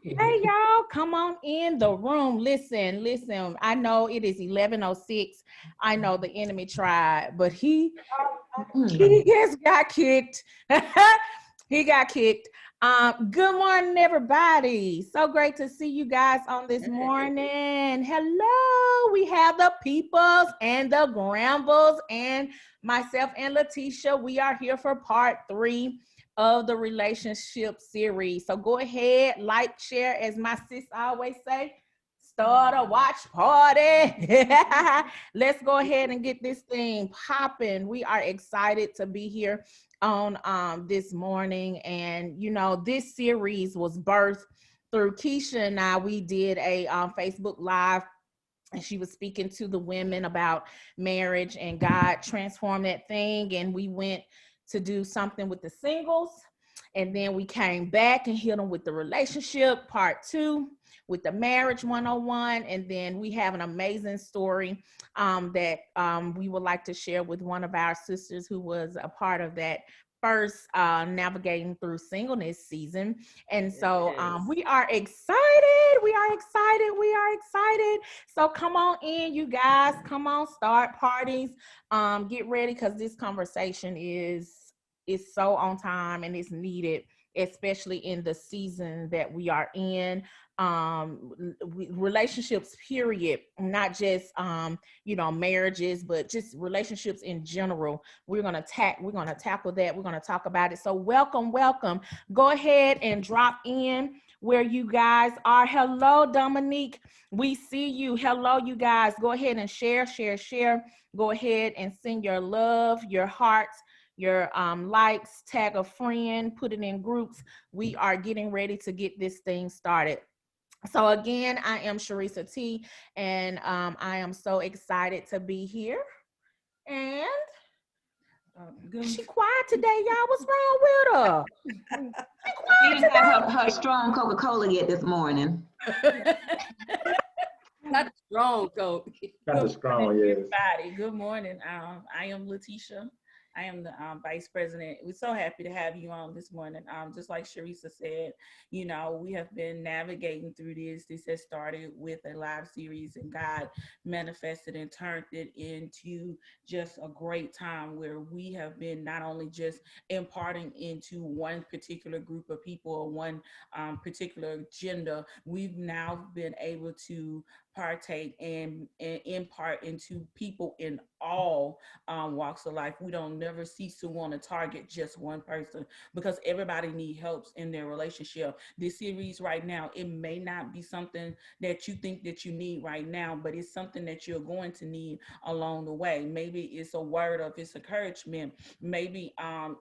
Hey y'all, come on in the room. Listen. I know it is 11:06. I know the enemy tried, but he just got kicked. He got kicked. Good morning, everybody. So great to see you guys on this morning. Hello, we have the Peeples and the Grambles and myself and Letitia. We are here for part 3 of the relationship series. So go ahead, like, share, as my sis always say, start a watch party. Let's go ahead and get this thing popping. We are excited to be here on this morning. And you know, this series was birthed through Keisha and I. We did a Facebook Live, and she was speaking to the women about marriage, and God transformed that thing. And we went to do something with the singles, and then we came back and hit them with the relationship part 2 with the marriage 101. And then we have an amazing story that we would like to share with one of our sisters who was a part of that first navigating through singleness season. And so we are excited. We are excited. So come on in, you guys. Come on, start parties. Get ready, because this conversation is so on time and it's needed, especially in the season that we are in. Relationships, period, not just marriages, but just relationships in general. We're gonna tackle that. We're gonna talk about it. So welcome. Go ahead and drop in where you guys are. Hello, Dominique. We see you. Hello, you guys. Go ahead and share. Go ahead and send your love, your hearts, your likes, tag a friend, put it in groups. We are getting ready to get this thing started. So again, I am Sharisa T, and I am so excited to be here. And she quiet today, y'all. What's wrong with her? She didn't have her strong Coca-Cola yet this morning. Not strong, Coke. Kind of strong, yes. Everybody, good morning. I am Letitia. I am the vice president. We're so happy to have you on this morning. Just like Sharisa said, you know, we have been navigating through this. This has started with a live series, and God manifested and turned it into just a great time where we have been not only just imparting into one particular group of people or one particular gender, we've now been able to partake and impart into people in all walks of life. We don't never cease to want to target just one person, because everybody needs help in their relationship. This series right now, it may not be something that you think that you need right now, but it's something that you're going to need along the way. Maybe it's a word of its encouragement. Maybe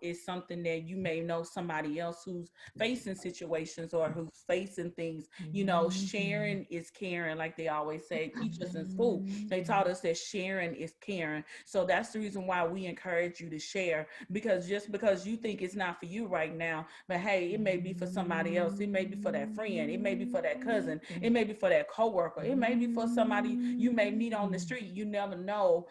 it's something that you may know somebody else who's facing situations or who's facing things. You know, sharing is caring, like they always say. Teach us in school, they taught us that sharing is caring. So that's the reason why we encourage you to share, because just because you think it's not for you right now, but hey, it may be for somebody else. It may be for that friend. It may be for that cousin. It may be for that coworker. It may be for somebody you may meet on the street. You never know.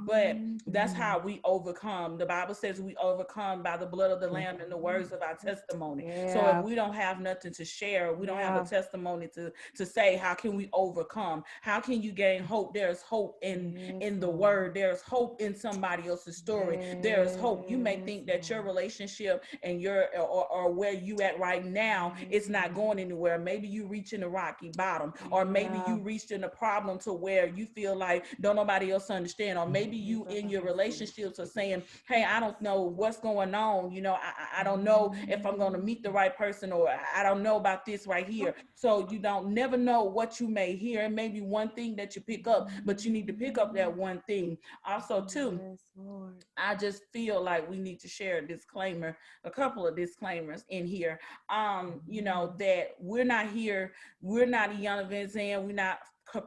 But that's how we overcome. The Bible says we overcome by the blood of the Lamb and the words of our testimony. So if we don't have nothing to share, we don't have a testimony to say, how can we overcome? How can you gain hope? There's hope in the word. There's hope in somebody else's story. There's hope. You may think that your relationship and your or where you at right now is not going anywhere. Maybe you reaching a rocky bottom, or maybe you reached in a problem to where you feel like don't nobody else understand, or maybe you in your relationships are saying, hey, I don't know what's going on. You know, I don't know if I'm going to meet the right person, or I don't know about this right here. So you don't never know what you may hear. It may be one thing that you pick up, but you need to pick up that one thing. Also, too, I just feel like we need to share a couple of disclaimers in here. You know, that we're not here, we're not Iana Van Zandt, we're not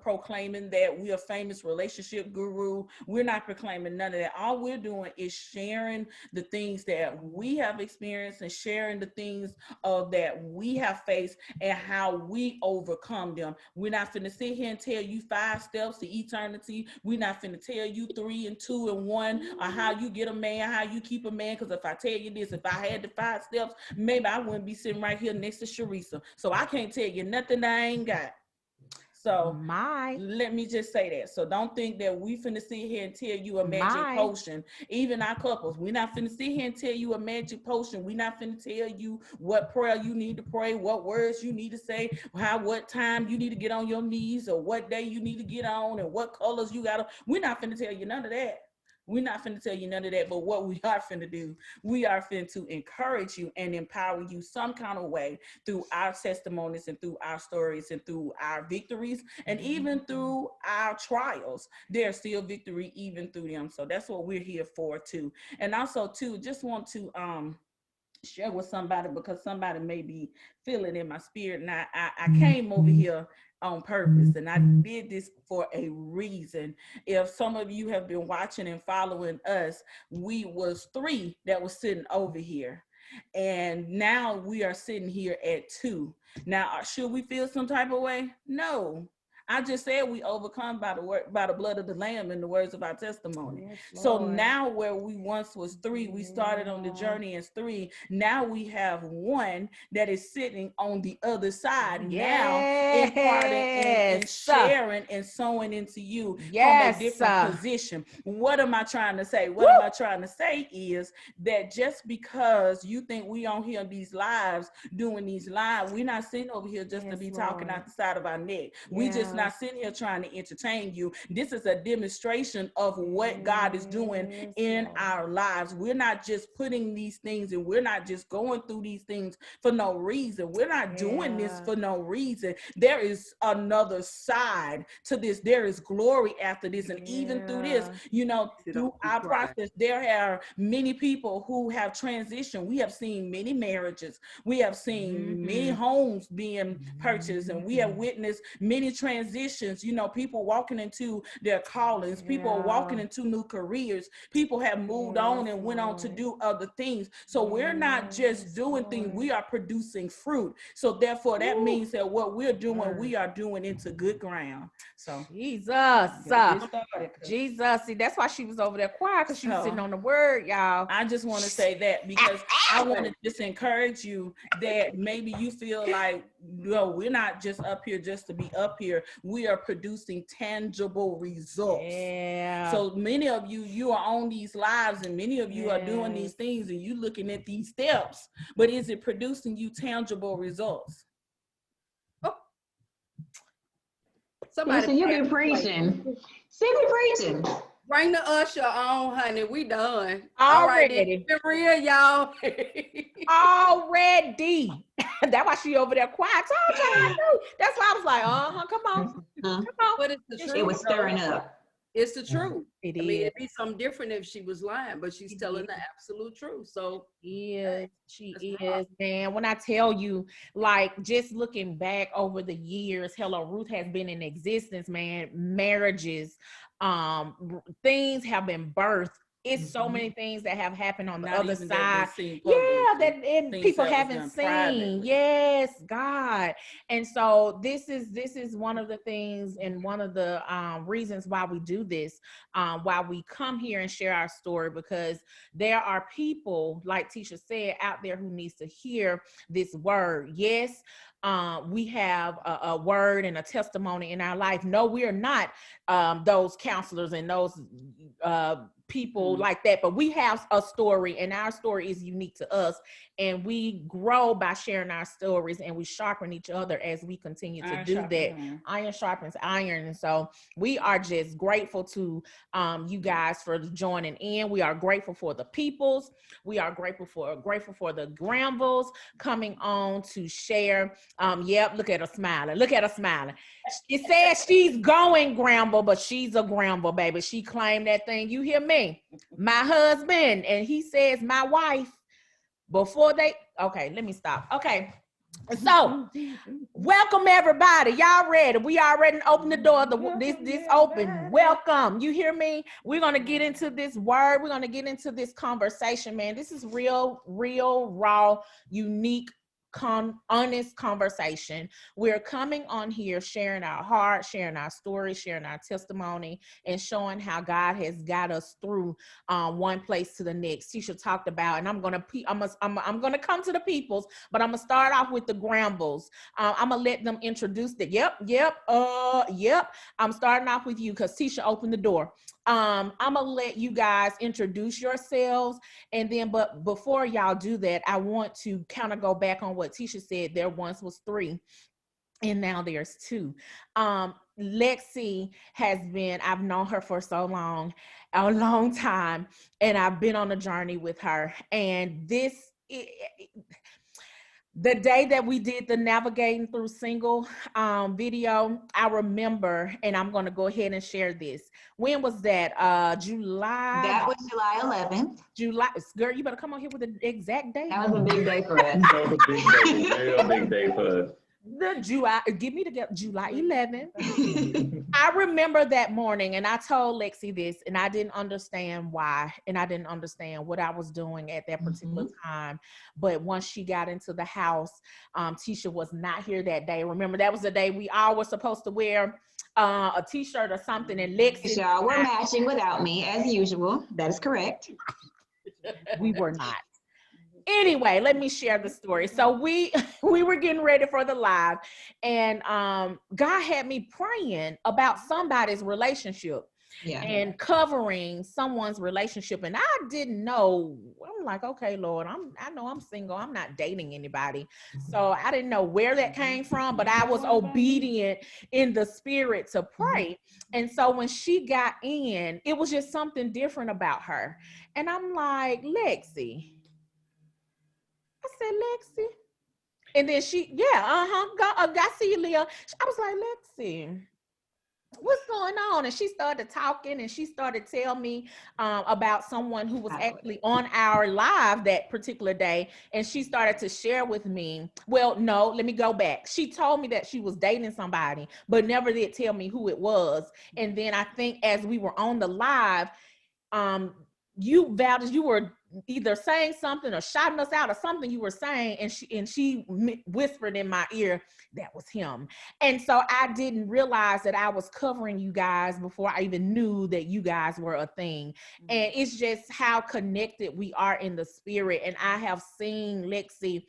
proclaiming that we are famous relationship guru. We're not proclaiming none of that. All we're doing is sharing the things that we have experienced and sharing the things that we have faced and how we overcome them. We're not finna sit here and tell you 5 steps to eternity. We're not finna tell you 3 and 2 and 1 or how you get a man, how you keep a man. Because if I tell you this, if I had the 5 steps, maybe I wouldn't be sitting right here next to Sharisa. So I can't tell you nothing I ain't got. So let me just say that. So don't think that we finna sit here and tell you a magic potion. Even our couples, we're not finna sit here and tell you a magic potion. We're not finna tell you what prayer you need to pray, what words you need to say, what time you need to get on your knees, or what day you need to get on, and what colors you got on. We're not finna tell you none of that. We're not finna tell you none of that, but what we are finna do, we are finna to encourage you and empower you some kind of way through our testimonies and through our stories and through our victories and even through our trials. There's still victory even through them. So that's what we're here for too. And also too, just want to share with somebody, because somebody may be feeling in my spirit. And I came over here on purpose, and I did this for a reason. If some of you have been watching and following us, we was 3 that was sitting over here, and now we are sitting here at 2. Now, should we feel some type of way? No. I just said we overcome by the blood of the Lamb and the words of our testimony. Yes, so now where we once was 3, we started on the journey as 3. Now we have 1 that is sitting on the other side now, imparting and sharing and sowing into you from a different position. What am I trying to say? What am I trying to say is that just because you think we on here these lives, doing these lives, we're not sitting over here just to be talking out the side of our neck. We just not sitting here trying to entertain you. This is a demonstration of what God is doing in our lives. We're not just putting these things, and we're not just going through these things for no reason. We're not doing this for no reason. There is another side to this. There is glory after this. And even through this, you know, through our process, there are many people who have transitioned. We have seen many marriages. We have seen many homes being purchased, and we have witnessed many transitions, you know, people walking into their callings, people are walking into new careers, people have moved on and went on to do other things. So we're not just doing things, we are producing fruit. So therefore that means that what we're doing, we are doing into good ground. So Jesus, Jesus, see, that's why she was over there quiet, because she was sitting on the word, y'all. I just want to say that because I want to just encourage you that maybe you feel like, no, we're not just up here just to be up here. We are producing tangible results. Yeah. So many of you, you are on these lives, and many of you are doing these things, and you looking at these steps, but is it producing you tangible results? Oh. Somebody, you be preaching. See me preaching. Bring the usher on, honey. We done. Already. All right, real, y'all. Already. That's why she over there quiet. That's why I was like, come on. Come on. But it's the truth. It was stirring up. It's the truth. It I mean, it'd be something different if she was lying, but she's telling the absolute truth. So she is, man. When I tell you, like, just looking back over the years, Hello Ruth has been in existence, man. Marriages, things have been birthed. It's so many things that have happened on the other side. That people haven't seen. Yes, God. And so this is one of the things, and one of the reasons why we do this, why we come here and share our story, because there are people, like Tisha said, out there who needs to hear this word. Yes, we have a word and a testimony in our life. No, we are not those counselors and those people like that, but we have a story, and our story is unique to us, and we grow by sharing our stories, and we sharpen each other as we continue to do that. Iron sharpens iron. And so we are just grateful to you guys for joining in. We are grateful for the Peeples. We are grateful for the Granvilles coming on to share. Yep, look at her smiling. Look at her smiling. She says she's going Granville, but she's a Granville, baby. She claimed that thing. You hear me? My husband, and he says my wife. Before they, okay, let me stop. Okay, So, welcome everybody. Y'all ready? We already opened the door. This open. Welcome. You hear me? We're gonna get into this word. We're gonna get into this conversation, man. This is real, raw, unique, honest conversation. We're coming on here sharing our heart, sharing our story, sharing our testimony, and showing how God has got us through one place to the next. Tisha talked about, and I'm gonna come to the peoples, but I'm gonna start off with the Grambles. I'm gonna let them introduce the yep. I'm starting off with you because Tisha opened the door. I'm gonna let you guys introduce yourselves, and then but before y'all do that, I want to kind of go back on what Tisha said. There once was 3 and now there's 2. Lexi has been, I've known her for so long, a long time, and I've been on a journey with her. And the day that we did the navigating through single video, I remember, and I'm going to go ahead and share this. When was that? July? That was July 11th. July. Girl, you better come on here with the exact date. That was a big day for us. That was a big day, real big day for us. July 11th. I remember that morning, and I told Lexi this, and I didn't understand why, and I didn't understand what I was doing at that particular time. But once she got into the house, Tisha was not here that day. Remember, that was the day we all were supposed to wear a t-shirt or something, and Lexi. Y'all were matching without me, as usual. That is correct. We were not. Anyway, let me share the story. So we were getting ready for the live, and God had me praying about somebody's relationship and covering someone's relationship. And I didn't know. I'm like, okay, Lord, I know I'm single. I'm not dating anybody. So I didn't know where that came from, but I was obedient in the spirit to pray. And so when she got in, it was just something different about her. And I'm like, Lexi. I said, Lexi. And then she, I see you, Leah. I was like, Lexi, what's going on? And she started talking, and she started telling me about someone who was actually on our live that particular day. And she started to share with me. Well, no, let me go back. She told me that she was dating somebody, but never did tell me who it was. And then I think as we were on the live, you, Valdez, you were either saying something or shouting us out or something you were saying, and she whispered in my ear that was him. And so I didn't realize that I was covering you guys before I even knew that you guys were a thing. And it's just how connected we are in the spirit. And I have seen Lexi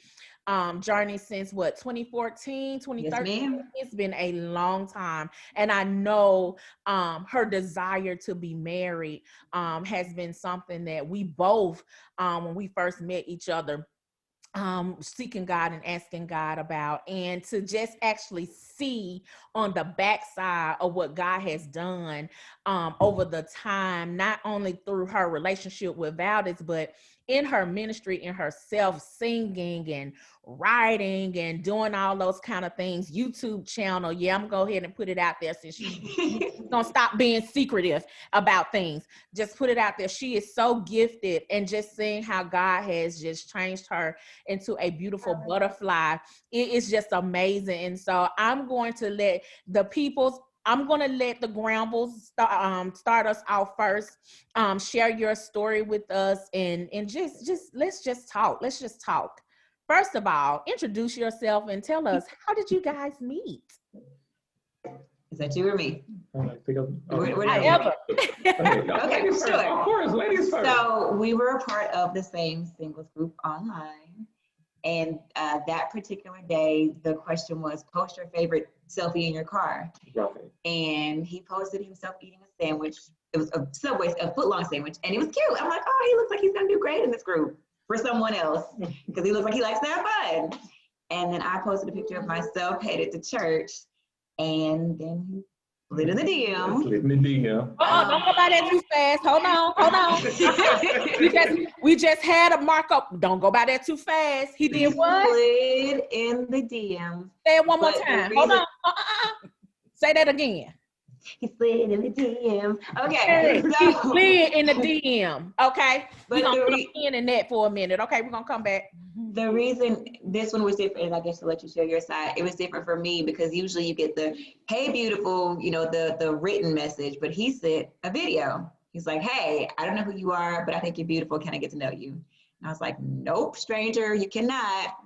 journey since 2014, 2013. Yes, it's been a long time. And I know her desire to be married has been something that we both, when we first met each other, seeking God and asking God about, and to just actually see on the backside of what God has done over the time, not only through her relationship with Valdez, but in her ministry, in herself, singing and writing and doing all those kind of things. YouTube channel. Yeah, I'm gonna go ahead and put it out there since she's gonna stop being secretive about things. Just put it out there. She is so gifted, and just seeing how God has just changed her into a beautiful butterfly. It is just amazing. And so I'm going to let the Peeples, I'm going to let the Grambles start us out first. Share your story with us, and just let's just talk. Let's just talk. First of all, introduce yourself and tell us, how did you guys meet? Is that you or me? Okay, sure. Of course, ladies first. So we were a part of the same singles group online. And that particular day, the question was, post your favorite selfie in your car. Right. And he posted himself eating a sandwich. It was a Subway, a foot-long sandwich. And he was cute. I'm like, oh, he looks like he's going to do great in this group for someone else, because he looks like he likes to have fun. And then I posted a picture of myself headed to church. And then he slid in the DM. Slid in the DM. Don't go by that too fast. Hold on. we just had a markup. Don't go by that too fast. He did what? Slid in the DM. Say it one more time. Hold on. Say that again. He slid in the DM. Okay, Hey, he so slid in the DM. Okay, we're but gonna the put in that for a minute. Okay, we're gonna come back. the reason this one was different, and I guess to let you share your side, it was different for me because usually you get the "Hey, beautiful," you know, the written message, but he sent a video. He's like, "Hey, I don't know who you are, but I think you're beautiful. Can I get to know you?" And I was like, "Nope, stranger, you cannot."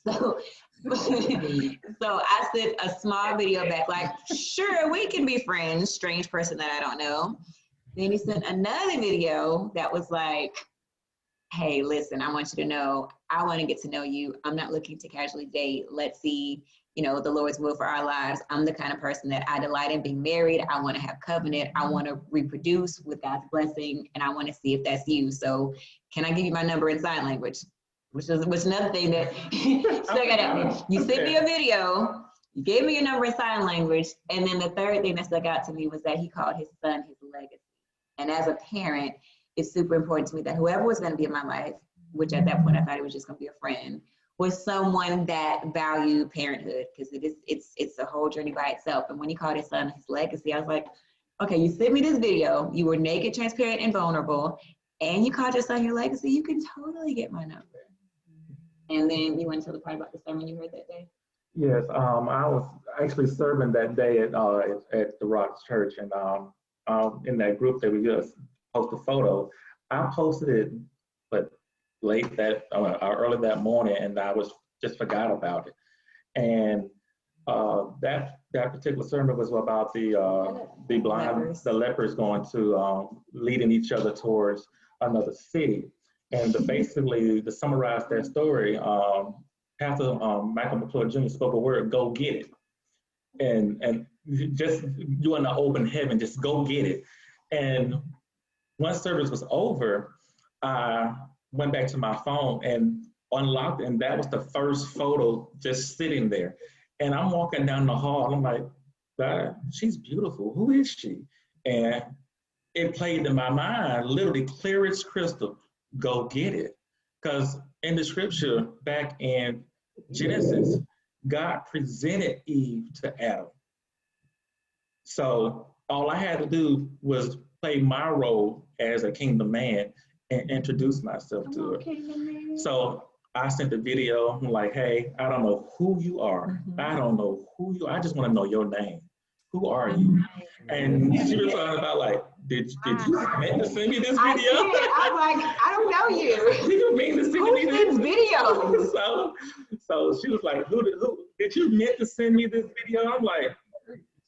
So, so I sent a small video back, like, "Sure, we can be friends, strange person that I don't know." Then he sent another video that was like, "Hey, listen, I want you to know, I want to get to know you. I'm not looking to casually date. Let's see, you know, the Lord's will for our lives. I'm the kind of person that I delight in being married. I want to have covenant. I want to reproduce with God's blessing, and I want to see if that's you. So can I give you my number in sign language?" Which is another thing that stuck out at me. You sent me a video, you gave me your number in sign language, and then the third thing that stuck out to me was that he called his son his legacy. And as a parent, it's super important to me that whoever was going to be in my life, which at that point I thought it was just going to be a friend, was someone that valued parenthood, because it's a whole journey by itself. And when he called his son his legacy, I was like, okay, you sent me this video, you were naked, transparent, and vulnerable, and you called your son your legacy. You can totally get my number. And then you want to tell the part about the sermon you heard that day? Yes, I was actually serving that day at the Rocks Church, and in that group that we just posted a photo. I posted it, but late that early that morning, and I was just forgot about it. And that particular sermon was about the blind, the lepers going to leading each other towards another city. And basically, to summarize that story, Pastor Michael McClure Jr. spoke a word, "Go get it," and just you in the open heaven, just go get it. And once service was over, I went back to my phone and unlocked it, and that was the first photo just sitting there. And I'm walking down the hall, I'm like, "God, she's beautiful. Who is she?" And it played in my mind, literally clear as crystal, "Go get it." Because in the scripture, back in Genesis, God presented Eve to Adam. So all I had to do was play my role as a kingdom man and introduce myself to her. So I sent the video. I'm like, "Hey, I don't know who you are. I don't know who you are. I just want to know your name. Who are you?" And she was talking about like, did you mean to send me this video? I was like, "I don't know you. Did you mean to send Who me sends this videos?" So she was like, who did you meant to send me this video? I'm like,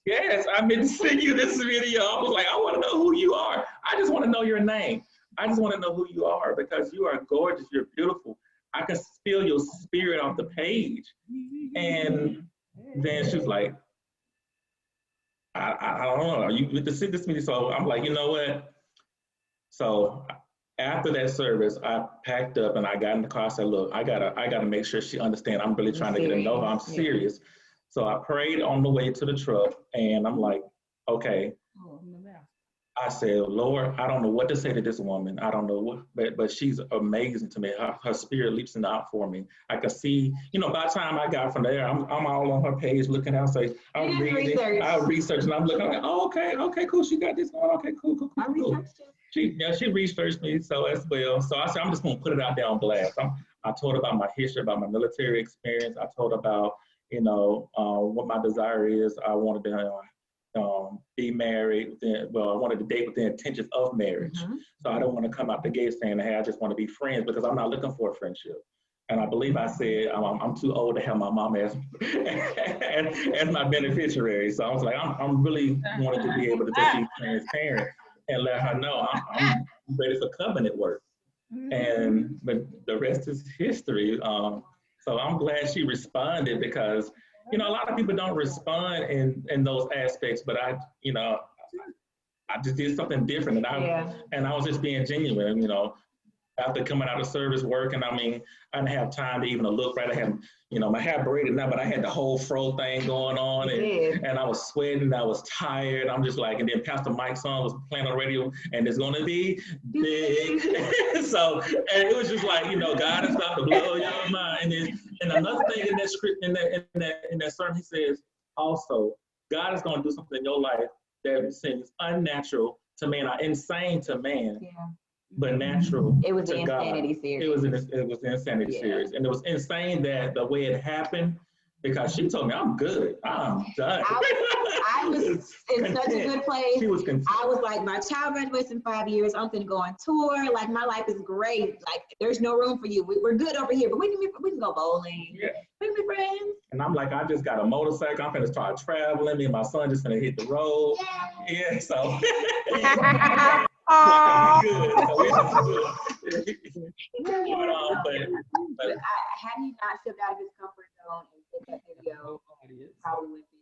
"Yes, I meant to send you this video." I was like, "I want to know who you are. I just want to know your name. I just want to know who you are because you are gorgeous. You're beautiful. I can feel your spirit off the page." And then she was like, I don't know. You with the send this to me. So I'm like, you know what? So after that service, I packed up and I got in the car. I said, "Look, I gotta make sure she understands. I'm really trying to get to know her. I'm serious." So I prayed on the way to the truck, and I'm like, okay. I said, "Lord, I don't know what to say to this woman. I don't know what, but she's amazing to me. Her spirit leaps out for me. I can see, by the time I got from there, I'm all on her page looking out. So I'm reading, I research, and I'm looking. I'm like, "Oh, okay, cool. She got this going. Okay, cool. I researched it. She researched me so as well. So I said, I'm just gonna put it out there on blast. I told about my history, about my military experience. I told about, what my desire is. I wanted to be married. I wanted to date with the intentions of marriage. So I don't want to come out the gate saying, "Hey, I just want to be friends," because I'm not looking for a friendship. And I believe I said I'm too old to have my mom as my beneficiary. So I was like, I'm really wanting to be able to just be transparent and let her know I'm ready for covenant work. But the rest is history. So I'm glad she responded because, a lot of people don't respond in those aspects, but I just did something different, and I was just being genuine, after coming out of service work, and I didn't have time to even look right. I had, my hair braided now, but I had the whole fro thing going on, and I was sweating, I was tired. I'm just like, and then Pastor Mike's song was playing on the radio, and it's gonna be big. So, and it was just like, God is about to blow your mind. And another thing in that script, in that sermon, he says, also, God is gonna do something in your life that seems unnatural to man, or insane to man, Yeah. but natural It was to the God. Insanity series. It was the Insanity Yeah. series, and it was insane that the way it happened, because she told me, I'm good, I'm done. I was in such a good place. She was content. I was like, my child graduates in 5 years. I'm gonna go on tour. Like, my life is great. Like, there's no room for you. We're good over here, but we can go bowling. Yeah. We can be friends. And I'm like, I just got a motorcycle. I'm gonna start traveling. Me and my son just gonna hit the road. Yeah, so. Oh. Good. So we just good. But had he not stepped out of his comfort zone and did that video, probably wouldn't be.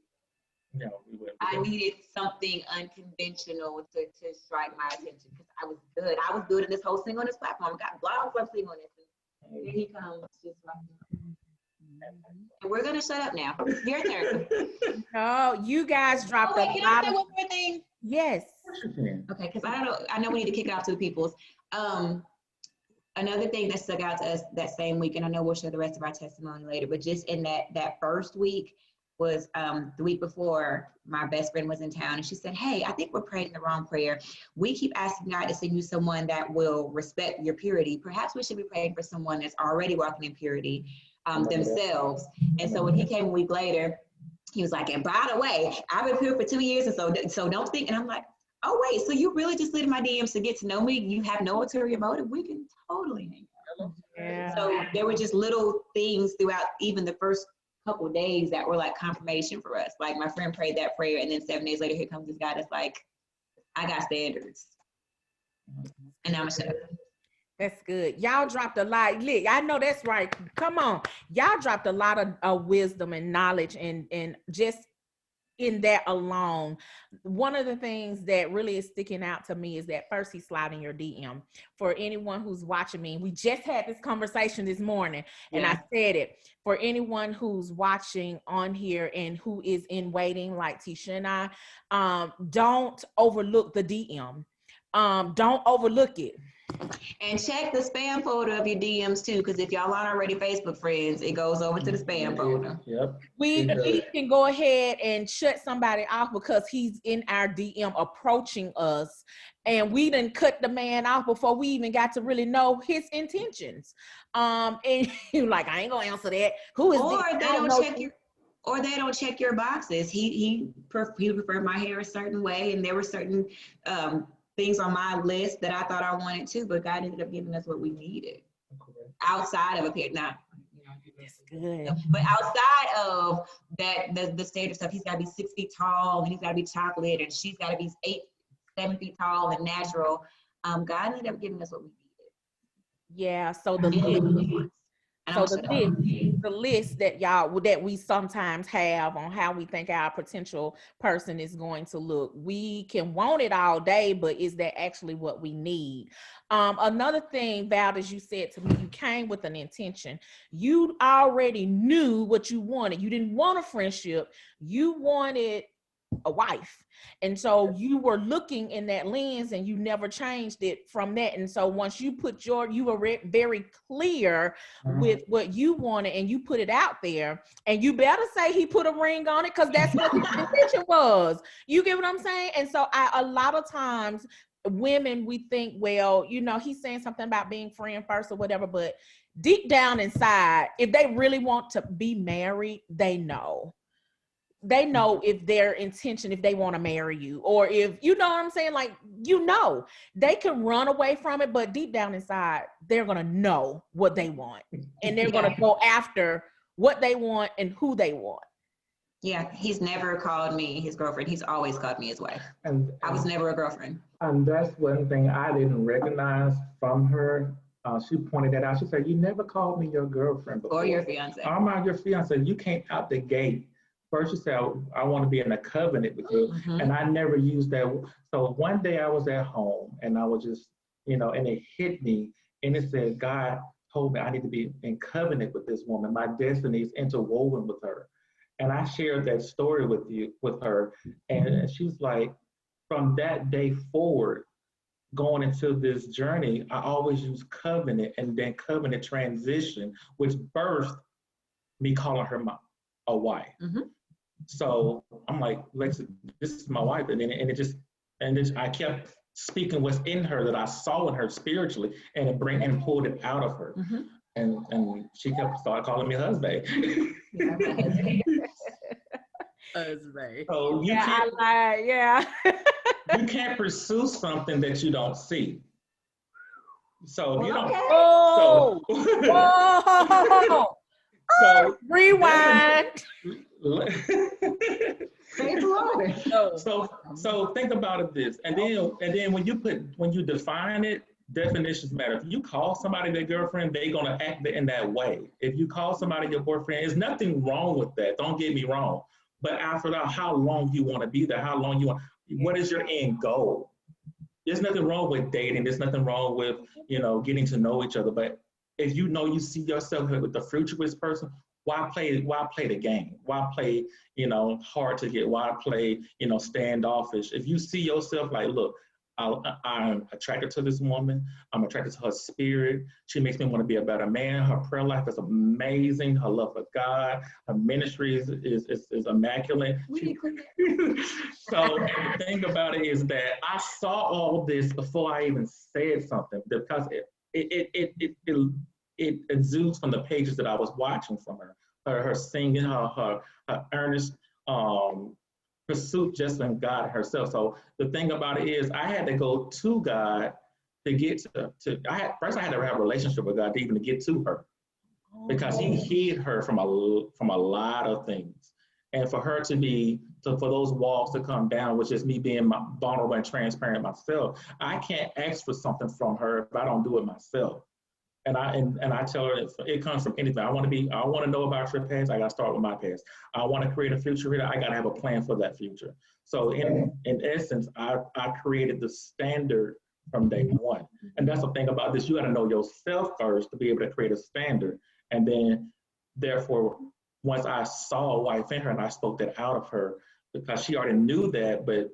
No, we wouldn't. I needed something unconventional to strike my attention because I was good. I was building this whole thing on this platform. Got blogs I'm seeing on this. And here he comes, just like. And we're gonna shut up now. Your turn. Oh, you guys dropped Can I lot say of. one more thing? Yes. Okay, because I know we need to kick it off to the peoples. Another thing that stuck out to us that same week, and I know we'll share the rest of our testimony later, but just in that first week was the week before, my best friend was in town, and she said, hey, I think we're praying the wrong prayer. We keep asking God to send you someone that will respect your purity. Perhaps we should be praying for someone that's already walking in purity themselves. And so when he came a week later, he was like, and by the way, I've been pure for 2 years, and so don't think. And I'm like, oh wait, so you really just slid in my DMs to get to know me? You have no ulterior motive? We can totally hang out. Yeah. So there were just little things throughout even the first couple of days that were like confirmation for us. Like, my friend prayed that prayer, and then 7 days later, here comes this guy that's like, I got standards. And I'm shut up. That's good. Y'all dropped a lot. Look, I know that's right. Come on. Y'all dropped a lot of wisdom and knowledge and just in that alone. One of the things that really is sticking out to me is that first he slid in your DM. For anyone who's watching me, we just had this conversation this morning, and I said it. For anyone who's watching on here and who is in waiting, like Tisha and I, don't overlook the DM. Don't overlook it. And check the spam folder of your DMs too, because if y'all aren't already Facebook friends, it goes over to the spam folder. Yep. We can go ahead and shut somebody off because he's in our DM approaching us, and we didn't cut the man off before we even got to really know his intentions. And you're like, I ain't gonna answer that. Who is Or this? they don't check your boxes. He preferred my hair a certain way, and there were certain things on my list that I thought I wanted too, but God ended up giving us what we needed outside of a pair. Now, That's good. but outside of that, the standard stuff, he's got to be 6 feet tall, and he's got to be chocolate, and she's got to be 7 feet tall and natural. God ended up giving us what we needed. Yeah. So the list that we sometimes have on how we think our potential person is going to look. We can want it all day, but is that actually what we need? Another thing, Val, as you said to me, you came with an intention. You already knew what you wanted. You didn't want a friendship. You wanted a wife. And so you were looking in that lens, and you never changed it from that. And so once you you were very clear with what you wanted, and you put it out there, and you better say he put a ring on it, because that's what his intention was. You get what I'm saying? And so a lot of times women, we think, well, he's saying something about being friend first or whatever, but deep down inside, if they really want to be married, they know if their intention, if they want to marry you, or if, you know what I'm saying? Like, they can run away from it, but deep down inside, they're going to know what they want, and they're going to go after what they want and who they want. Yeah, he's never called me his girlfriend. He's always called me his wife. And I was never a girlfriend. And that's one thing I didn't recognize from her. She pointed that out. She said, you never called me your girlfriend before. Or your fiance. I'm not your fiance. You came out the gate. First you said, I want to be in a covenant with you. Mm-hmm. And I never used that. So one day I was at home, and I was just, and it hit me. And it said, God told me I need to be in covenant with this woman. My destiny is interwoven with her. And I shared that story with her. And she was like, from that day forward, going into this journey, I always use covenant and then covenant transition, which birthed me calling her a wife. Mm-hmm. So I'm like, Lexi, this is my wife. And then I kept speaking what's in her that I saw in her spiritually, and pulled it out of her. Mm-hmm. And she started calling me husband. Husband. So you can't pursue something that you don't see. So if you don't, Oh, so, so rewind. Praise the Lord. So think about it this, and then when you define it, definitions matter. If you call somebody their girlfriend, they're gonna act in that way. If you call somebody your boyfriend, there's nothing wrong with that. Don't get me wrong. But after that, how long you want to be there? How long you want? What is your end goal? There's nothing wrong with dating. There's nothing wrong with getting to know each other. But if you see yourself with the futurist person, why play the game? Why play hard to get? Why play standoffish? If you see yourself like, look, I'm attracted to this woman. I'm attracted to her spirit. She makes me want to be a better man. Her prayer life is amazing. Her love for God. Her ministry is immaculate. So the thing about it is that I saw all this before I even said something, because it exudes from the pages that I was watching from her singing, her earnest pursuit just in God herself. So the thing about it is, I had to go to God to get I had to have a relationship with God to even get to her, because He hid her from a lot of things, and for her for those walls to come down, which is me being vulnerable and transparent myself. I can't ask for something from her if I don't do it myself. And I tell her it comes from anything. I want to know about your past. I got to start with my past. I want to create a future here. I got to have a plan for that future. So in essence, I created the standard from day one. And that's the thing about this. You got to know yourself first to be able to create a standard. And then, therefore, once I saw a wife in her and I spoke that out of her, because she already knew that, but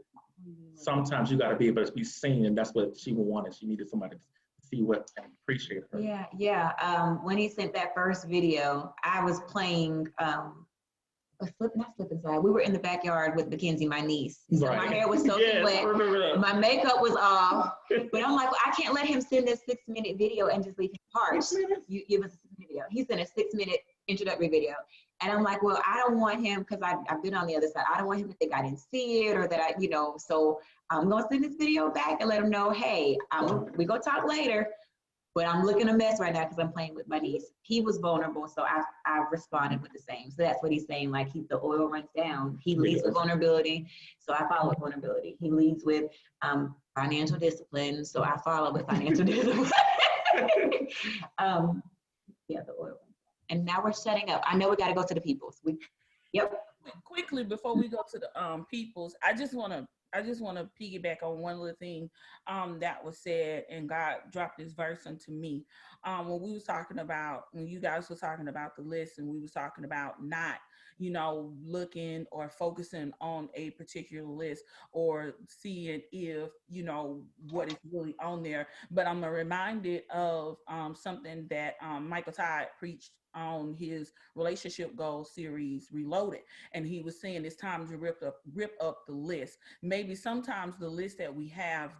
sometimes you got to be able to be seen, and that's what she wanted. She needed somebody to see what and appreciate her. Yeah. When he sent that first video, I was playing not slip and slide. We were in the backyard with Mackenzie, my niece. So my hair was soaking wet. My makeup was off. But I'm like, well, I can't let him send this 6-minute video and just leave him parts. You give us a 6-minute video. He sent a 6-minute introductory video. And I'm like, well, I don't want him, because I've been on the other side. I don't want him to think I didn't see it, or that so I'm going to send this video back and let him know, hey, we go talk later, but I'm looking a mess right now because I'm playing with my niece. He was vulnerable, so I responded with the same. So that's what he's saying, like the oil runs down. He leads with vulnerability, so I follow with vulnerability. He leads with financial discipline, so I follow with financial discipline. The oil. And now we're shutting up. I know we got to go to the Peoples. Quickly before we go to the Peoples, I just want to piggyback on one little thing that was said, and God dropped this verse into me when you guys were talking about the list, and we was talking about not looking or focusing on a particular list or seeing if what is really on there. But I'm reminded of something that Michael Todd preached on his relationship goal series Reloaded, and he was saying it's time to rip up the list. Maybe sometimes the list that we have,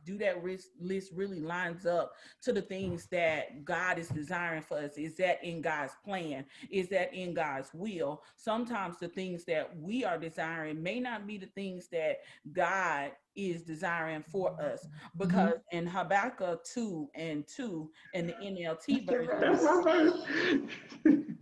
list really lines up to the things that God is desiring for us. Is that in God's plan? Is that in God's will? Sometimes the things that we are desiring may not be the things that God is desiring for us, because in Habakkuk 2:2 in the NLT version,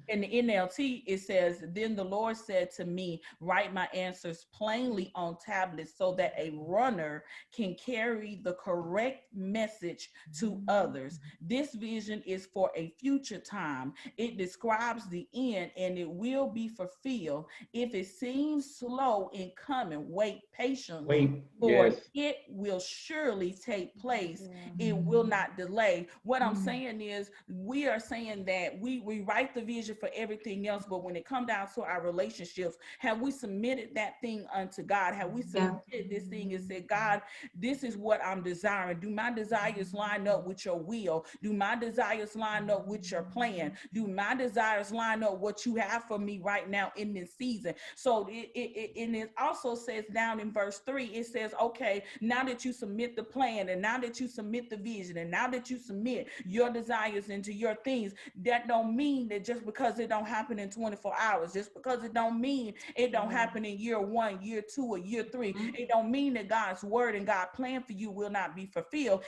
in the NLT, it says, then the Lord said to me, write my answers plainly on tablets so that a runner can carry the correct message to others. This vision is for a future time. It describes the end, and it will be fulfilled. If it seems slow in coming, wait patiently, for it will surely take place. It will not delay. What I'm saying is, we are saying that we write the vision for everything else, but when it comes down to our relationships, have we submitted that thing unto God? Have we submitted this thing and said, God, this is what I'm desiring. Do my desires line up with your will? Do my desires line up with your plan? Do my desires line up what you have for me right now in this season? So it also says down in verse 3, it says, okay, now that you submit the plan, and now that you submit the vision, and now that you submit your desires into your things, that don't mean that just because it don't happen in 24 hours, just because it don't mean it don't happen in year 1, year 2, or year 3, it don't mean that God's word and God's plan for you will not be fulfilled.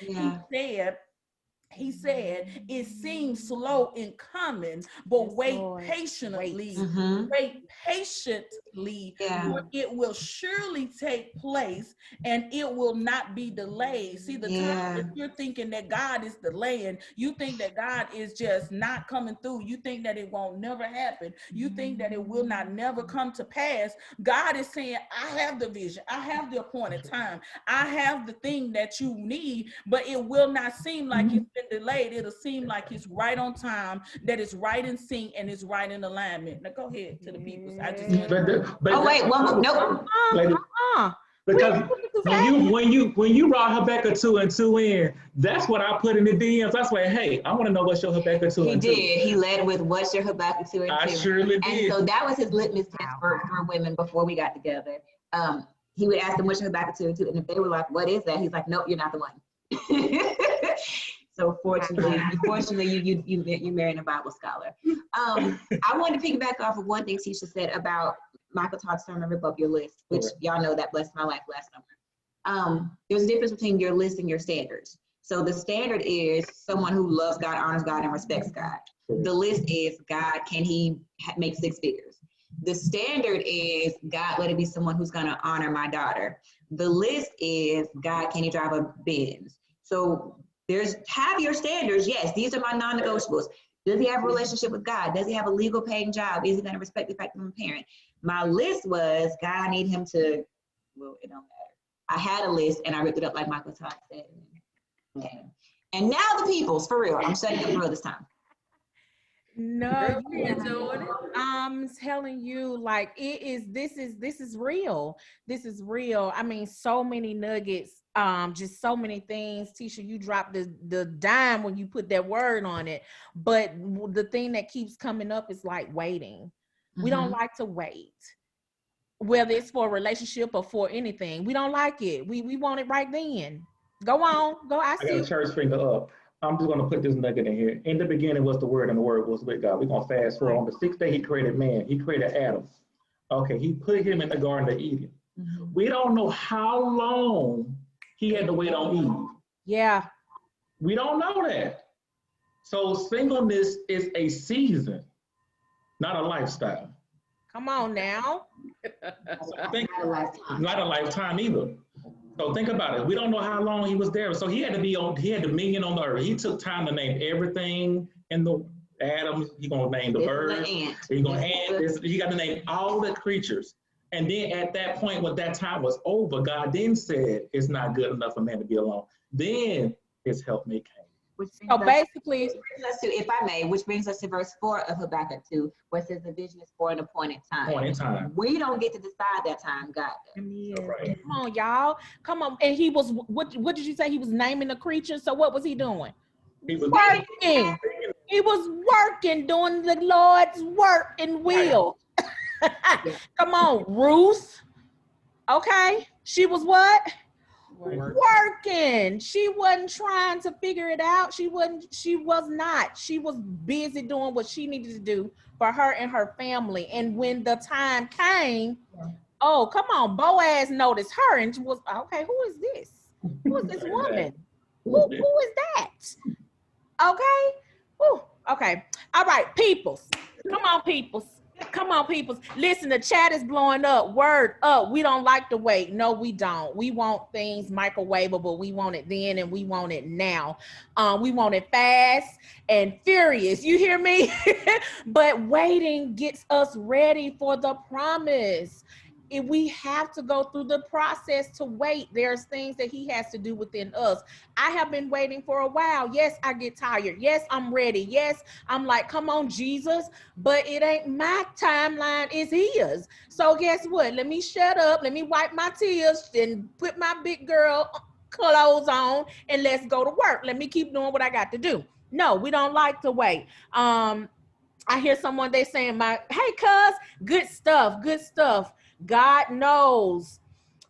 He said, it seems slow in coming, but wait patiently, wait patiently, for it will surely take place and it will not be delayed. See, the time that you're thinking that God is delaying, you think that God is just not coming through, you think that it won't never happen, you think that it will not never come to pass. God is saying, I have the vision, I have the appointed time, I have the thing that you need, but it will not seem like it's been delayed. It'll seem like it's right on time, that it's right in sync, and it's right in alignment. Now go ahead to the people. I just because when you brought Habakkuk 2 and 2 in, that's what I put in the DMs. That's why, hey, I want to know what's your Habakkuk 2 and 2. He did. He led with what's your Habakkuk 2 and 2. I surely did. And so that was his litmus test for women before we got together. He would ask them what's your Habakkuk 2 and 2, and if they were like, what is that? He's like, nope, you're not the one. So fortunately, you married a Bible scholar. I wanted to piggyback off of one thing Tisha said about Michael Todd's sermon, Rip Up Your List, which y'all know that blessed my life last summer. There's a difference between your list and your standards. So the standard is someone who loves God, honors God, and respects God. The list is God, can he make 6 figures? The standard is God, let it be someone who's going to honor my daughter. The list is God, can he drive a Benz? So have your standards. Yes, these are my non-negotiables. Does he have a relationship with God? Does he have a legal paying job? Is he going to respect the fact that I'm a parent? My list was, God, I need him to, well, it don't matter. I had a list and I ripped it up like Michael Todd said. Okay. And now the peoples, for real. I'm setting up for real this time. No, I'm telling you, like, this is real. This is real. I mean, so many nuggets, just so many things. Tisha, you dropped the dime when you put that word on it. But the thing that keeps coming up is like waiting. We don't like to wait, whether it's for a relationship or for anything. We don't like it. We want it right then. Go on. Go. I got a church finger up. I'm just going to put this nugget in here. In the beginning was the word, and the word was with God. We're going to fast forward. On the 6th day, he created man. He created Adam. Okay, he put him in the Garden of Eden. We don't know how long he had to wait on Eve. Yeah. We don't know that. So singleness is a season, not a lifestyle. Come on now. Not a lifetime either. So think about it. We don't know how long he was there. So he had dominion on the earth. He took time to name everything in the atoms. He's going to name the birds. He's going to ant. He got to name all the creatures. And then at that point, when that time was over, God then said, it's not good enough for man to be alone. Then his helpmate came. So basically, which brings us to verse 4 of Habakkuk 2, where it says the vision is for an appointed time. We don't get to decide that time, God does. Right. Come on, y'all. Come on. And he was, what did you say? He was naming the creatures. So what was he doing? He was working. He was working, doing the Lord's work and will. Come on, Ruth. Okay. She was what? Working. She wasn't trying to figure it out. She was not. She was busy doing what she needed to do for her and her family. And when the time came, oh, come on, Boaz noticed her and she was, okay, who is this? Who is this woman? Who is that? Okay. Whew. Okay. All right, peoples. Come on, peoples. Come on, people. Listen, the chat is blowing up. Word up. We don't like to wait. No, we don't. We want things microwavable. We want it then and we want it now. We want it fast and furious. You hear me? But waiting gets us ready for the promise. if we have to go through the process to wait. There's things that he has to do within us. I have been waiting for a while. Yes, I get tired. Yes, I'm ready. Yes, I'm like, come on, Jesus. But it ain't my timeline, it's his. So guess what? Let me shut up. Let me wipe my tears and put my big girl clothes on and let's go to work. Let me keep doing what I got to do. No, we don't like to wait. I hear someone, they saying, hey, cuz, good stuff, good stuff. God knows.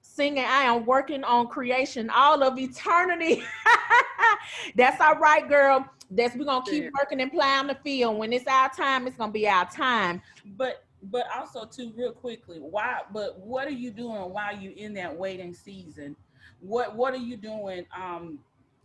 Singing, I am working on creation all of eternity. That's all right, girl. We're gonna keep working and plowing the field. When it's our time, it's gonna be our time. But also too, real quickly, what are you doing while you in that waiting season? What are you doing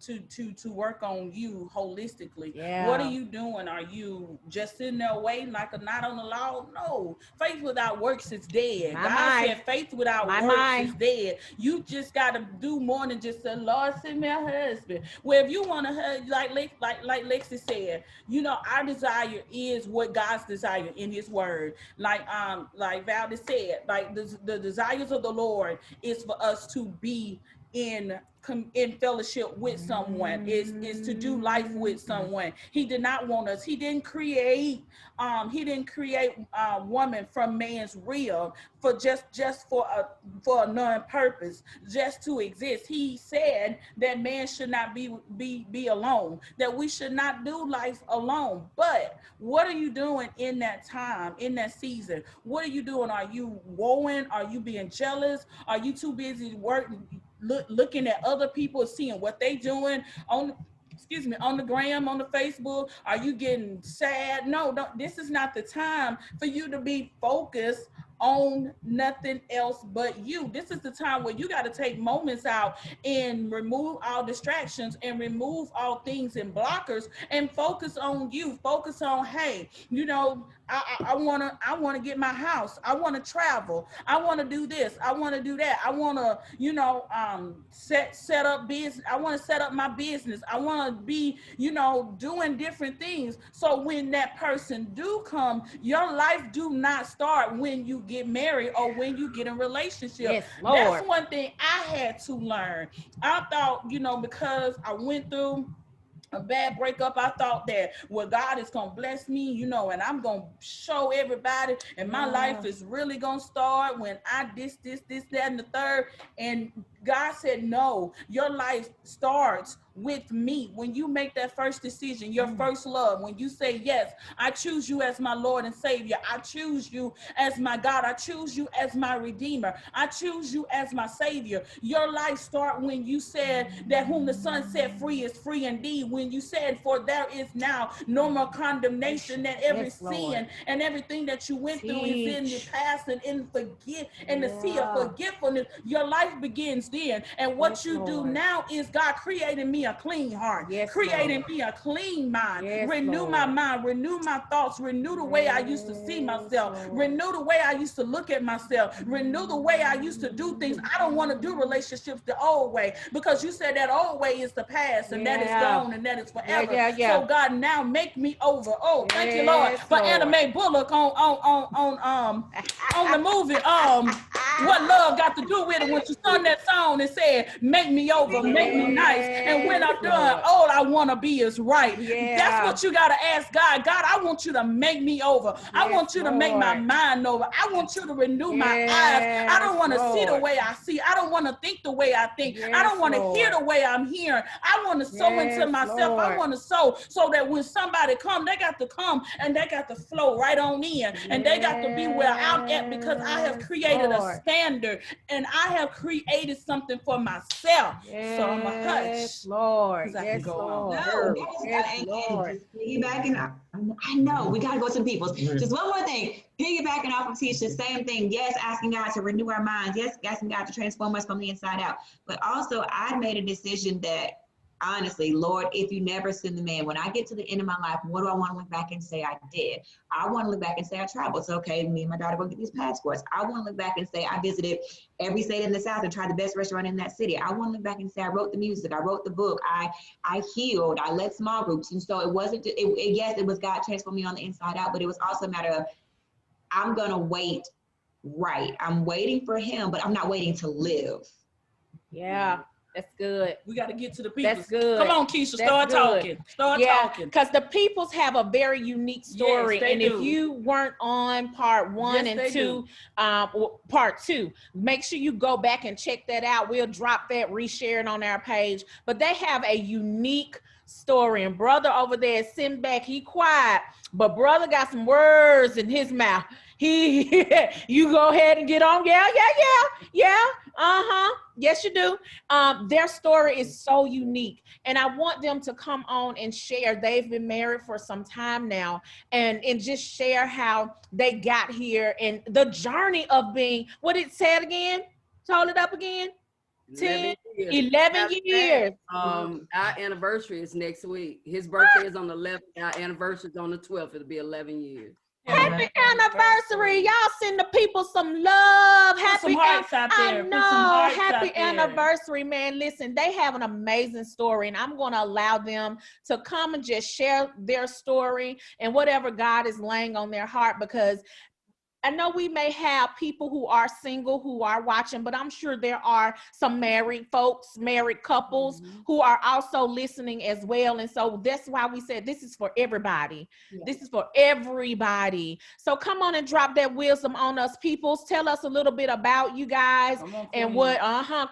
to work on you holistically? Yeah. What are you doing? Are you just sitting there waiting like a knot on the log? No. Faith without works is dead. God said faith without works is dead. You just got to do more than just say, Lord, send me a husband. Well, if you want to, like Lexi said, you know, our desire is what God's desire in his word. Like Valda said, like the desires of the Lord is for us to be in fellowship with someone, is to do life with someone. He did not want us. He didn't create woman from man's rib for just for a non-purpose, just to exist. He said that man should not be alone, that we should not do life alone. But what are you doing in that time, in that season? What are you doing? Are you woeing? Are you being jealous? Are you too busy looking at other people, seeing what they doing on the gram, on the Facebook? Are you getting sad? No, this is not the time for you to be focused on nothing else but you. This is the time where you got to take moments out and remove all distractions and remove all things and blockers and focus on you. Focus on, hey, you know, I want to get my house. I want to travel. I want to do this. I want to do that. I want to, you know, set up business. I want to set up my business. I want to be, you know, doing different things. So when that person do come, your life do not start when you get married or when you get in a relationship. Yes, Lord. That's one thing I had to learn. I thought, you know, because I went through a bad breakup, I thought that, well, God is gonna bless me, you know, and I'm gonna show everybody, and my life is really gonna start when I this, that, and the third. And God said, no, your life starts with me. When you make that first decision, your first love, when you say, yes, I choose you as my Lord and Savior. I choose you as my God. I choose you as my Redeemer. I choose you as my Savior. Your life start when you said that whom the Son set free is free indeed. When you said, for there is now no more condemnation, that every sin and everything that you went through is in the past and in the sea of forgetfulness. Your life begins then. And what you do now is God creating me a clean heart, creating me a clean mind, renew my mind, renew my thoughts, renew the way I used to see myself, renew the way I used to look at myself, renew the way I used to do things. I don't want to do relationships the old way, because you said that old way is the past and that is gone and that is forever. So God, now make me over. Oh, thank you, Lord, for Anime Bullock on the movie What Love Got to Do With It, when she sung that song and said, make me over, make me nice, and when I'm done, all I want to be is right. That's what you got to ask God. God, I want you to make me over. I want you to make my mind over. I want you to renew my eyes. I don't want to see the way I see. I don't want to think the way I think. I don't want to hear the way I'm hearing. I want to sow into myself. I want to sow so that when somebody come, they got to come and they got to flow right on in, and they got to be where I'm at, because I have created a standard and I have created something for myself. So I'm a hush. Lord. Yes, Lord. No, just piggybacking. I know we gotta go to the Peoples. Just one more thing, piggybacking off of Tisha, same thing. Yes, asking God to renew our minds. Yes, asking God to transform us from the inside out. But also, I made a decision that, honestly, Lord, if you never send the man, when I get to the end of my life, what do I want to look back and say I did? I want to look back and say I traveled. So, okay, me and my daughter go get these passports. I want to look back and say I visited every state in the South and tried the best restaurant in that city. I want to look back and say I wrote the music, I wrote the book, I healed, I led small groups. And so it wasn't, yes, it was God transforming me on the inside out, but it was also a matter of, I'm going to wait right. I'm waiting for him, but I'm not waiting to live. Yeah, that's good. We got to get to the people. That's good. Come on, Keisha, That's start good. talking. Start talking. Because the Peoples have a very unique story. Yes, they and do. If you weren't on part 1 Yes, and 2, part 2, make sure you go back and check that out. We'll drop that, reshare it on our page. But they have a unique story. And brother over there is sitting back, he quiet, but brother got some words in his mouth. You go ahead and get on. Yeah. Yes, you do. Their story is so unique, and I want them to come on and share. They've been married for some time now, and just share how they got here and the journey of being, what it said again? Hold it up again. 11 years. Our anniversary is next week. His birthday is on the 11th. Our anniversary is on the 12th. It'll be 11 years. Happy anniversary. Y'all send the people some love. Put some hearts out there. I know. Happy anniversary, man. Listen, they have an amazing story, and I'm going to allow them to come and just share their story and whatever God is laying on their heart, because I know we may have people who are single who are watching, but I'm sure there are some married folks, married couples who are also listening as well. And so that's why we said this is for everybody. Yeah. This is for everybody. So come on and drop that wisdom on us, Peoples. Tell us a little bit about you guys and what,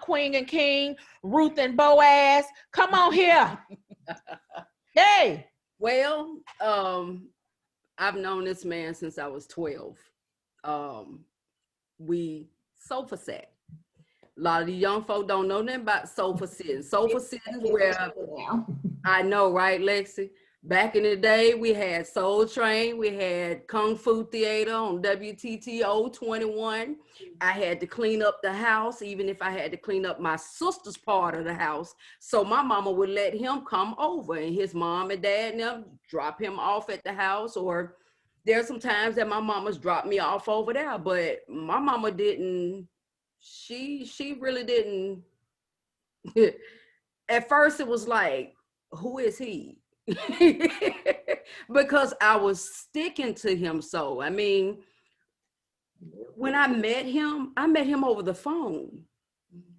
Queen and King, Ruth and Boaz. Come on here. Hey. Well, I've known this man since I was 12. We sofa sat. A lot of the young folk don't know nothing about sofa sitting. Sofa sitting is where, I know, right, Lexi? Back in the day, we had Soul Train, we had Kung Fu Theater on WTTO 21. I had to clean up the house, even if I had to clean up my sister's part of the house. So my mama would let him come over, and his mom and dad and them drop him off at the house, or there's some times that my mama's dropped me off over there, but my mama didn't, she really didn't. At first it was like, who is he? Because I was sticking to him. So, I mean, when I met him over the phone.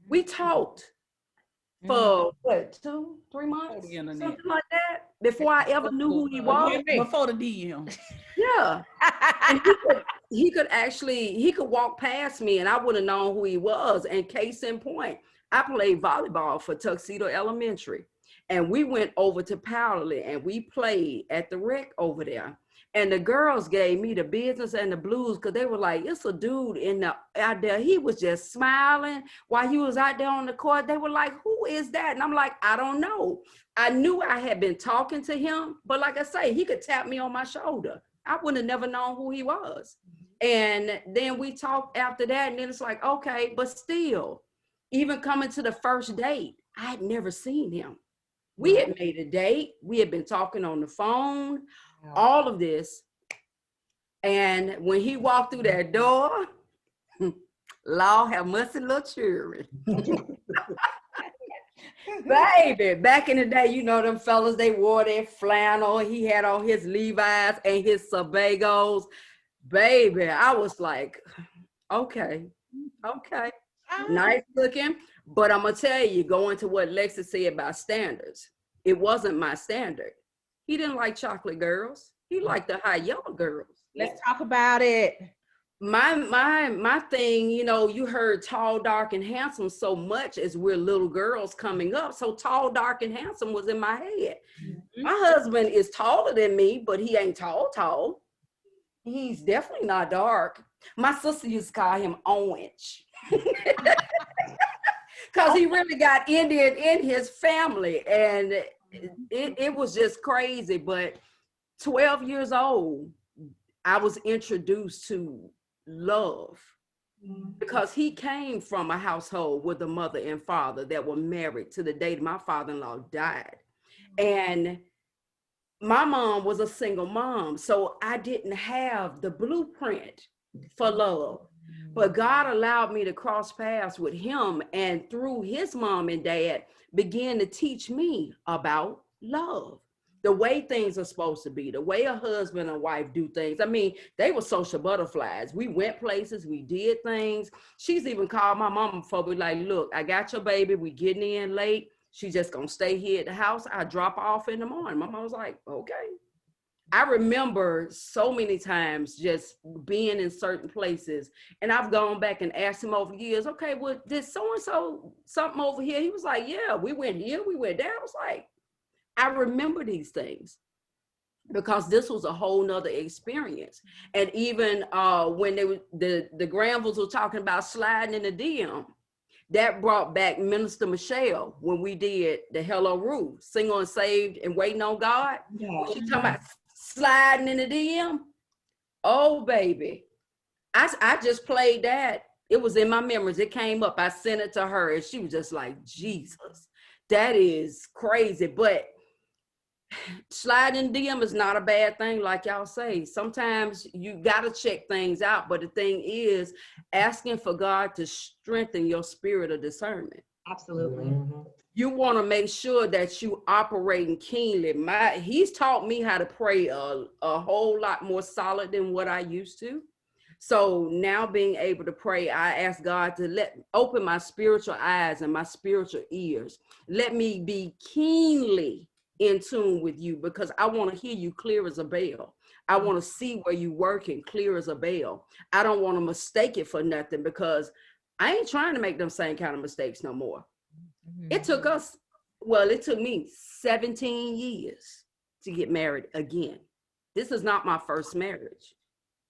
We talked for what, 2-3 months? Something like that. Before I ever knew who he was. Before the DM. Yeah. And he could walk past me and I would have known who he was. And case in point, I played volleyball for Tuxedo Elementary. And we went over to Powderly and we played at the rec over there. And the girls gave me the business and the blues because they were like, it's a dude out there. He was just smiling while he was out there on the court. They were like, who is that? And I'm like, I don't know. I knew I had been talking to him, but like I say, he could tap me on my shoulder. I would have never known who he was. And then we talked after that, and then it's like, okay, but still, even coming to the first date, I had never seen him. We had made a date. We had been talking on the phone, all of this. And when he walked through that door, Lord have mercy, little children. Baby, back in the day, you know, them fellas, they wore their flannel. He had on his Levi's and his Sebagos. Baby, I was like, okay, nice looking. But I'm going to tell you, going to what Lexi said about standards, it wasn't my standard. He didn't like chocolate girls. He liked the high yellow girls. Let's talk about it. My thing, you know, you heard tall, dark, and handsome so much as we're little girls coming up. So tall, dark, and handsome was in my head. Mm-hmm. My husband is taller than me, but he ain't tall. He's definitely not dark. My sister used to call him Orange. Because he really got Indian in his family. And it was just crazy. But 12 years old, I was introduced to love because he came from a household with a mother and father that were married to the day my father-in-law died. And my mom was a single mom, so I didn't have the blueprint for love. But God allowed me to cross paths with him, and through his mom and dad began to teach me about love. the way things are supposed to be, the way a husband and wife do things. I mean, they were social butterflies. We went places, we did things. She's even called my mama before, we like, look, I got your baby, we getting in late. She's just gonna stay here at the house. I drop off in the morning. My mom was like, okay. I remember so many times just being in certain places, and I've gone back and asked him over the years, okay, well, did so-and-so something over here? He was like, yeah, we went here, we went there. I was like, I remember these things because this was a whole nother experience. And even when they were, the Granvilles were talking about sliding in the DM, that brought back Minister Michelle when we did the Hello Ruth, Single and Saved and Waiting on God. Yeah. She talking about sliding in the DM. Oh, baby. I just played that. It was in my memories. It came up. I sent it to her and she was just like, Jesus, that is crazy. But sliding DM is not a bad thing, like y'all say. Sometimes you got to check things out. But the thing is asking for God to strengthen your spirit of discernment. Absolutely. Mm-hmm. You want to make sure that you operating keenly. He's taught me how to pray a whole lot more solid than what I used to. So now being able to pray, I ask God to open my spiritual eyes and my spiritual ears. Let me be keenly in tune with you because I want to hear you clear as a bell. I want to see where you working clear as a bell. I don't want to mistake it for nothing because I ain't trying to make them same kind of mistakes no more. It took me 17 years to get married again. This is not my first marriage.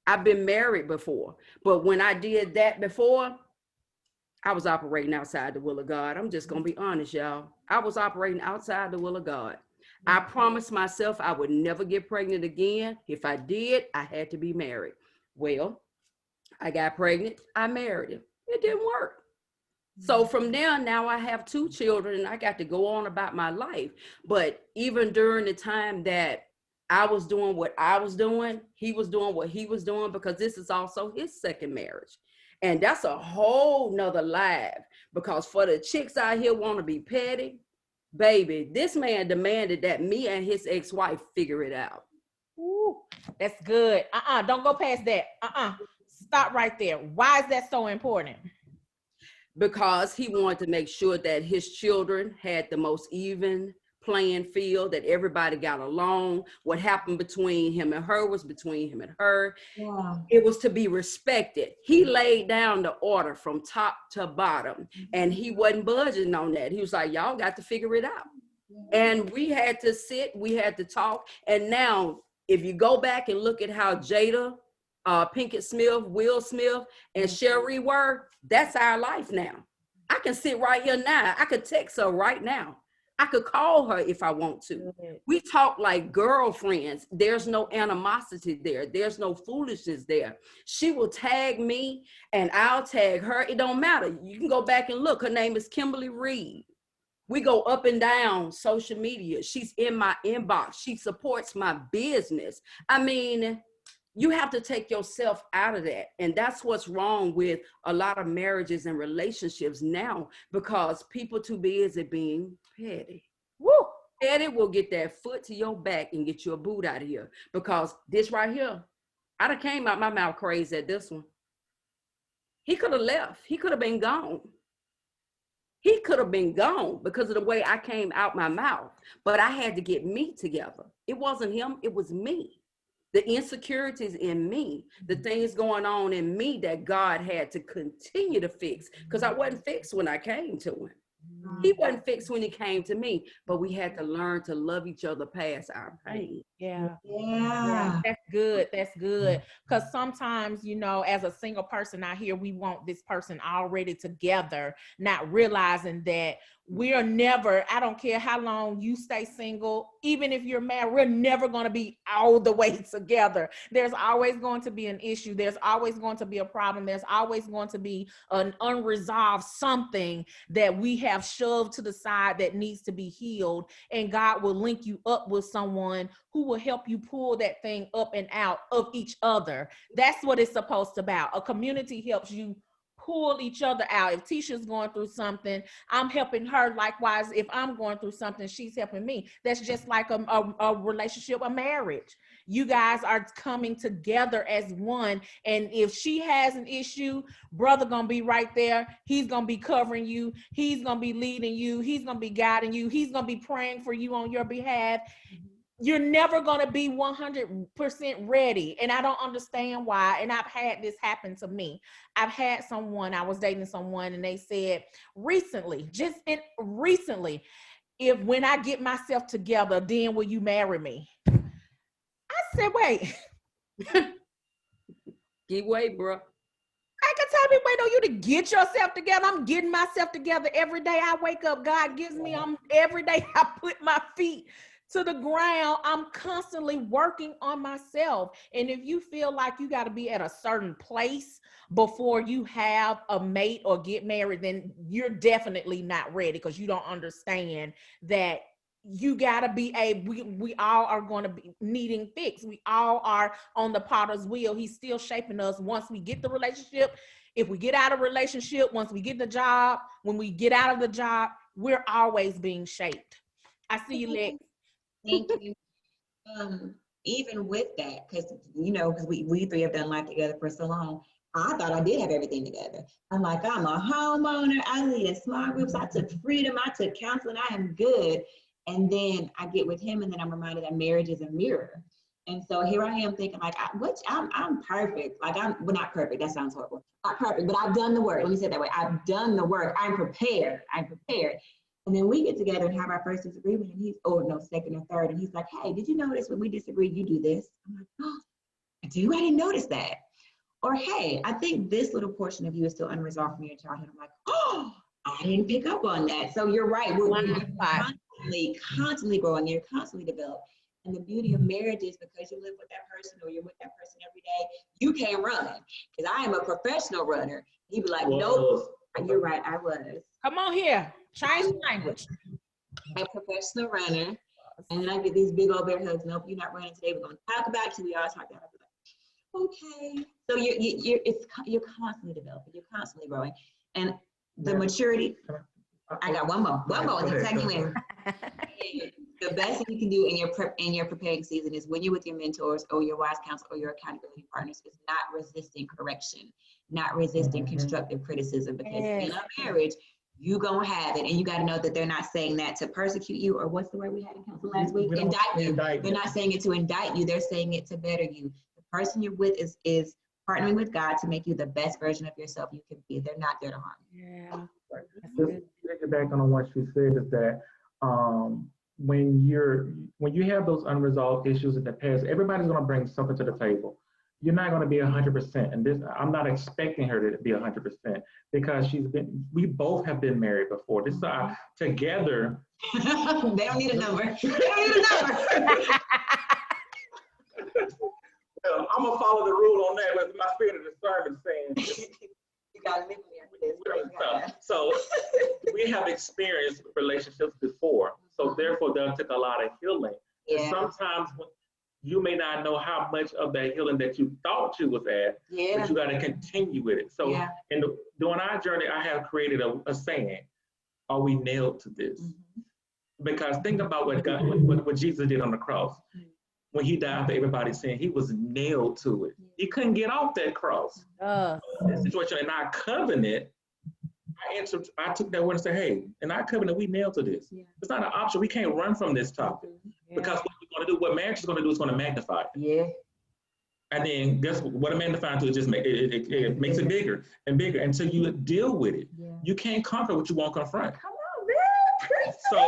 I've been married before, but when I did that before, I was operating outside the will of God. I'm just going to be honest, y'all. I was operating outside the will of God. I promised myself I would never get pregnant again. If I did, I had to be married. Well, I got pregnant. I married him. It didn't work. So from there, now I have 2 children and I got to go on about my life. But even during the time that I was doing what I was doing, he was doing what he was doing because this is also his second marriage. And that's a whole nother life because for the chicks out here want to be petty, baby, this man demanded that me and his ex-wife figure it out. Ooh, that's good. Don't go past that. Stop right there. Why is that so important? Because he wanted to make sure that his children had the most even playing field, that everybody got along. What happened between him and her was between him and her. Yeah. It was to be respected. He laid down the order from top to bottom, and he wasn't budging on that. He was like, y'all got to figure it out. And we had to sit, we had to talk. And now, if you go back and look at how Jada, Pinkett Smith, Will Smith, and Sherry were, that's our life now. I can sit right here now. I could text her right now. I could call her if I want to. We talk like girlfriends. There's no animosity there. There's no foolishness there. She will tag me and I'll tag her. It don't matter. You can go back and look. Her name is Kimberly Reed. We go up and down social media. She's in my inbox. She supports my business. I mean, you have to take yourself out of that. And that's what's wrong with a lot of marriages and relationships now, because people too busy being petty. Woo! Petty will get that foot to your back and get you a boot out of here. Because this right here, I done came out my mouth crazy at this one. He could have left. He could have been gone. He could have been gone because of the way I came out my mouth. But I had to get me together. It wasn't him, it was me. The insecurities in me, the things going on in me that God had to continue to fix, because I wasn't fixed when I came to him. He wasn't fixed when he came to me, but we had to learn to love each other past our pain. Yeah. Yeah. That's good. That's good. Because sometimes, you know, as a single person out here, we want this person already together, not realizing that we're never, I don't care how long you stay single, even if you're married, we're never going to be all the way together. There's always going to be an issue. There's always going to be a problem. There's always going to be an unresolved something that we have shoved to the side that needs to be healed. And God will link you up with someone who will help you pull that thing up and out of each other. That's what it's supposed to be about. A community helps you pull each other out. If Tisha's going through something, I'm helping her. Likewise, if I'm going through something, she's helping me. That's just like a relationship, a marriage. You guys are coming together as one. And if she has an issue, brother gonna be right there. He's gonna be covering you. He's gonna be leading you. He's gonna be guiding you. He's gonna be praying for you on your behalf. You're never going to be 100% ready. And I don't understand why. And I've had this happen to me. I was dating someone, and they said recently, if when I get myself together, then will you marry me? I said, wait. Keep wait, bro. I can tell me wait on you to get yourself together. I'm getting myself together every day I wake up. God gives me, every day I put my feet to the ground. I'm constantly working on myself. And if you feel like you got to be at a certain place before you have a mate or get married, then you're definitely not ready, because you don't understand that you got to be we all are going to be needing fix. We all are on the potter's wheel. He's still shaping us. Once we get the relationship, if we get out of relationship, once we get the job, when we get out of the job, we're always being shaped. I see you, Lex. Thank you. Even with that, because we three have done life together for so long, I thought I did have everything together. I'm like, I'm a homeowner. I lead in small groups. I took freedom. I took counseling. I am good. And then I get with him, and then I'm reminded that marriage is a mirror. And so here I am thinking, like, I'm perfect. Like, well, not perfect. That sounds horrible. Not perfect, but I've done the work. Let me say it that way. I've done the work. I'm prepared. And then we get together and have our first disagreement, and second or third. And he's like, hey, did you notice when we disagreed, you do this? I'm like, oh, I do? I didn't notice that. Or, hey, I think this little portion of you is still unresolved from your childhood. I'm like, oh, I didn't pick up on that. So you're right. We're constantly growing. You're constantly developing. And the beauty of marriage is, because you live with that person, or you're with that person every day, you can't run. Because I am a professional runner. He'd be like, nope, you're right, I was. Come on here. Change language. I'm a professional runner. And then I get these big old bear hugs. Nope, you're not running today. We're going to talk about it. We all talk about it. Okay. So you're constantly developing. You're constantly growing. And the maturity. I got one more to tag you in. The best thing you can do in your preparing season is, when you're with your mentors or your wise counsel or your accountability partners, is not resisting correction, not resisting constructive criticism, because in a marriage, you gonna have it, and you got to know that they're not saying that to persecute you, or what's the word we had in council last week? Indict you. They're not saying it to indict you. They're saying it to better you. The person you're with is partnering with God to make you the best version of yourself you can be. They're not there to harm you. Yeah. Just back on what you said is that when you have those unresolved issues in the past, everybody's going to bring something to the table. You're not going to be 100%, and I'm not expecting her to be 100%, because we both have been married before. This is together. They don't need a number. They don't need a number. Well, I'm gonna follow the rule on that with my spirit of discernment saying. You gotta live with this. So we have experienced relationships before, so therefore that took a lot of healing. Yeah. And sometimes you may not know how much of that healing that you thought you was at, but you got to continue with it. So during our journey, I have created a saying: are we nailed to this? Because think about what Jesus did on the cross. When he died for everybody's sin, he was nailed to it. He couldn't get off that cross. That situation in our covenant, I took that word and said, hey, in our covenant, we nailed to this. It's not an option. We can't run from this topic. Because what we're going to do, what marriage is going to do, is going to magnify it. And then guess what a magnifying tool just makes it makes it bigger and bigger until you deal with it. You can't conquer what you won't confront. Come on, man. So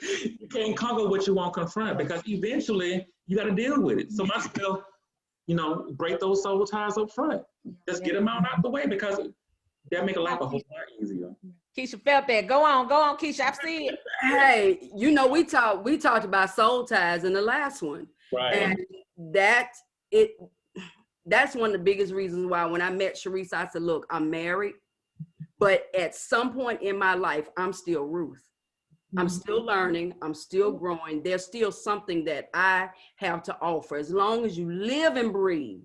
you can't conquer what you won't confront, because eventually you got to deal with it. So my skill, break those soul ties up front. Just get them out the way, because that make life a whole lot easier. Keisha felt that. Go on, Keisha. I've seen it. Hey, we talked about soul ties in the last one. Right. And that's one of the biggest reasons why when I met Sharice, I said, look, I'm married, but at some point in my life, I'm still Ruth. I'm still learning. I'm still growing. There's still something that I have to offer. As long as you live and breathe,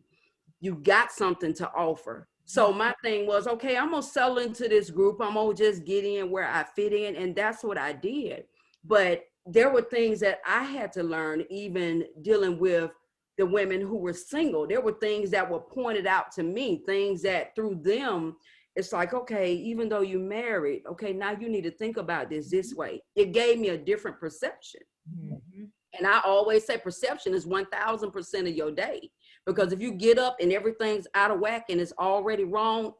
you got something to offer. So my thing was, okay, I'm gonna settle into this group. I'm gonna just get in where I fit in. And that's what I did. But there were things that I had to learn, even dealing with the women who were single. There were things that were pointed out to me, things that through them, it's like, okay, even though you married, okay, now you need to think about this way. It gave me a different perception. Mhm. And I always say perception is 1000% of your day. Because if you get up and everything's out of whack and it's already wrong,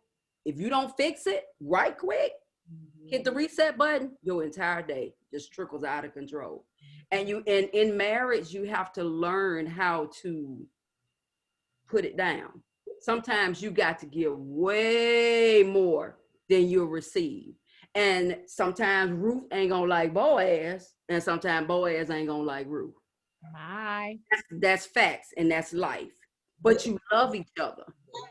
if you don't fix it right quick, hit the reset button, your entire day just trickles out of control. And in marriage, you have to learn how to put it down. Sometimes you got to give way more than you'll receive. And sometimes Ruth ain't gonna like Boaz, and sometimes Boaz ain't gonna like Ruth. My. That's facts, and that's life. But you love each other.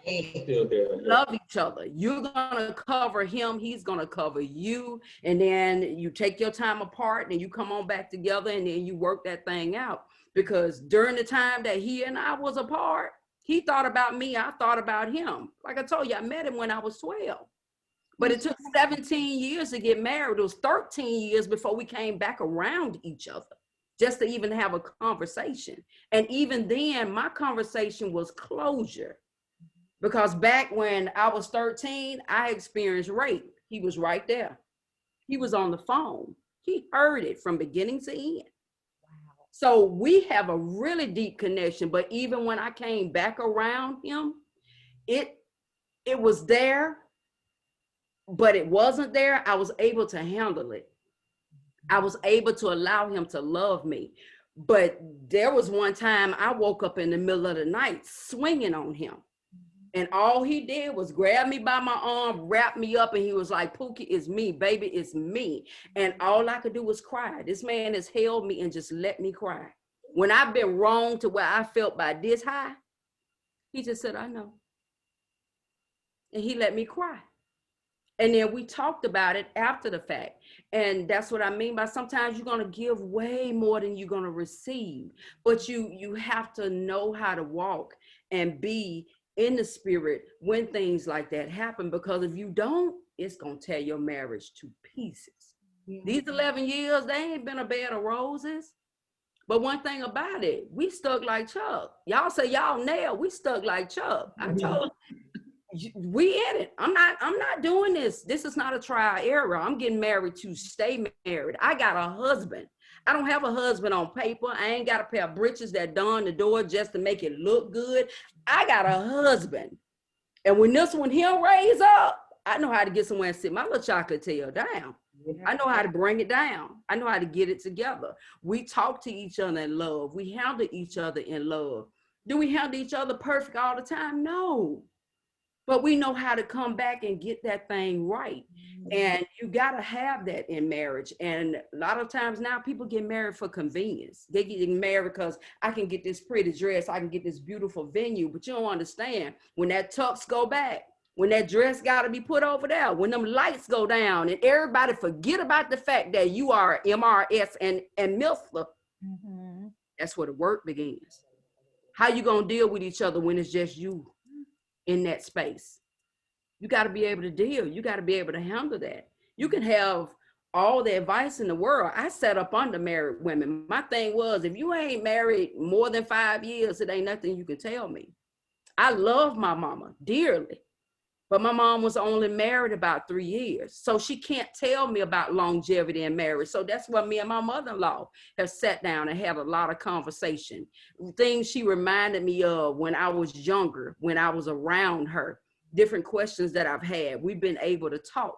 Still there. Love each other. You're gonna cover him, he's gonna cover you, and then you take your time apart and you come on back together, and then you work that thing out. Because during the time that he and I was apart, he thought about me, I thought about him. Like I told you, I met him when I was 12. But it took 17 years to get married. It was 13 years before we came back around each other, just to even have a conversation. And even then, my conversation was closure. Because back when I was 13, I experienced rape. He was right there. He was on the phone. He heard it from beginning to end. Wow. So we have a really deep connection. But even when I came back around him, it was there, but it wasn't there. I was able to handle it. I was able to allow him to love me. But there was one time I woke up in the middle of the night swinging on him. And all he did was grab me by my arm, wrap me up, and he was like, Pookie, it's me, baby, it's me. And all I could do was cry. This man has held me and just let me cry. When I've been wrong to where I felt by this high, he just said, I know. And he let me cry. And then we talked about it after the fact. And that's what I mean by sometimes you're going to give way more than you're going to receive. But you have to know how to walk and be in the spirit when things like that happen. Because if you don't, it's going to tear your marriage to pieces. Yeah. These 11 years, they ain't been a bed of roses. But one thing about it, we stuck like Chuck. Y'all say y'all nailed, we stuck like Chuck. I told we in it. I'm not doing this. This is not a trial error. I'm getting married to stay married. I got a husband. I don't have a husband on paper. I ain't got a pair of britches that don the door just to make it look good. I got a husband. And when this one he'll raise up, I know how to get somewhere and sit my little chocolate tail down. I know how to bring it down. I know how to get it together. We talk to each other in love. We handle each other in love. Do we handle each other perfect all the time? No. But we know how to come back and get that thing right. And you got to have that in marriage. And a lot of times now people get married for convenience. They get married because I can get this pretty dress. I can get this beautiful venue. But you don't understand when that tux go back, when that dress got to be put over there, when them lights go down and everybody forget about the fact that you are MRS and MILFA. Mm-hmm. That's where the work begins. How you going to deal with each other when it's just you in that space? You got to be able to deal. You got to be able to handle that. You can have all the advice in the world. I sat up under married women. My thing was, if you ain't married more than 5 years, it ain't nothing you can tell me. I love my mama dearly, but my mom was only married about 3 years. So she can't tell me about longevity in marriage. So that's why me and my mother-in-law have sat down and had a lot of conversation. Things she reminded me of when I was younger, when I was around her, different questions that I've had. We've been able to talk.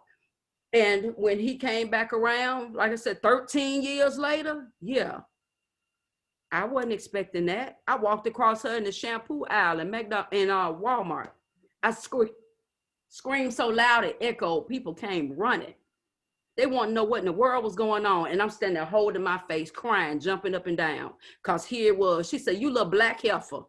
And when he came back around, like I said, 13 years later, yeah, I wasn't expecting that. I walked across her in the shampoo aisle in Walmart. I screamed so loud it echoed. People came running. They want to know what in the world was going on. And I'm standing there holding my face, crying, jumping up and down. Because here it was. She said, you little black heifer.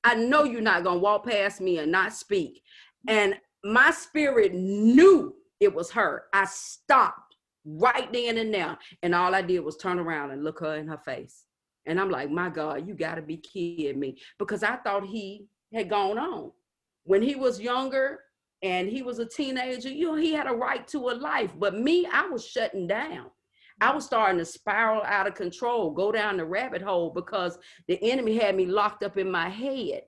I know you're not going to walk past me and not speak. And my spirit knew it was her. I stopped right then and there. And all I did was turn around and look her in her face. And I'm like, my God, you got to be kidding me. Because I thought he had gone on. When he was younger, and he was a teenager. You know, he had a right to a life. But me, I was shutting down. I was starting to spiral out of control, go down the rabbit hole, because the enemy had me locked up in my head.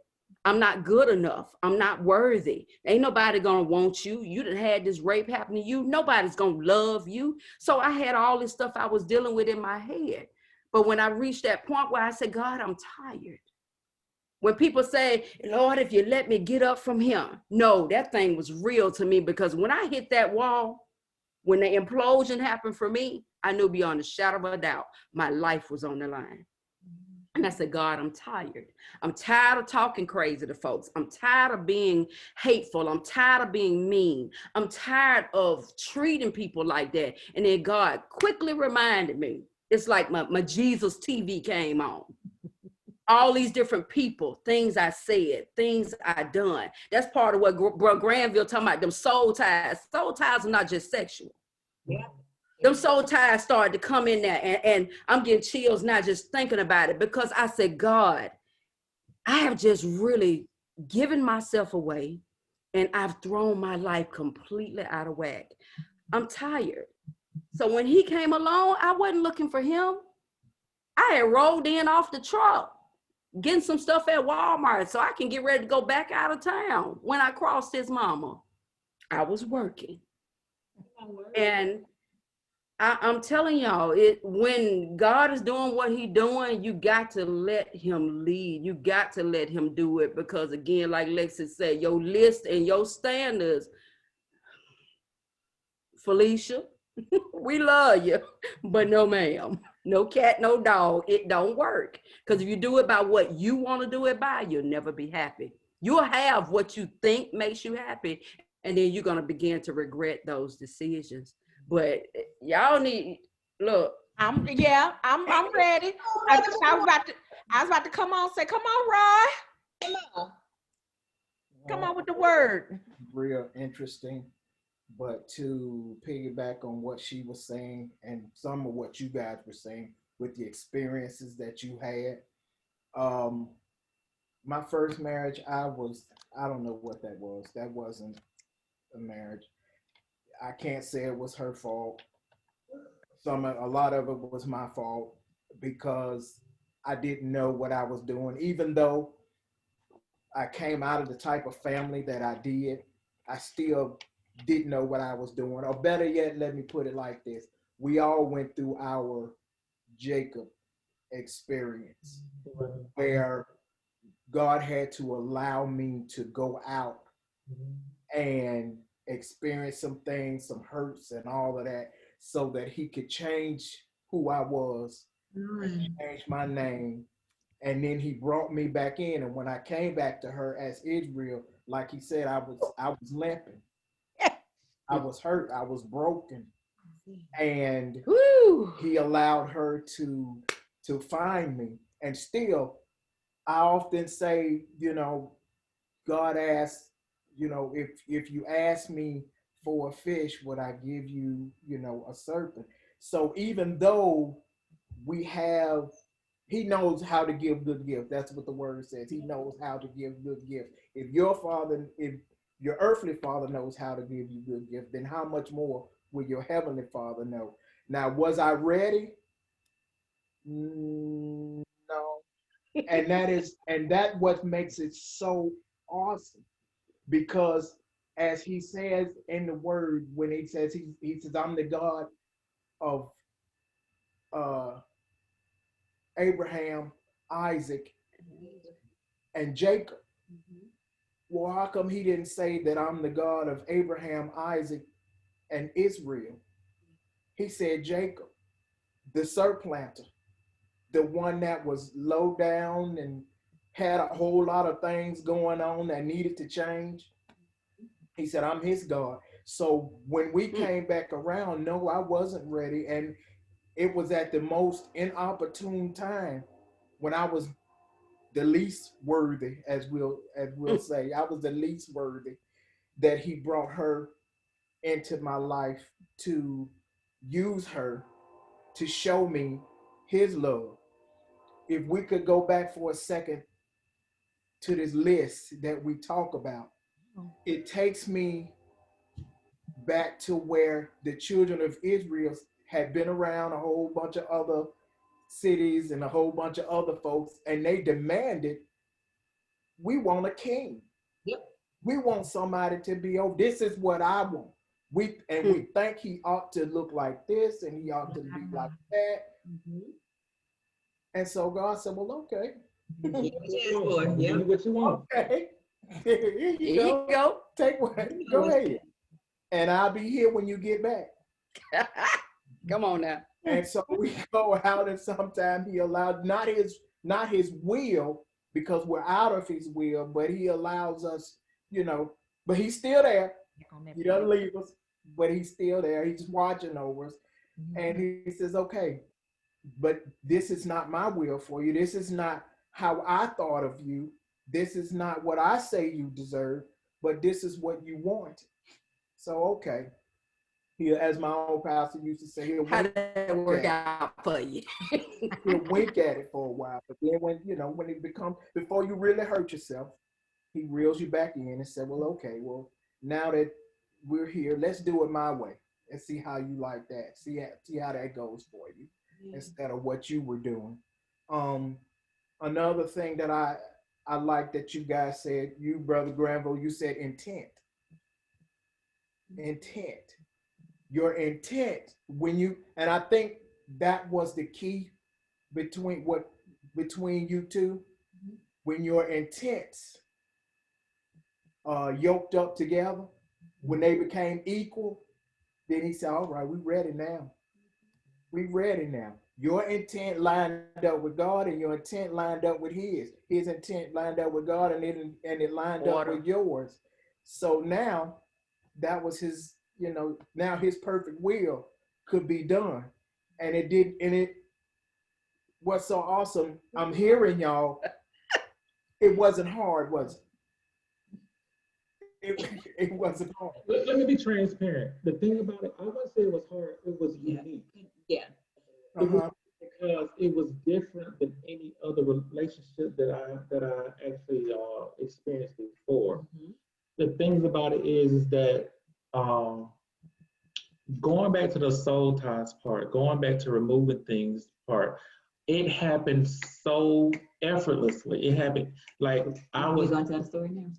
I'm not good enough. I'm not worthy. Ain't nobody gonna want you. You done had this rape happen to you. Nobody's gonna love you. So I had all this stuff I was dealing with in my head. But when I reached that point where I said, God, I'm tired. When people say, Lord, if you let me get up from here. No, that thing was real to me, because when I hit that wall, when the implosion happened for me, I knew beyond a shadow of a doubt, my life was on the line. And I said, God, I'm tired. I'm tired of talking crazy to folks. I'm tired of being hateful. I'm tired of being mean. I'm tired of treating people like that. And then God quickly reminded me, it's like my Jesus TV came on. All these different people, things I said, things I done. That's part of what Bro Granville talking about, them soul ties. Soul ties are not just sexual. Yeah. Them soul ties started to come in there, and I'm getting chills now just thinking about it, because I said, God, I have just really given myself away, and I've thrown my life completely out of whack. I'm tired. So when he came along, I wasn't looking for him. I had rolled in off the truck, getting some stuff at Walmart so I can get ready to go back out of town. When I crossed his mama, I was working. And I'm telling y'all, when God is doing what he's doing, you got to let him lead. You got to let him do it, because again, like Lexi said, your list and your standards, Felicia, we love you, but no ma'am, no cat, no dog, it don't work. Because if you do it by what you want to do it by, you'll never be happy. You'll have what you think makes you happy, and then you're going to begin to regret those decisions. But y'all need, look. I'm ready. I was about to come on, say, come on, Roy. Come on with the word. Real interesting. But to piggyback on what she was saying and some of what you guys were saying with the experiences that you had, my first marriage, I don't know what that was. That wasn't a marriage. I can't say it was her fault. A lot of it was my fault, because I didn't know what I was doing. Even though I came out of the type of family that I did, I still didn't know what I was doing. Or better yet, let me put it like this. We all went through our Jacob experience, where God had to allow me to go out and experience some things, some hurts and all of that, so that he could change who I was, change my name. And then he brought me back in. And when I came back to her as Israel, like he said, I was limping. I was hurt. I was broken. And he allowed her to find me. And still, I often say, God asked, if you ask me for a fish, would I give you, a serpent? So even though he knows how to give good gifts. That's what the word says. He knows how to give good gifts. If your earthly father knows how to give you good gifts, then how much more will your heavenly father know? Now, was I ready? No. And that what makes it so awesome, because as he says in the word, when he says, he says, I'm the God of Abraham, Isaac, and Jacob. Well, how come he didn't say that I'm the God of Abraham, Isaac, and Israel? He said Jacob, the surplanter, the one that was low down and had a whole lot of things going on that needed to change. He said, I'm his God. So when we came back around, no, I wasn't ready. And it was at the most inopportune time, when I was the least worthy, as we'll say. I was the least worthy, that he brought her into my life to use her to show me his love. If we could go back for a second to this list that we talk about, it takes me back to where the children of Israel had been around a whole bunch of other cities and a whole bunch of other folks, and they demanded, we want a king. Yep. We want somebody to be, oh, this is what I want. We think he ought to look like this and he ought to be like that. And so God said, well, okay. Give me what you want. Okay. Here you go. Take one. Go ahead. And I'll be here when you get back. Come on now. And so we go out, and sometimes he allowed not his will, because we're out of his will, but he allows us, but he's still there. He doesn't leave us, but he's still there. He's watching over us. And he says, okay, but this is not my will for you. This is not how I thought of you. This is not what I say you deserve, but this is what you want. So, okay. As my old pastor used to say, how did that work out for you? He'll wink at it for a while, but then when it becomes, before you really hurt yourself, he reels you back in and said, well, okay, well, now that we're here, let's do it my way and see how you like that. See how that goes for you, instead of what you were doing. Another thing that I like that you guys said, you, Brother Granville, you said intent. Intent. Your intent and I think that was the key between you two, when your intents yoked up together, when they became equal, then he said, all right, we're ready now. We're ready now. Your intent lined up with God, and your intent lined up with his intent lined up with God, and it lined up with yours. So now that was his, now his perfect will could be done. And it did, and it was so awesome. I'm hearing y'all. It wasn't hard, was it? It wasn't hard. Let me be transparent. The thing about it, I wouldn't say it was hard. It was unique. Yeah. Because it was different than any other relationship that I actually experienced before. The things about it is that going back to the soul ties part, going back to removing things part, it happened so effortlessly. It happened like I was. You going to tell the story now?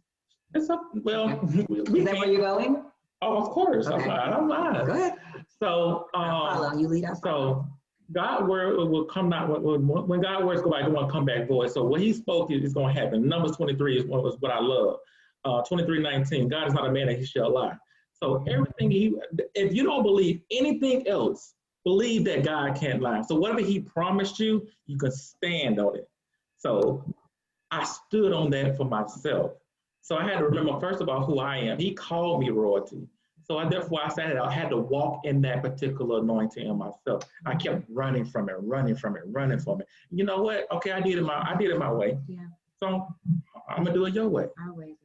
It's up. Well, is that where you're going? Oh, of course. Okay. I'm lying. Go ahead. So, follow. You lead us. So, God word will come out when God words go back. It won't come back void. So, what He spoke is going to happen. Numbers 23 is what I love. 23:19. God is not a man that He shall lie. So everything if you don't believe anything else, believe that God can't lie. So whatever He promised you, you can stand on it. So I stood on that for myself. So I had to remember, first of all, who I am. He called me royalty. So therefore I said I had to walk in that particular anointing in myself. I kept running from it. You know what? Okay, I did it my way. Yeah. So I'm gonna do it your way. Our way.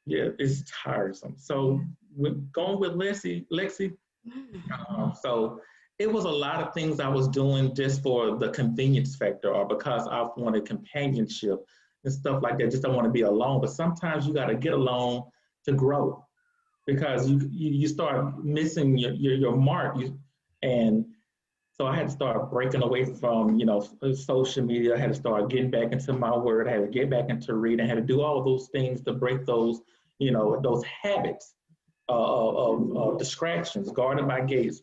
Yeah, it's tiresome. So going with Lexi, so it was a lot of things I was doing just for the convenience factor, or because I wanted companionship and stuff like that. Just don't want to be alone. But sometimes you got to get alone to grow, because you start missing your mark. And so I had to start breaking away from social media. I had to start getting back into my word. I had to get back into reading. I had to do all of those things to break those those habits of distractions, guarding my gates,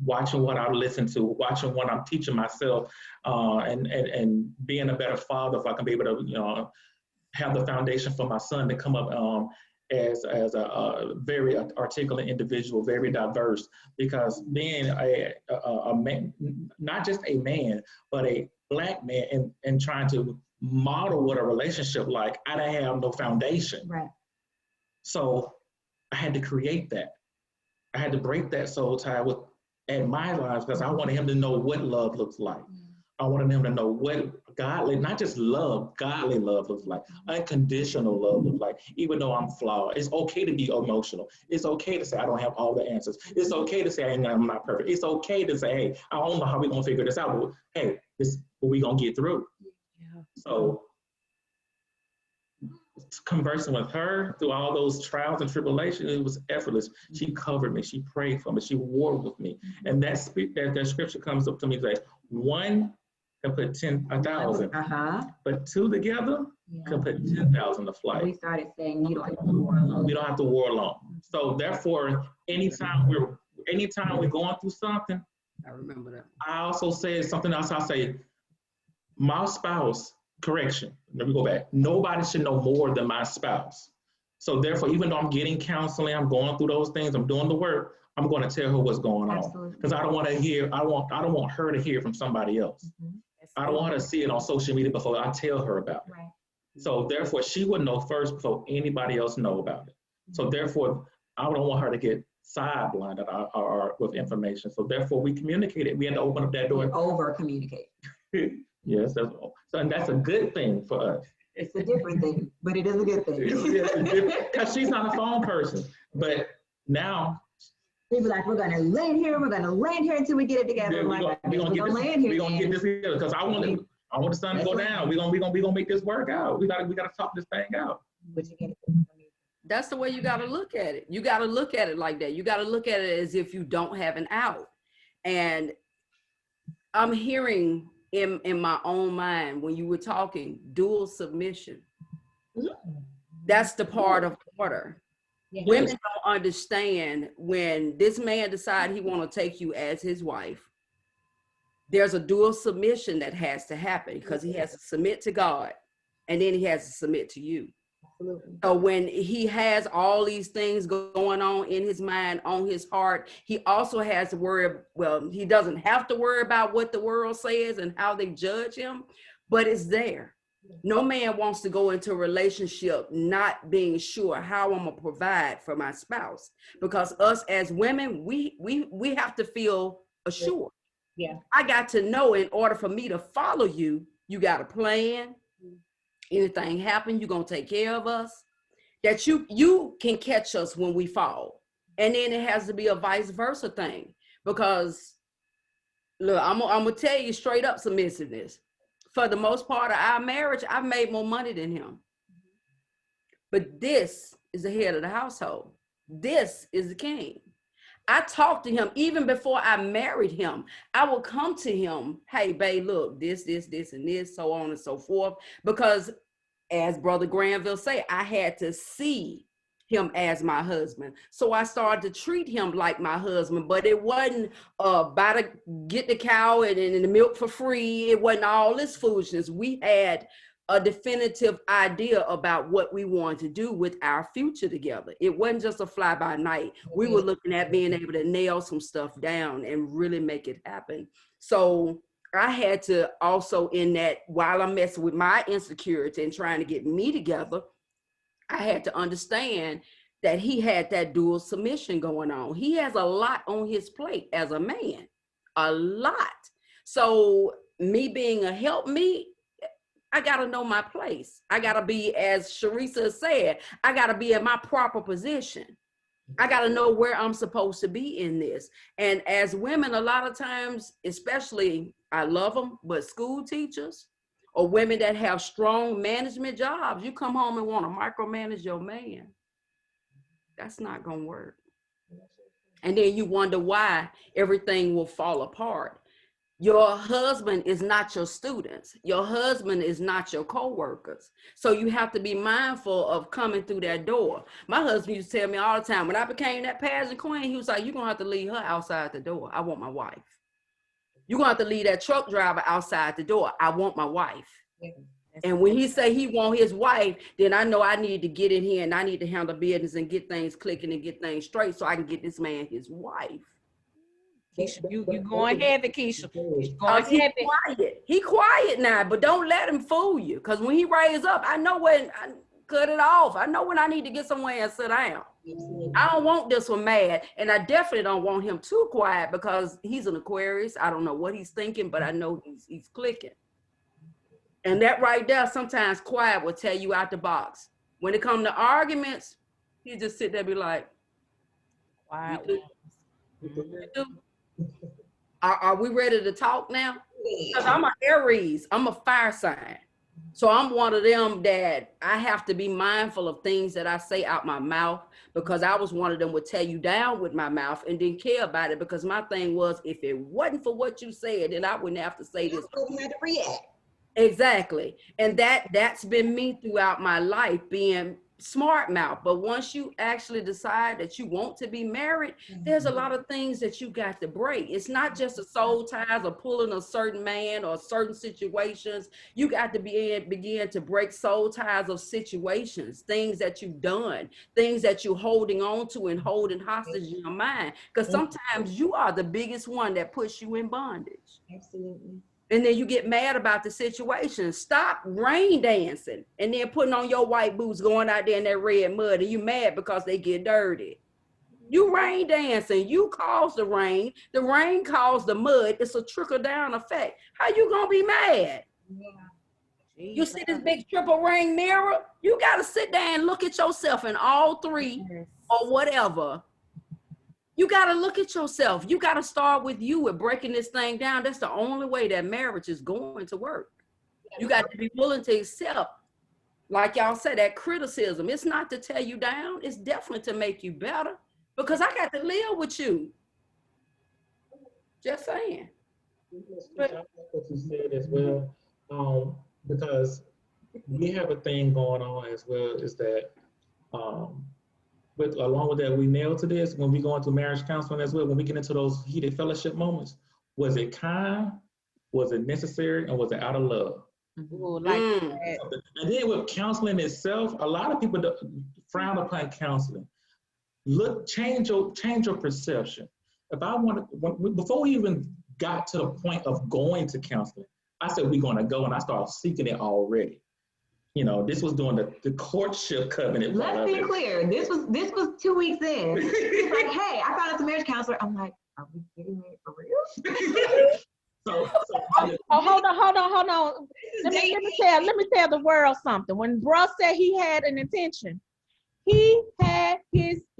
watching what I listen to, watching what I'm teaching myself, and being a better father, if I can be able to have the foundation for my son to come up as a very articulate individual, very diverse, because being a man, not just a man, but a Black man, and trying to model what a relationship like, I didn't have no foundation. Right. So I had to create that. I had to break that soul tie at my lives, because I wanted him to know what love looks like. I wanted him to know what godly, not just love, godly love looks like, unconditional love looks like, even though I'm flawed. It's okay to be emotional. It's okay to say I don't have all the answers. It's okay to say I'm not perfect. It's okay to say, hey, I don't know how we're going to figure this out, but hey, this is what we're going to get through. Yeah. So conversing with her through all those trials and tribulations, it was effortless. She covered me. She prayed for me. She warred with me. And that scripture comes up to me like, one can put 1,000, but two together can put 10,000 to flight. We started saying you don't have to war alone. We don't have to war alone. So therefore, anytime we're going through something, I remember that. I also say something else. I say, my spouse, correction, let me go back. Nobody should know more than my spouse. So therefore, even though I'm getting counseling, I'm going through those things, I'm doing the work, I'm going to tell her what's going on. Because I don't want to hear, I don't want her to hear from somebody else. I don't want her to see it on social media before I tell her about it. Right. So therefore, she would know first before anybody else know about it. So therefore, I don't want her to get sideblinded or with information. So therefore, we communicated. We had to open up that door. Over communicate. Yes, and that's a good thing for us. It's a different thing, but it is a good thing. Because she's not a phone person. But now, people like, we're gonna land here until we get it together. we're gonna get this together because I want the sun to go down. We're gonna make this work out. We gotta talk this thing out. That's the way you got to look at it. You got to look at it like that. You got to look at it as if you don't have an out. And I'm hearing in my own mind when you were talking dual submission. That's the part of order. Yes. Women don't understand when this man decides he want to take you as his wife. There's a dual submission that has to happen because he has to submit to God and then he has to submit to you. Absolutely. So when he has all these things going on in his mind, on his heart, he also has to worry, well, he doesn't have to worry about what the world says and how they judge him, but it's there. No man wants to go into a relationship not being sure how I'm gonna provide for my spouse, because us as women, we have to feel assured. Yeah, I got to know in order for me to follow you, you got a plan. Anything happen, you're gonna take care of us. That you can catch us when we fall, and then it has to be a vice versa thing. Because look, I'm gonna tell you straight up, submissiveness. For the most part of our marriage, I've made more money than him. But this is the head of the household. This is the king. I talked to him even before I married him. I would come to him, hey, babe, look, this, and this, so on and so forth. Because as Brother Granville say, I had to see him as my husband. So I started to treat him like my husband, but it wasn't about to get the cow and the milk for free. It wasn't all this foolishness. We had a definitive idea about what we wanted to do with our future together. It wasn't just a fly by night. We were looking at being able to nail some stuff down and really make it happen. So I had to also, in that, while I'm messing with my insecurity and trying to get me together, I had to understand that he had that dual submission going on. He has a lot on his plate as a man, a lot. So me being a helpmeet, I got to know my place. I got to be, as Sharisa said, I got to be in my proper position. I got to know where I'm supposed to be in this. And as women, a lot of times, especially, I love them, but school teachers or women that have strong management jobs, you come home and want to micromanage your man. That's not going to work. And then you wonder why everything will fall apart. Your husband is not your students. Your husband is not your co-workers. So you have to be mindful of coming through that door. My husband used to tell me all the time, when I became that pageant queen, he was like, you're going to have to leave her outside the door. I want my wife. You're going to have to leave that truck driver outside the door. I want my wife. Yeah. And when he say he want his wife, then I know I need to get in here and I need to handle business and get things clicking and get things straight so I can get this man his wife. Keisha, you going heavy, Keisha. He quiet now, but don't let him fool you. Because when he raise up, I know when I cut it off. I know when I need to get somewhere and sit down. I don't want this one mad, and I definitely don't want him too quiet because he's an Aquarius. I don't know what he's thinking, but I know he's clicking. And that right there, sometimes quiet will tell you out the box. When it comes to arguments, he just sit there and be like, wow. Are we ready to talk now? Because I'm an Aries. I'm a fire sign. So I'm one of them that I have to be mindful of things that I say out my mouth, because I was one of them would tear you down with my mouth and didn't care about it, because my thing was, if it wasn't for what you said, then I wouldn't have to say this. You had to react. Exactly. And that's been me throughout my life, being smart mouth. But once you actually decide that you want to be married, there's a lot of things that you got to break. It's not just a soul ties or pulling a certain man or certain situations. You got to begin to break soul ties of situations, things that you've done, things that you're holding on to and holding hostage in your mind. Because sometimes you are the biggest one that puts you in bondage. Absolutely. And then you get mad about the situation. Stop rain dancing and then putting on your white boots, going out there in that red mud, and you mad because they get dirty. You rain dancing, you cause the rain caused the mud. It's a trickle down effect. How you gonna be mad? Yeah. You see this big triple ring mirror? You gotta sit there and look at yourself in all three or whatever. You got to look at yourself. You got to start with you with breaking this thing down. That's the only way that marriage is going to work. You got to be willing to accept, like y'all said, that criticism. It's not to tear you down. It's definitely to make you better, because I got to live with you. Just saying. I like what you said as well, because we have a thing going on as well, is that along with that, we nailed to this when we go into marriage counseling as well. When we get into those heated fellowship moments, was it kind? Was it necessary? And was it out of love? Ooh, like that. And then with counseling itself, a lot of people frown upon counseling. Change your perception. If I want to, before we even got to the point of going to counseling, I said we're going to go, and I started seeking it already. You know, this was doing the courtship covenant. Let's be clear. This was 2 weeks in. He's like, hey, I found out the marriage counselor. I'm like, are we getting married for real? Hold on. Let me tell the world something. When bro said he had an intention, he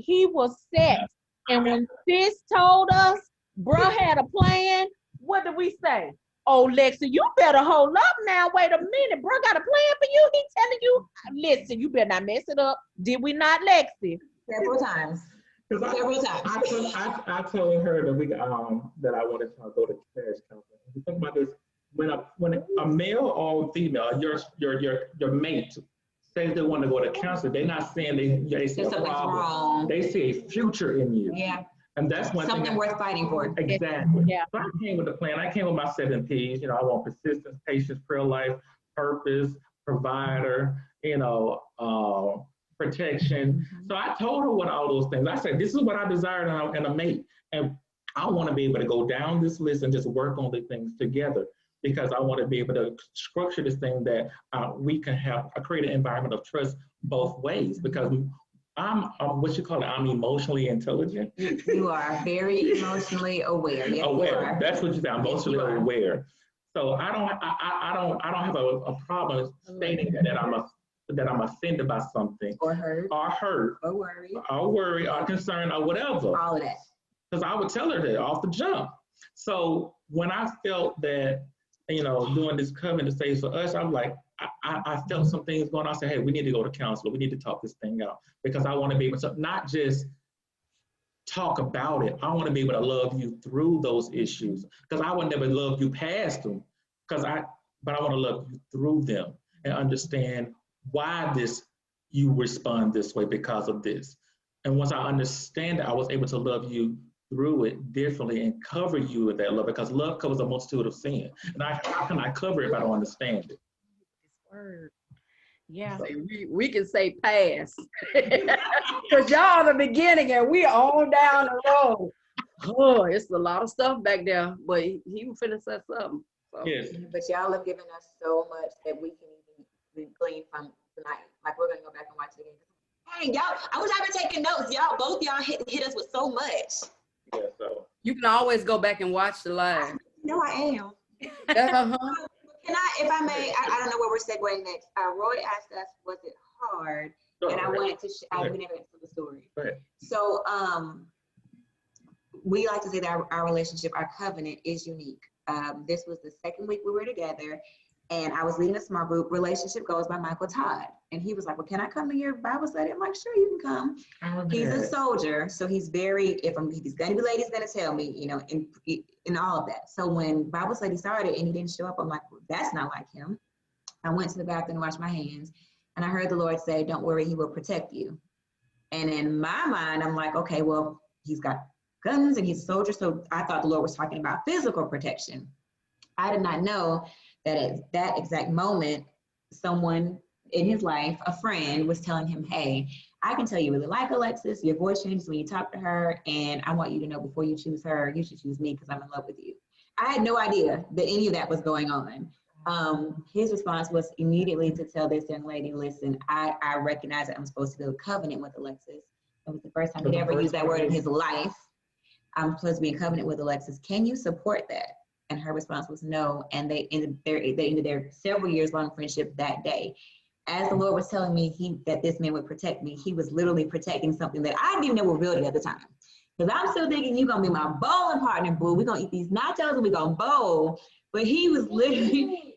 was set. And when sis told us bro had a plan, what did we say? Oh, Lexi, you better hold up now. Wait a minute. Bro got a plan for you. He telling you, listen, you better not mess it up. Did we not, Lexi? Several times. I told her that that I wanted to go to marriage counseling. You think about this: when a male or female, your mate says they want to go to counseling, they're not saying they see a problem. Wrong. They see a future in you. Yeah. And that's one something thing worth fighting for. Exactly. Yeah. So I came with a plan. I came with my 7 P's. You know, I want persistence, patience, prayer life, purpose, provider, protection. So I told her what all those things. I said, this is what I desire in a mate. And I want to be able to go down this list and just work on the things together, because I want to be able to structure this thing that we can create an environment of trust both ways, because I'm what you call it, I'm emotionally intelligent. You are very emotionally aware. Yes, aware. That's what you say. I'm emotionally aware. So I don't have a problem stating that I'm offended by something, or hurt, or worry, or concerned, or whatever. All of that. Because I would tell her that off the jump. So when I felt that, doing this covenant stays for us, I'm like, I felt some things going on. I said, hey, we need to go to counselor. We need to talk this thing out, because I want to be able to not just talk about it. I want to be able to love you through those issues, because I would never love you past them, but I want to love you through them and understand why you respond this way because of this. And once I understand it, I was able to love you through it differently and cover you with that love, because love covers a multitude of sin. And how can I cover it if I don't understand it? Word. Yeah. We can say pass. Because y'all in the beginning and we on down the road. Oh, it's a lot of stuff back there, but he was finna say something. So. Yes. But y'all have given us so much that we can even glean from tonight. Like, we're gonna go back and watch it again. Hey, y'all, I wish I were taking notes. Both y'all hit us with so much. Yeah, so. You can always go back and watch the live. No, I am. Can I, if I may, I don't know where we're segueing next. Roy asked us, was it hard? And I wanted to, we never got to the story. So we like to say that our relationship, our covenant is unique. This was the second week we were together. And I was leading a small group, Relationship Goals by Michael Todd. And he was like, well, can I come to your Bible study? I'm like, sure, you can come. He's a soldier, so he's very, if he's gonna be late, he's gonna tell me, you know, and all of that. So when Bible study started and he didn't show up, I'm like, well, that's not like him. I went to the bathroom to wash my hands, and I heard the Lord say, don't worry, he will protect you. And in my mind, I'm like, okay, well, he's got guns and he's a soldier, so I thought the Lord was talking about physical protection. I did not know that at that exact moment, someone in his life, a friend, was telling him, hey, I can tell you really like Alexis, your voice changes when you talk to her, and I want you to know before you choose her, you should choose me because I'm in love with you. I had no idea that any of that was going on. His response was immediately to tell this young lady, listen, I recognize that I'm supposed to build a covenant with Alexis. It was the first time he'd ever used that word in his life. I'm supposed to be in covenant with Alexis. Can you support that? And her response was no. And they ended their several years long friendship that day. As the Lord was telling me that this man would protect me, he was literally protecting something that I didn't even know were building at the time. Because I'm still thinking, you're going to be my bowling partner, boo. We're going to eat these nachos and we're going to bowl. But he was literally,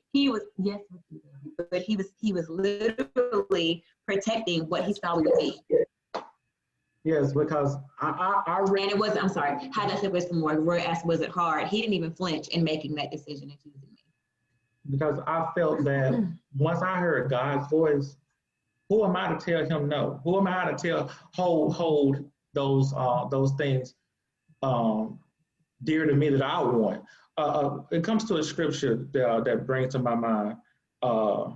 but he was literally protecting what he saw we would be. Yes, because I read. And it wasn't, I'm sorry, how did I say this from Roy? Roy asked, was it hard? He didn't even flinch in making that decision and choosing me. Because I felt that once I heard God's voice, who am I to tell him no? Who am I to tell hold those things dear to me that I want? It comes to a scripture that brings to my mind, the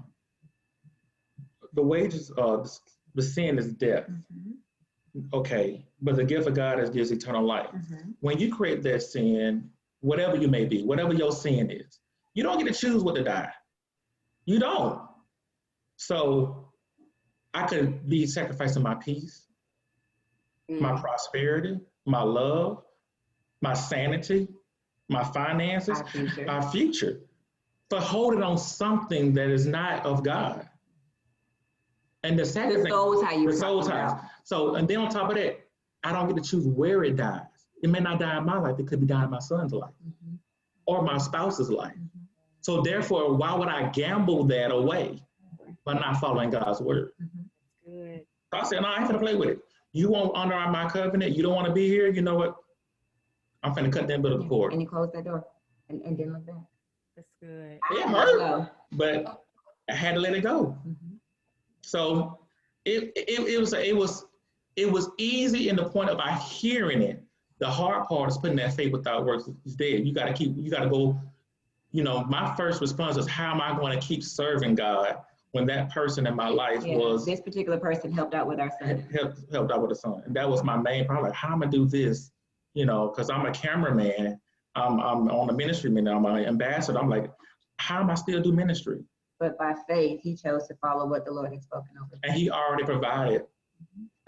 wages of the sin is death. Mm-hmm. Okay, but the gift of God gives eternal life. Mm-hmm. When you create that sin, whatever you may be, whatever your sin is, you don't get to choose what to die. You don't. So I could be sacrificing my peace, my prosperity, my love, my sanity, my finances, our future, for holding on something that is not of God. And the second thing, the soul ties. So, and then on top of that, I don't get to choose where it dies. It may not die in my life. It could be dying in my son's life, mm-hmm. or my spouse's life. Mm-hmm. So therefore, why would I gamble that away by not following God's word? Mm-hmm. Good. So I said, no, I ain't gonna play with it. You won't honor my covenant. You don't want to be here. You know what? I'm finna cut that umbilical cord. And you close that door and didn't look back. That's good. It hurt, but I had to let it go. Mm-hmm. So it was easy in the point of I hearing it. The hard part is putting that faith without works is dead. You gotta go. You know, my first response is, how am I going to keep serving God when that person in my life was this particular person helped out with our son. Helped out with the son, and that was my main problem. Like, how am I gonna do this? You know, because I'm a cameraman. I'm on the ministry ministry. I'm an ambassador. I'm like, how am I still do ministry? But by faith, he chose to follow what the Lord had spoken over. And he already provided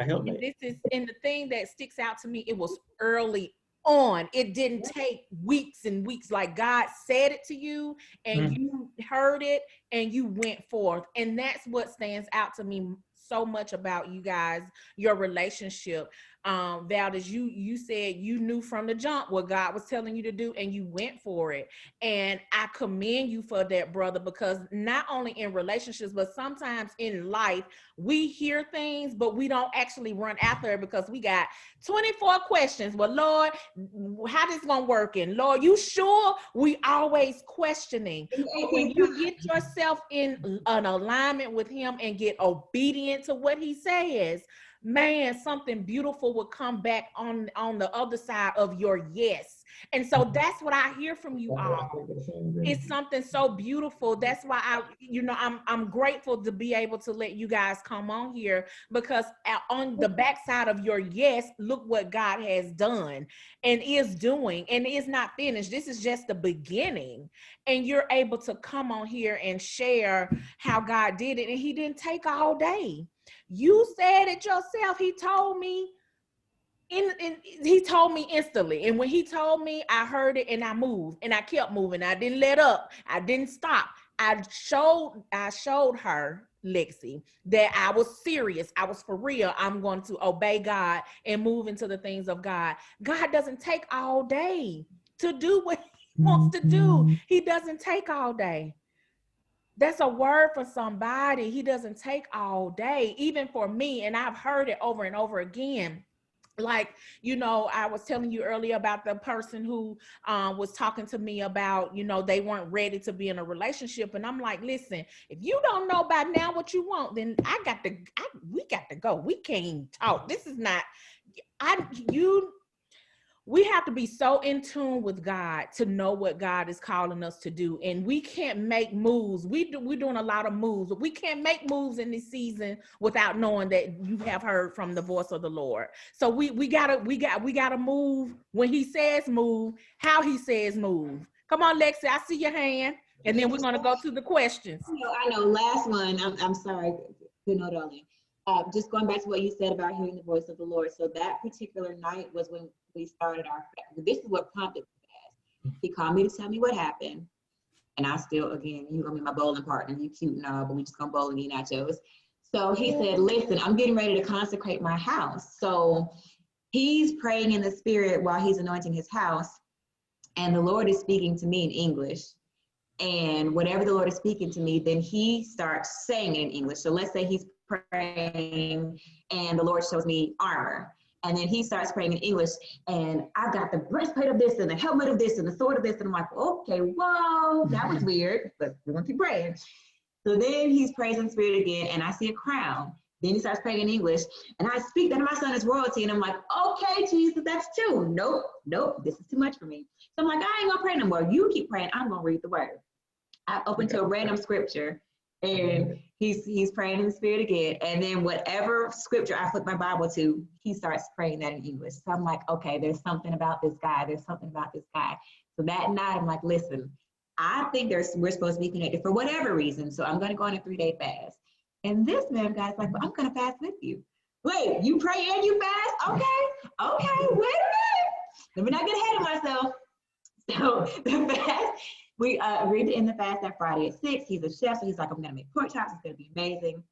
a helpmate. And the thing that sticks out to me, it was early on. It didn't take weeks and weeks. Like, God said it to you and you heard it and you went forth. And that's what stands out to me so much about you guys, your relationship. Valdez, you said you knew from the jump what God was telling you to do and you went for it. And I commend you for that, brother, because not only in relationships, but sometimes in life, we hear things, but we don't actually run after it because we got 24 questions. Well, Lord, how this gonna work? And Lord, you sure? We always questioning. But when you get yourself in an alignment with him and get obedient to what he says, man, something beautiful will come back on the other side of your yes. And so that's what I hear from you all. It's something so beautiful. That's why I'm grateful to be able to let you guys come on here, because on the backside of your yes, look what God has done and is doing, and is not finished. This is just the beginning. And you're able to come on here and share how God did it. And he didn't take all day. You said it yourself. He told me he told me instantly. And when he told me, I heard it and I moved and I kept moving. I didn't let up. I didn't stop. I showed her, Lexi, that I was serious. I was for real. I'm going to obey God and move into the things of God. God doesn't take all day to do what he wants to do. He doesn't take all day. That's a word for somebody. He doesn't take all day, even for me. And I've heard it over and over again. Like, I was telling you earlier about the person who was talking to me about, they weren't ready to be in a relationship. And I'm like, listen, if you don't know by now what you want, then we got to go. We can't talk. This is not, we have to be so in tune with God to know what God is calling us to do. And we can't make moves. We're doing a lot of moves, but we can't make moves in this season without knowing that you have heard from the voice of the Lord. So we gotta move when he says move, how he says move. Come on, Lexi, I see your hand. And then we're gonna go to the questions. I know. Last one. I'm sorry. Good note, darling. Just going back to what you said about hearing the voice of the Lord. So that particular night was when we started our fast. This is what prompted the fast. He called me to tell me what happened. And I still, again, you're going to be my bowling partner. You cute and all, but we just going to bowl and eat nachos. So he said, listen, I'm getting ready to consecrate my house. So he's praying in the spirit while he's anointing his house. And the Lord is speaking to me in English. And whatever the Lord is speaking to me, then he starts saying it in English. So let's say he's praying and the Lord shows me armor. And then he starts praying in English, and I've got the breastplate of this and the helmet of this and the sword of this. And I'm like, okay, whoa, that was weird, but we're going to keep praying. So then he's praying in spirit again, and I see a crown. Then he starts praying in English, and I speak that my son is royalty. And I'm like, okay, Jesus, that's two. Nope, this is too much for me. So I'm like, I ain't going to pray no more. You keep praying. I'm going to read the word. I open to a random scripture, and he's praying in the spirit again. And then whatever scripture I flip my Bible to, he starts praying that in English. So I'm like, okay, there's something about this guy. There's something about this guy. So that night, I'm like, listen, I think we're supposed to be connected for whatever reason. So I'm going to go on a 3-day fast. And this man guy's like, well, I'm going to fast with you. Wait, you pray and you fast? Okay, wait a minute. Let me not get ahead of myself. So the fast, we agreed to end the fast that Friday at 6. He's a chef, so he's like, I'm going to make pork chops. It's going to be amazing.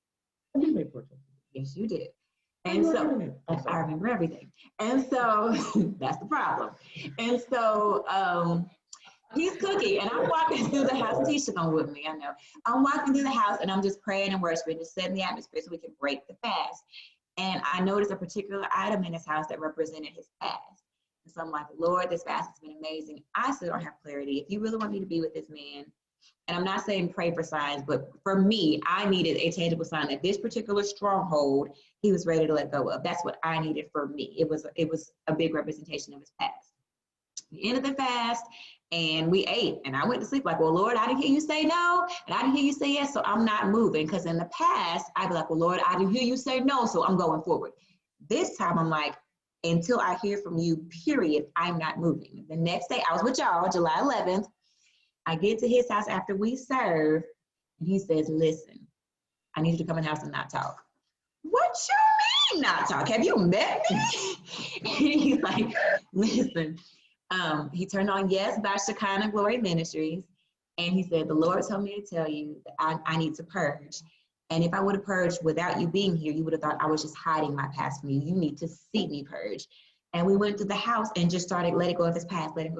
I did make pork chops. Yes, you did. And so I remember everything. And so that's the problem. And so he's cooking, and I'm walking through the house. Tisha come with me, I know. I'm walking through the house, and I'm just praying and worshiping, just setting the atmosphere so we can break the fast. And I noticed a particular item in his house that represented his fast. And so I'm like, Lord, this fast has been amazing. I still don't have clarity. If you really want me to be with this man, and I'm not saying pray for signs, but for me, I needed a tangible sign that this particular stronghold, he was ready to let go of. That's what I needed for me. It was a big representation of his past. We ended the fast, and we ate, and I went to sleep like, well, Lord, I didn't hear you say no, and I didn't hear you say yes, so I'm not moving. Because in the past, I'd be like, well, Lord, I didn't hear you say no, so I'm going forward. This time, I'm like, until I hear from you, period, I'm not moving. The next day, I was with y'all, July 11th. I get to his house after we serve, and he says, listen, I need you to come in the house and not talk. What you mean not talk? Have you met me? And he's like, listen, he turned on Yes by Shekinah Glory Ministries, and he said, the Lord told me to tell you that I need to purge. And if I would have purged without you being here, you would have thought I was just hiding my past from you. You need to see me purge. And we went to the house and just started letting go of his past, like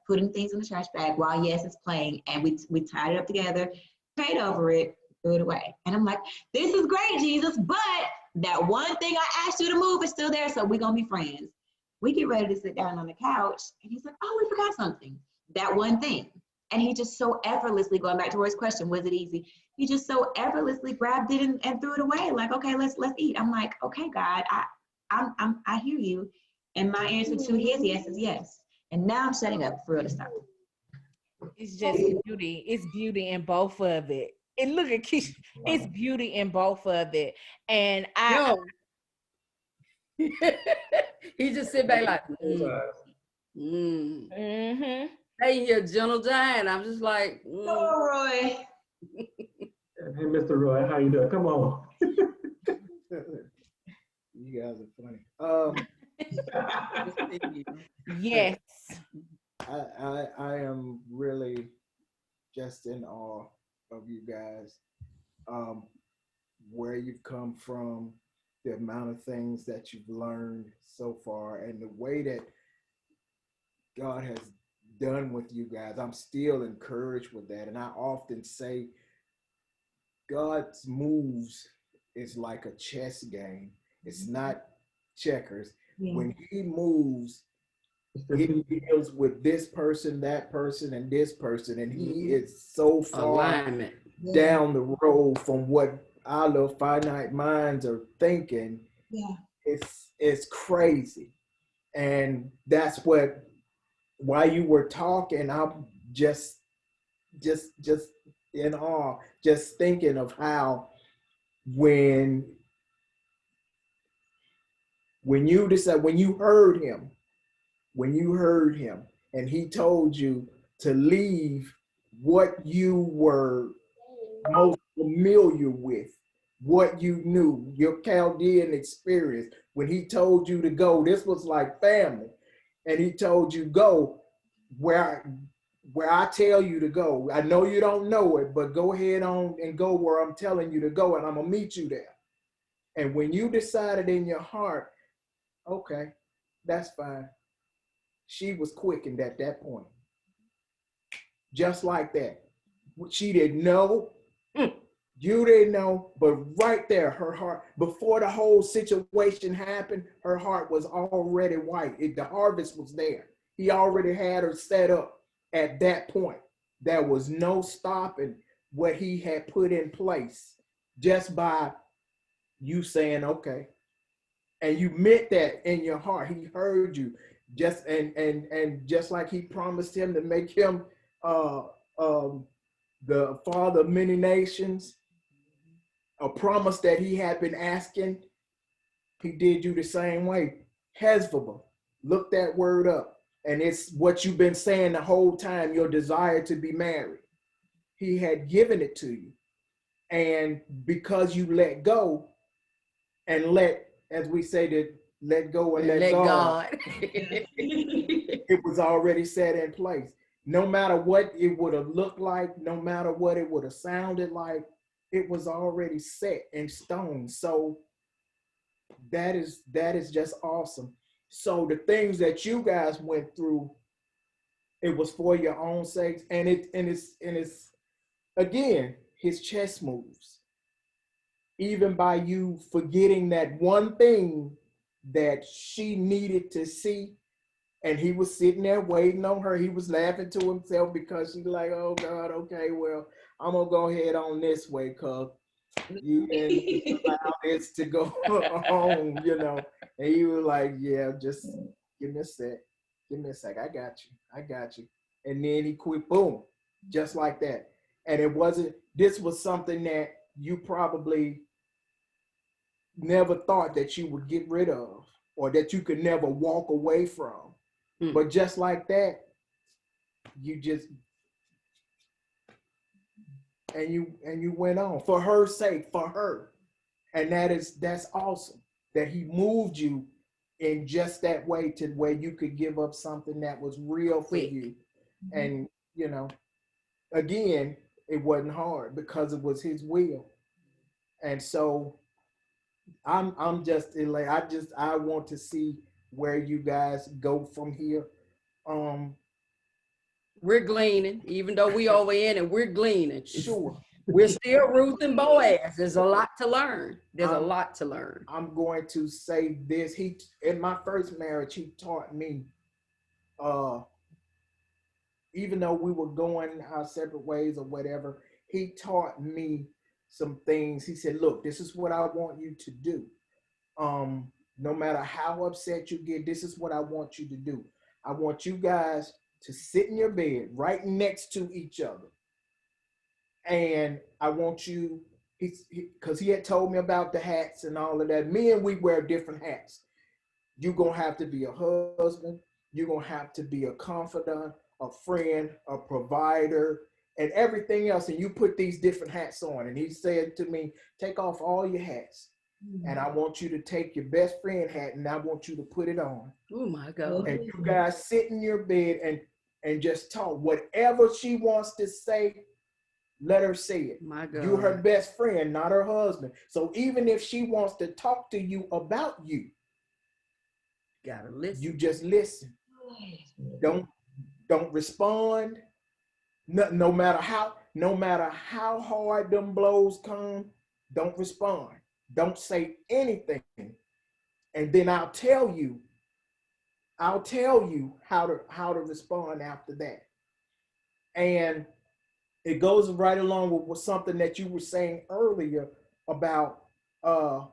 putting things in the trash bag while Yes is playing. And we tied it up together, prayed over it, threw it away. And I'm like, this is great, Jesus, but that one thing I asked you to move is still there, so we're going to be friends. We get ready to sit down on the couch, and he's like, oh, we forgot something. That one thing. And he just so effortlessly, going back to Roy's question, was it easy? He just so effortlessly grabbed it and threw it away. Like, okay, let's eat. I'm like, okay, God, I hear you. And my answer to his yes is yes. And now I'm shutting up for real to stop. It's just beauty. It's beauty in both of it. And look at Keisha. It's beauty in both of it. And he just sit back like, Hey, you're a gentle giant. I'm just like, Oh, Roy. Hey, Mr. Roy, how you doing? Come on. You guys are funny. yes. I am really just in awe of you guys. Where you've come from, the amount of things that you've learned so far, and the way that God has done with you guys. I'm still encouraged with that. And I often say God's moves is like a chess game. It's not checkers. Yeah. When he moves, he deals with this person, that person, and this person, and he is so far Alignment. down the road from what our little finite minds are thinking. Yeah. It's crazy. And that's what, while you were talking, I'm just in awe, just thinking of how when you decide, when you heard him, and he told you to leave what you were most familiar with, what you knew, your Chaldean experience, when he told you to go, this was like family. And he told you, go where I tell you to go. I know you don't know it, but go ahead on and go where I'm telling you to go, and I'm gonna meet you there. And when you decided in your heart, okay, that's fine, she was quickened at that point. Just like that. She didn't know. You didn't know, but right there, her heart, before the whole situation happened, her heart was already white. The harvest was there. He already had her set up at that point. There was no stopping what he had put in place just by you saying, okay. And you meant that in your heart. He heard you. Just and just like he promised him to make him the father of many nations, a promise that he had been asking, he did you the same way. Hezbollah, look that word up. And it's what you've been saying the whole time, your desire to be married. He had given it to you. And because you let go and let, as we say, that let go and let God. It was already set in place. No matter what it would have looked like, no matter what it would have sounded like, it was already set in stone. So that is just awesome. So the things that you guys went through, it was for your own sakes, and it's again his chess moves. Even by you forgetting that one thing that she needed to see, and he was sitting there waiting on her. He was laughing to himself because she's like, oh God, okay, well, I'm gonna go ahead on this way, cuz you didn't allow this to go home, you know. And he was like, yeah, just give me a sec. I got you. And then he quit, boom, just like that. And this was something that you probably never thought that you would get rid of, or that you could never walk away from. But just like that, you just, and you went on for her sake, for her. And that's awesome that he moved you in just that way, to where you could give up something that was real for you. And you know, again, it wasn't hard because it was his will. And so I'm just like, I want to see where you guys go from here. We're gleaning, even though we over in and we're gleaning. Sure. We're still Ruth and Boaz. There's a lot to learn. There's a lot to learn. I'm going to say this. In my first marriage, he taught me, even though we were going our separate ways or whatever, he taught me some things. He said, look, this is what I want you to do. No matter how upset you get, this is what I want you to do. I want you guys to sit in your bed right next to each other. And I want you, because he had told me about the hats and all of that. Me and we wear different hats. You're going to have to be a husband. You're going to have to be a confidant, a friend, a provider, and everything else. And you put these different hats on. And he said to me, take off all your hats. And I want you to take your best friend hat and I want you to put it on. Oh my God. And you guys sit in your bed and just talk. Whatever she wants to say, let her say it. My God. You're her best friend, not her husband. So even if she wants to talk to you about you, gotta listen. You just listen. Don't respond. No matter how. no matter how hard them blows come, don't respond. Don't say anything. And then I'll tell you how to respond after that. And it goes right along with something that you were saying earlier about how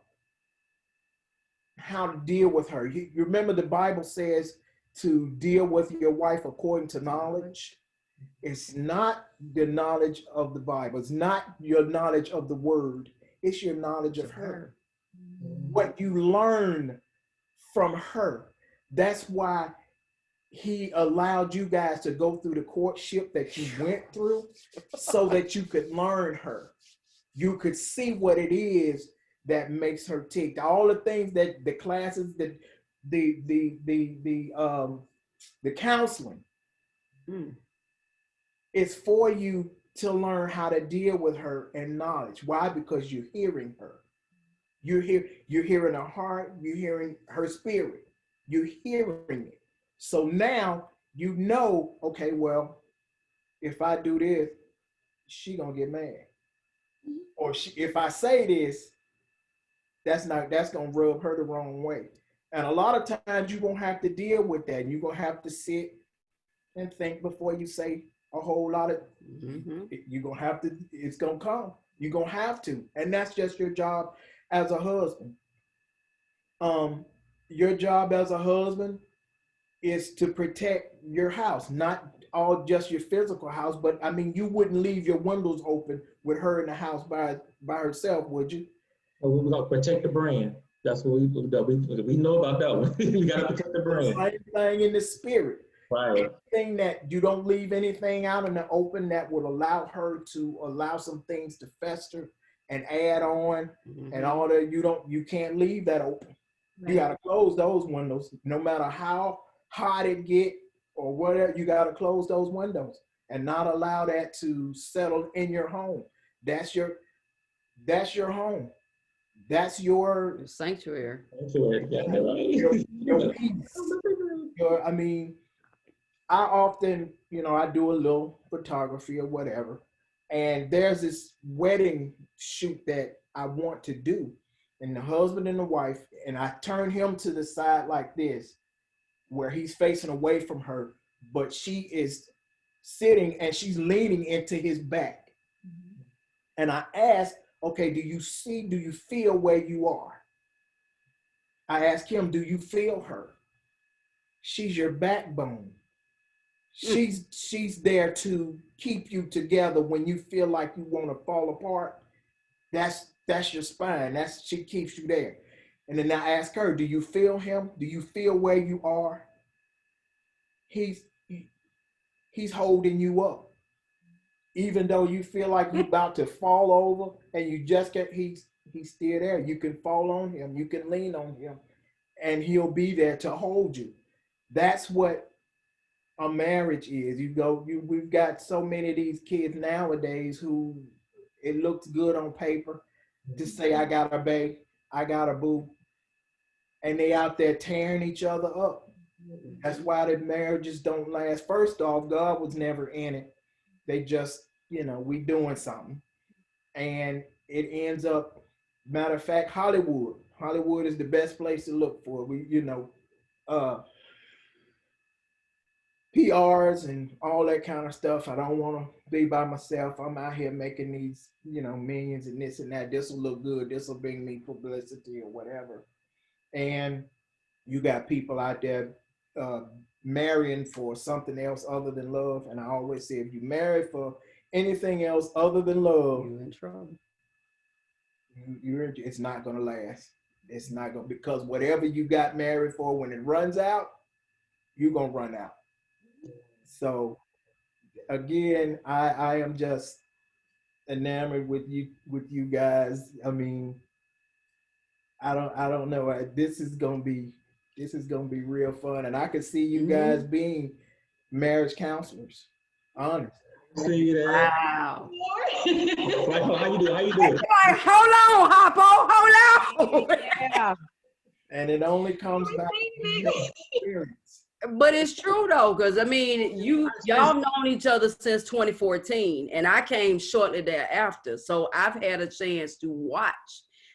to deal with her. You remember the Bible says to deal with your wife according to knowledge. It's not the knowledge of the Bible. It's not your knowledge of the word. It's your knowledge of her. What you learn from her. That's why he allowed you guys to go through the courtship that you went through so that you could learn her. You could see what it is that makes her tick. All the things that the classes, the counseling is for you to learn how to deal with her and knowledge. Why? Because you're hearing her. You're hearing her heart, you're hearing her spirit, you're hearing it. So now you know, okay, well, if I do this, she gonna get mad. Or if I say this, that's gonna rub her the wrong way. And a lot of times you're gonna have to deal with that. You're gonna have to sit and think before you say a whole lot of you're gonna have to, it's gonna come. You're gonna have to. And that's just your job as a husband. Your job as a husband is to protect your house, not all just your physical house, but I mean, you wouldn't leave your windows open with her in the house by herself, would you? Well, we're gonna protect the brand. That's what we know about that one. We gotta protect the brand. Same thing in the spirit. Right. Anything that you don't leave anything out in the open that would allow her to allow some things to fester and add on and all that, you can't leave that open. You gotta close those windows, no matter how hot it get or whatever. You gotta close those windows and not allow that to settle in your home. That's your home. That's your sanctuary. Your peace. I mean, I often, I do a little photography or whatever, and there's this wedding shoot that I want to do, and the husband and the wife, and I turn him to the side like this, where he's facing away from her, but she is sitting and she's leaning into his back. And I ask, okay, do you feel where you are? I ask him, do you feel her? She's your backbone. She's there to keep you together when you feel like you want to fall apart. That's your spine. She keeps you there. And then I ask her, do you feel him? Do you feel where you are? He's holding you up. Even though you feel like you're about to fall over and you just he's still there. You can fall on him. You can lean on him and he'll be there to hold you. That's what a marriage is. We've got so many of these kids nowadays who it looks good on paper to say, I got a babe, I got a boo. And they out there tearing each other up. That's why the marriages don't last. First off, God was never in it. They just, we doing something. And it ends up, matter of fact, Hollywood. Hollywood is the best place to look for. PRs and all that kind of stuff. I don't want to be by myself. I'm out here making these, millions and this and that. This will look good. This will bring me publicity or whatever. And you got people out there marrying for something else other than love. And I always say, if you marry for anything else other than love, You're in trouble. It's not going to last. It's not going to, because whatever you got married for, when it runs out, you're going to run out. So again, I am just enamored with you guys. I mean, I don't know. This is gonna be real fun, and I could see you guys being marriage counselors. Honest. See that? Wow. How you do? Hold on, Hoppo. Hold on. Yeah. And it only comes back to your experience. But it's true though, because I mean, y'all known each other since 2014, and I came shortly thereafter. So I've had a chance to watch.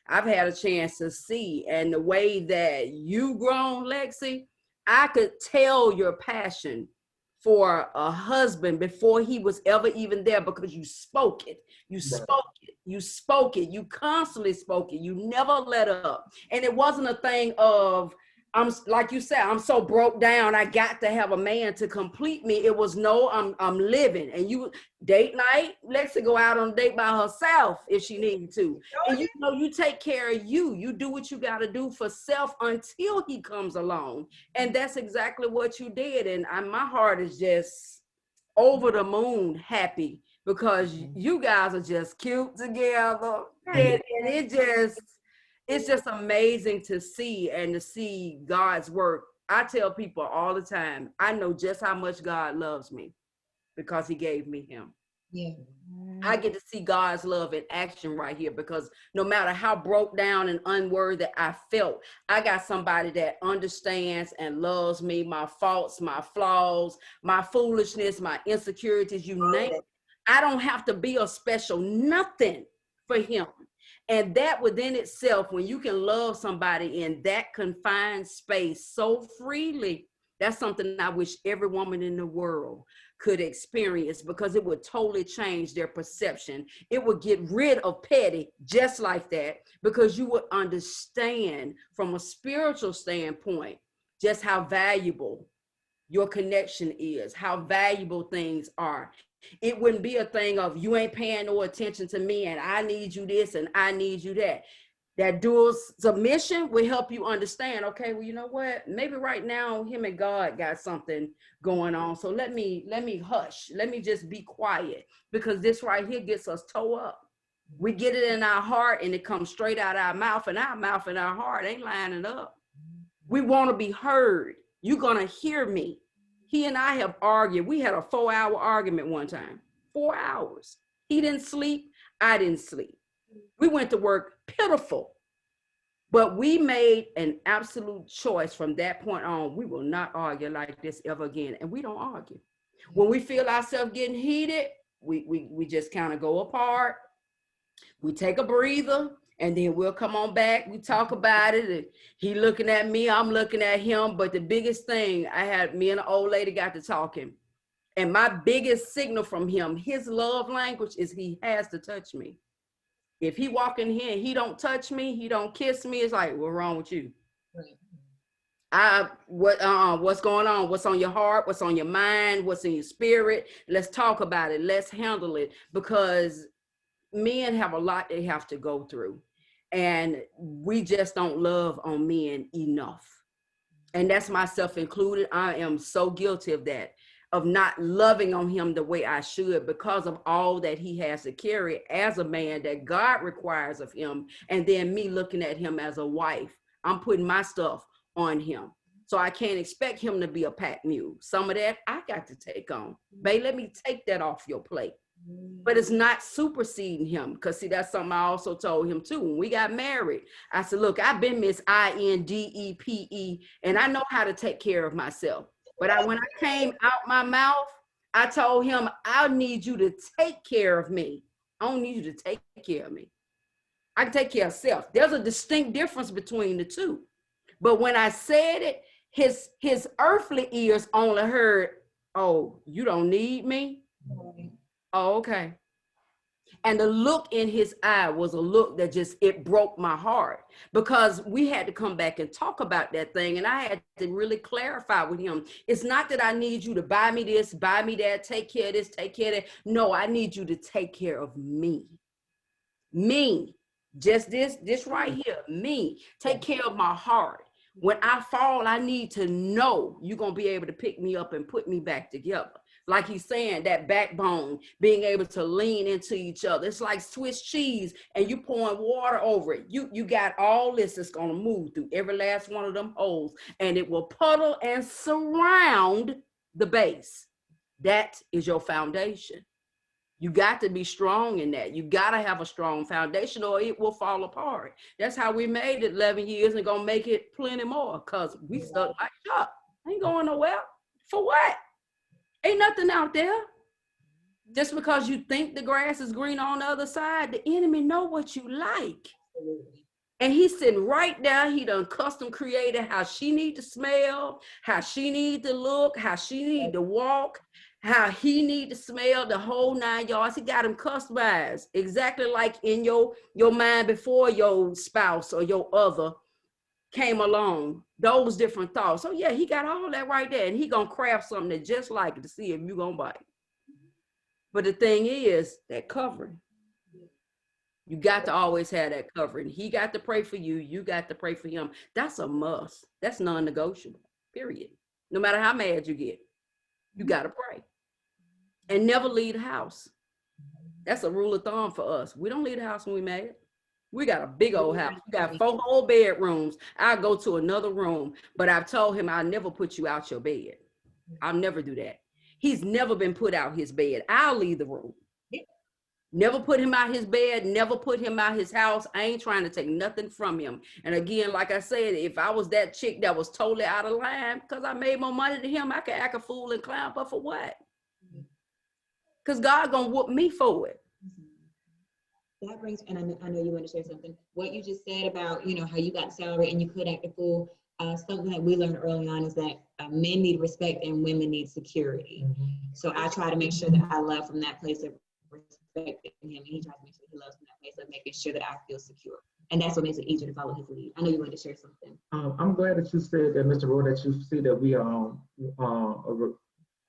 I've had a chance to see, and the way that you grown, Lexi, I could tell your passion for a husband before he was ever even there, because you spoke it. You spoke it. You spoke it. You constantly spoke it. You never let up. And it wasn't a thing of, I'm like you said, I'm so broke down, I got to have a man to complete me. It was no, I'm living. And you date night, Lexi go out on a date by herself if she needed to. And you know, you take care of you. You do what you got to do for self until he comes along. And that's exactly what you did. And my heart is just over the moon happy, because you guys are just cute together. And it's just amazing to see, and to see God's work. I tell people all the time, I know just how much God loves me because he gave me him. Yeah. I get to see God's love in action right here, because no matter how broke down and unworthy I felt, I got somebody that understands and loves me, my faults, my flaws, my foolishness, my insecurities, you name it. I don't have to be a special nothing for him. And that within itself, when you can love somebody in that confined space so freely, that's something I wish every woman in the world could experience, because it would totally change their perception. It would get rid of petty just like that, because you would understand from a spiritual standpoint just how valuable your connection is, how valuable things are. It wouldn't be a thing of you ain't paying no attention to me and I need you this and I need you that. That dual submission will help you understand, okay, well, you know what? Maybe right now him and God got something going on. So let me hush. Let me just be quiet, because this right here gets us towed up. We get it in our heart and it comes straight out our mouth, and our heart ain't lining up. We want to be heard. You're going to hear me. He and I have argued. We had a 4-hour argument one time, 4 hours. He didn't sleep. I didn't sleep. We went to work pitiful, but we made an absolute choice from that point on. We will not argue like this ever again. And we don't argue. When we feel ourselves getting heated, we just kind of go apart. We take a breather, and then we'll come on back. We talk about it. And he looking at me, I'm looking at him. But the biggest thing, me and the old lady got to talking. And my biggest signal from him, his love language is he has to touch me. If he walk in here and he don't touch me, he don't kiss me, it's like, what's wrong with you? What's going on? What's on your heart? What's on your mind? What's in your spirit? Let's talk about it. Let's handle it, because men have a lot they have to go through, and we just don't love on men enough. And that's myself included. I am so guilty of that, of not loving on him the way I should, because of all that he has to carry as a man that God requires of him. And then me looking at him as a wife, I'm putting my stuff on him. So I can't expect him to be a pack mule. Some of that I got to take on. Babe, let me take that off your plate. But it's not superseding him, because see, that's something I also told him too. When we got married, I said, look, I've been Miss INDEPE, and I know how to take care of myself. But when I came out my mouth, I told him, I need you to take care of me. I don't need you to take care of me. I can take care of self. There's a distinct difference between the two. But when I said it, his earthly ears only heard, oh, you don't need me? Oh, okay. And the look in his eye was a look that it broke my heart, because we had to come back and talk about that thing. And I had to really clarify with him. It's not that I need you to buy me this, buy me that, take care of this, take care of that. No, I need you to take care of me. Me. Just this right here. Me. Take care of my heart. When I fall, I need to know you're going to be able to pick me up and put me back together. Like he's saying, that backbone, being able to lean into each other. It's like Swiss cheese and you pouring water over it. You got all this that's going to move through every last one of them holes, and it will puddle and surround the base. That is your foundation. You got to be strong in that. You got to have a strong foundation or it will fall apart. That's how we made it 11 years and going to make it plenty more, because we stuck like shop. I ain't going nowhere. For what? Ain't nothing out there. Just because you think the grass is green on the other side, the enemy know what you like. Absolutely. And he's sitting right there. He done custom created how she need to smell, how she need to look, how she need to walk, how he need to smell, the whole 9 yards. He got him customized exactly like in your mind before your spouse or your other came along. Those different thoughts. So yeah, he got all that right there, and he gonna craft something that just like it to see if you gonna bite. But the thing is that covering. You got to always have that covering. He got to pray for you. You got to pray for him. That's a must. That's non-negotiable, period. No matter how mad you get, you got to pray. And never leave the house. That's a rule of thumb for us. We don't leave the house when we're mad. We got a big old house. We got 4 whole bedrooms. I'll go to another room, but I've told him I'll never put you out your bed. I'll never do that. He's never been put out his bed. I'll leave the room. Never put him out his bed, never put him out his house. I ain't trying to take nothing from him. And again, like I said, if I was that chick that was totally out of line because I made more money than him, I could act a fool and clown, but for what? Because God gonna whoop me for it. That brings, and I know you want to share something. What you just said about, you know, how you got salary and you could act a fool. Something that we learned early on is that men need respect and women need security. So I try to make sure that I love from that place of respecting him, and he tries to make sure he loves from that place of making sure that I feel secure. And that's what makes it easier to follow his lead. I know you wanted to share something. I'm glad that you said that, Mr. Roy, that you see that we are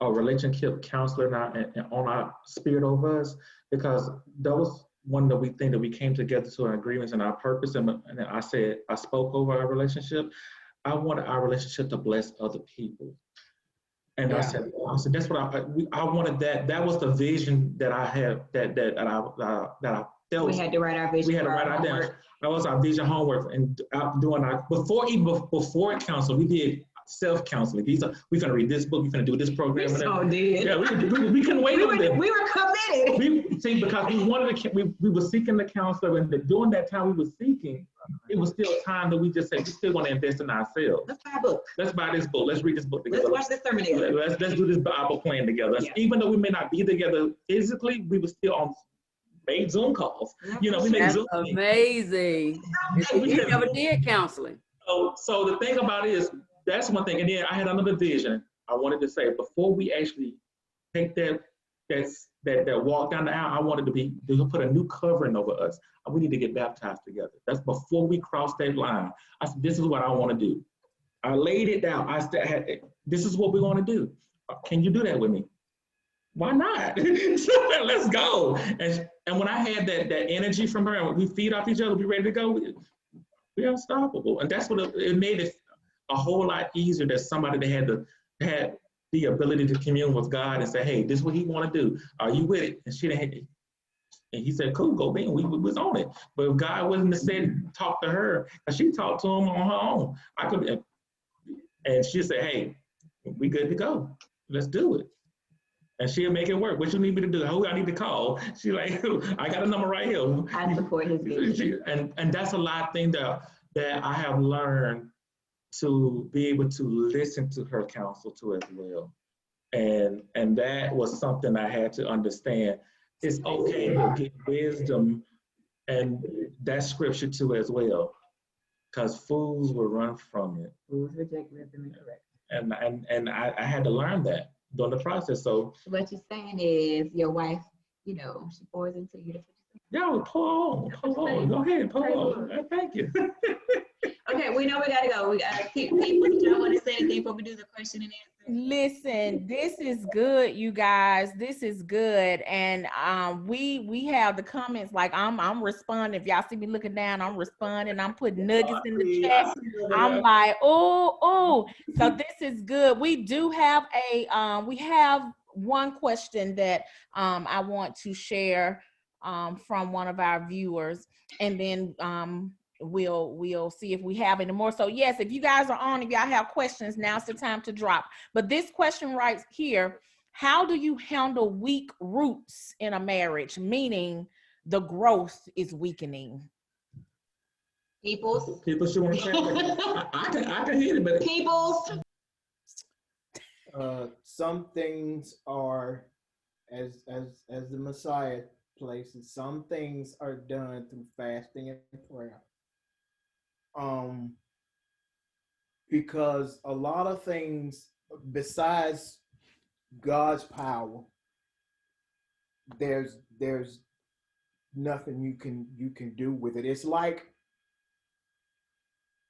a relationship counselor now and on our spirit over us, because that was one that we think that we came together to our agreements and our purpose. And I said, I spoke over our relationship. I wanted our relationship to bless other people. And I said, that's what I wanted. That was the vision that I had. That I felt. We had to write our vision. We had to write our down. That was our vision homework, and doing our before counsel, we did self-counseling. We're gonna read this book. We're gonna do this program. We so did. Yeah, we couldn't wait on them. We were committed. Because we wanted to. We were seeking the counselor, and during that time we were seeking, it was still time that we just said we still want to invest in ourselves. Let's buy a book. Let's buy this book. Let's read this book together. Let's watch this sermon together. Let's do this Bible plan together. Yeah. Even though we may not be together physically, we were still made Zoom calls. You know, we made Zoom. That's amazing. We never did counseling. So the thing about it is, that's one thing. And then I had another vision. I wanted to say before we actually take that walk down the aisle, I wanted to put a new covering over us. We need to get baptized together. That's before we cross that line. I said, this is what I want to do. I laid it down. I said, this is what we want to do. Can you do that with me? Why not? Let's go. And when I had that energy from her, and we feed off each other, we ready to go. We're unstoppable. And that's what it made it a whole lot easier that somebody that had the ability to commune with God and say, hey, this is what he want to do. Are you with it? And she didn't. And he said, cool, go Ben. We was on it. But if God wasn't to talk to her, and she talked to him on her own. And she said, hey, we good to go. Let's do it. And she'll make it work. What you need me to do? Who I need to call? She's like, I got a number right here. I support his vision. And that's a lot of things that I have learned to be able to listen to her counsel too as well. And that was something I had to understand. It's okay to get wisdom and that scripture too as well, because fools will run from it. Fools reject wisdom and correction. And I had to learn that during the process. So what you're saying is your wife, you know, she pours into you. Yo, pull on. Go ahead, pull on. Thank you. Okay, we know we gotta go. We gotta keep people. Do you want to say anything before we do the question and answer? Listen, this is good, you guys. This is good, and we have the comments. Like I'm responding. If y'all see me looking down, I'm responding. I'm putting nuggets in the chat. I'm like, oh. So this is good. We do have we have one question that I want to share from one of our viewers, and then we'll see if we have any more. So yes, if you guys are on, if y'all have questions, now's the time to drop. But this question right here, how do you handle weak roots in a marriage, meaning the growth is weakening? Peoples, you want to say? I can hear it, but Peoples. Some things are, as the Messiah places, some things are done through fasting and prayer. Um, because a lot of things besides God's power, there's nothing you can do with it. It's like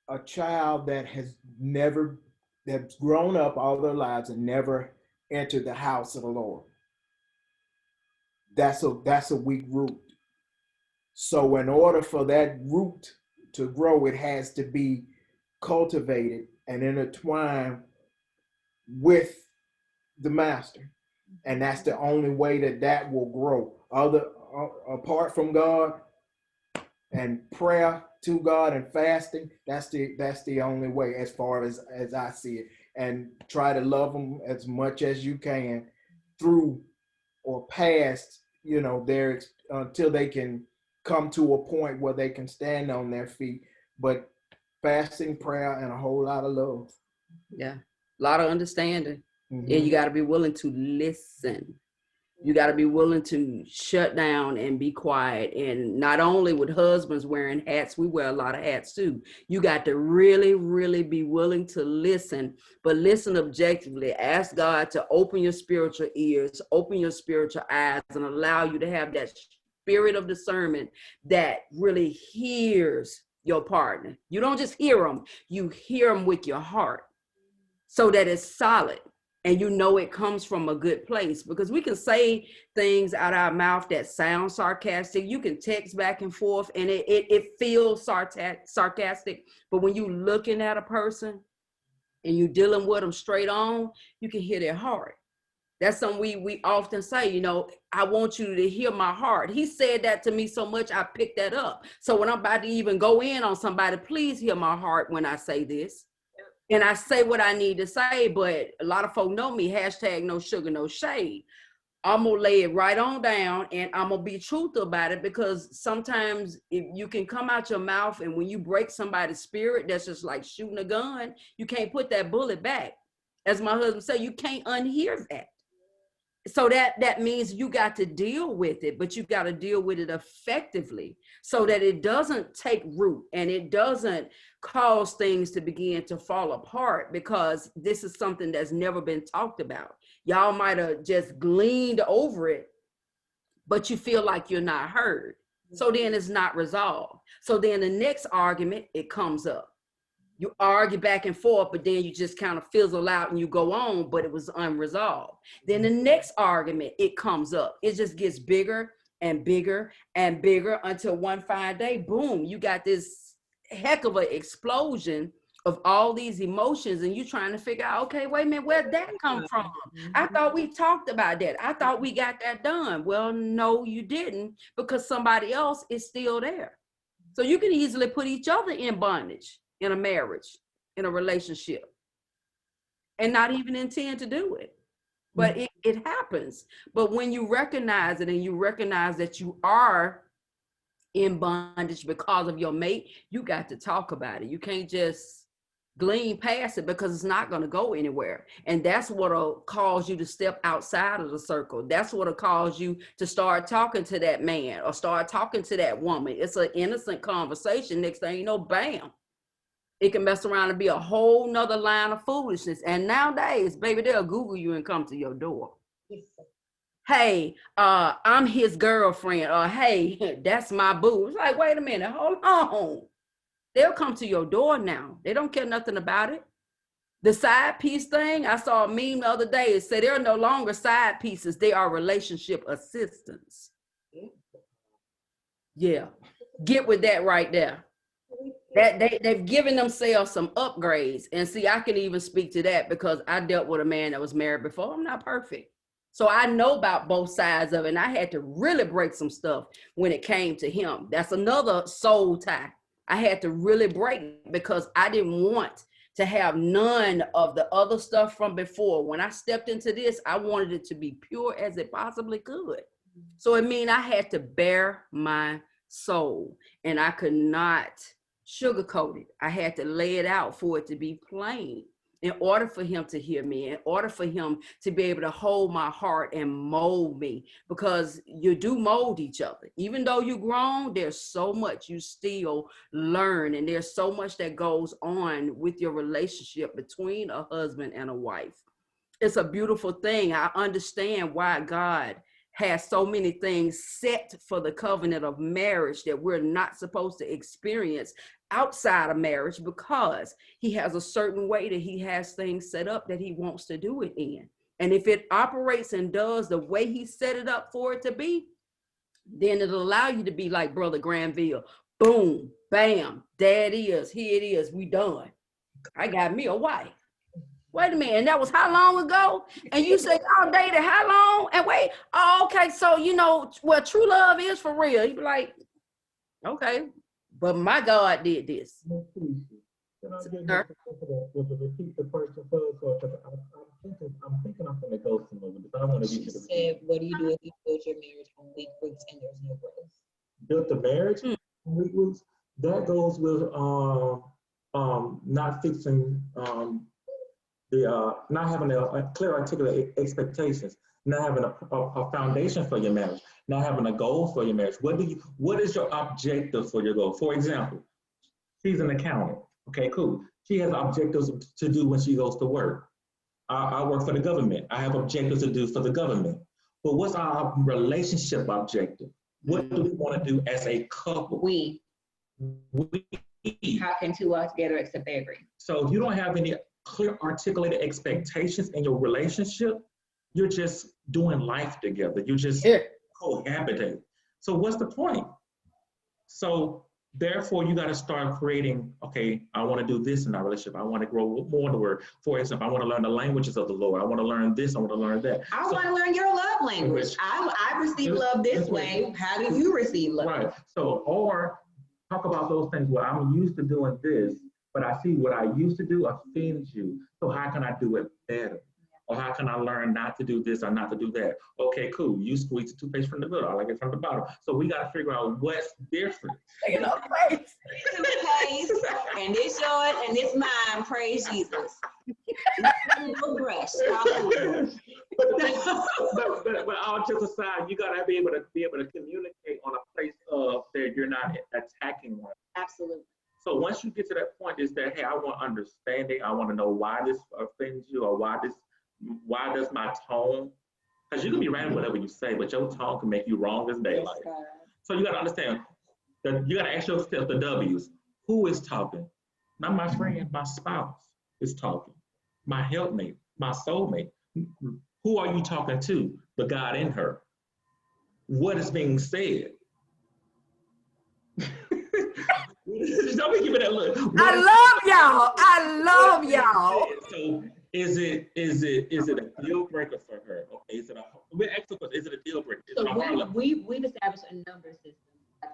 a child that has never that's grown up all their lives and never entered the house of the Lord. That's a weak root. So in order for that root to grow, it has to be cultivated and intertwined with the master. And that's the only way that will grow. Apart from God and prayer to God and fasting, that's the only way, as far as I see it. And try to love them as much as you can through or past, their until they can come to a point where they can stand on their feet. But fasting, prayer, and a whole lot of love. Yeah, a lot of understanding. Mm-hmm. And you got to be willing to listen. You got to be willing to shut down and be quiet. And not only with husbands wearing hats, we wear a lot of hats too. You got to really, really be willing to listen, but listen objectively. Ask God to open your spiritual ears, open your spiritual eyes, and allow you to have that spirit of discernment that really hears your partner. You don't just hear them, you hear them with your heart so that it's solid. And you know it comes from a good place, because we can say things out our mouth that sound sarcastic. You can text back and forth and it feels sarcastic. But when you looking at a person and you dealing with them straight on, you can hear their heart. That's something we often say, I want you to hear my heart. He said that to me so much, I picked that up. So when I'm about to even go in on somebody, please hear my heart when I say this. And I say what I need to say, but a lot of folk know me, hashtag no sugar, no shade. I'm going to lay it right on down and I'm going to be truthful about it, because sometimes if you can come out your mouth and when you break somebody's spirit, that's just like shooting a gun. You can't put that bullet back. As my husband said, you can't unhear that. So that means you got to deal with it, but you got to deal with it effectively so that it doesn't take root and it doesn't cause things to begin to fall apart, because this is something that's never been talked about. Y'all might have just gleaned over it, but you feel like you're not heard. So then it's not resolved. So then the next argument, it comes up. You argue back and forth, but then you just kind of fizzle out and you go on, but it was unresolved. Then the next argument, it comes up. It just gets bigger and bigger and bigger until one fine day, boom, you got this heck of an explosion of all these emotions, and you trying to figure out, okay, wait a minute, where'd that come from? I thought we talked about that. I thought we got that done. Well, no, you didn't, because somebody else is still there. So you can easily put each other in bondage in a marriage, in a relationship, and not even intend to do it. But it happens. But when you recognize it and you recognize that you are in bondage because of your mate, you got to talk about it. You can't just glean past it, because it's not going to go anywhere. And that's what'll cause you to step outside of the circle. That's what'll cause you to start talking to that man or start talking to that woman. It's an innocent conversation. Next thing you know, bam, it can mess around and be a whole nother line of foolishness. And nowadays, baby, they'll Google you and come to your door. Yes, hey, I'm his girlfriend. Or hey, that's my boo. It's like, wait a minute, hold on. They'll come to your door now. They don't care nothing about it. The side piece thing, I saw a meme the other day. It said they're no longer side pieces. They are relationship assistants. Yeah, get with that right there. That they've given themselves some upgrades. And see, I can even speak to that because I dealt with a man that was married before. I'm not perfect. So I know about both sides of it. And I had to really break some stuff when it came to him. That's another soul tie I had to really break, because I didn't want to have none of the other stuff from before. When I stepped into this, I wanted it to be pure as it possibly could. So it means I had to bare my soul, and I could not sugarcoat it. I had to lay it out for it to be plain. in order for him to hear me, in order for him to be able to hold my heart and mold me, because you do mold each other. Even though you're grown, there's so much you still learn, and there's so much that goes on with your relationship between a husband and a wife. It's a beautiful thing. I understand why God has so many things set for the covenant of marriage that we're not supposed to experience outside of marriage, because he has a certain way that he has things set up that he wants to do it in. And if it operates and does the way he set it up for it to be, then it'll allow you to be like Brother Granville. Boom, bam, there it is, here it is, we done. I got me a wife. Wait a minute, and that was how long ago? And you say y'all dated how long? And wait, oh, okay, so you know what true love is for real. You be like, okay, but my God did this. Can I get with the repeat the question first? Because I'm thinking I'm going to go somewhere with this. I want to She said, what do you do if you build your marriage on weak roots and there's no growth? built the marriage. Weak roots. That goes with not fixing not having a clear articulate expectations, not having a foundation for your marriage, not having a goal for your marriage. What is your objective for your goal? For example, she's an accountant. Okay, cool. She has objectives to do when she goes to work. I work for the government. I have objectives to do for the government. But what's our relationship objective? What do we want to do as a couple? We. How can two walk together except they agree? So if you don't have any clear articulated expectations in your relationship, you're just doing life together. You're just cohabitating. So what's the point? So therefore, you got to start creating, okay, I want to do this in our relationship. I want to grow more in the word. For example, I want to learn the languages of the Lord. I want to learn this. I want to learn that. I want to learn your love language. I receive love this way. How do you receive love? Right. So, or talk about those things where I'm used to doing this, but I see what I used to do offends you. So how can I do it better? Or how can I learn not to do this or not to do that? Okay, cool. You squeeze the toothpaste from the middle. I like it from the bottom. So we got to figure out what's different. Toothpaste, and this yours and this mine. Praise Jesus. No brush. But all jokes aside, you got to be able to communicate on a place of that you're not attacking one. Absolutely. So once you get to that point, is that, hey, I want understanding. I want to know why this offends you, or why does my tone, because you can be right in whatever you say, but your tone can make you wrong as daylight. Yes, so you got to understand that you got to ask yourself the W's. Who is talking? Not my friend, my spouse is talking. My helpmate, my soulmate. Who are you talking to? The God in her. What is being said? Don't be giving that look. I love y'all. So is it a deal breaker for her? Okay, is it a deal breaker? So we've established a number system.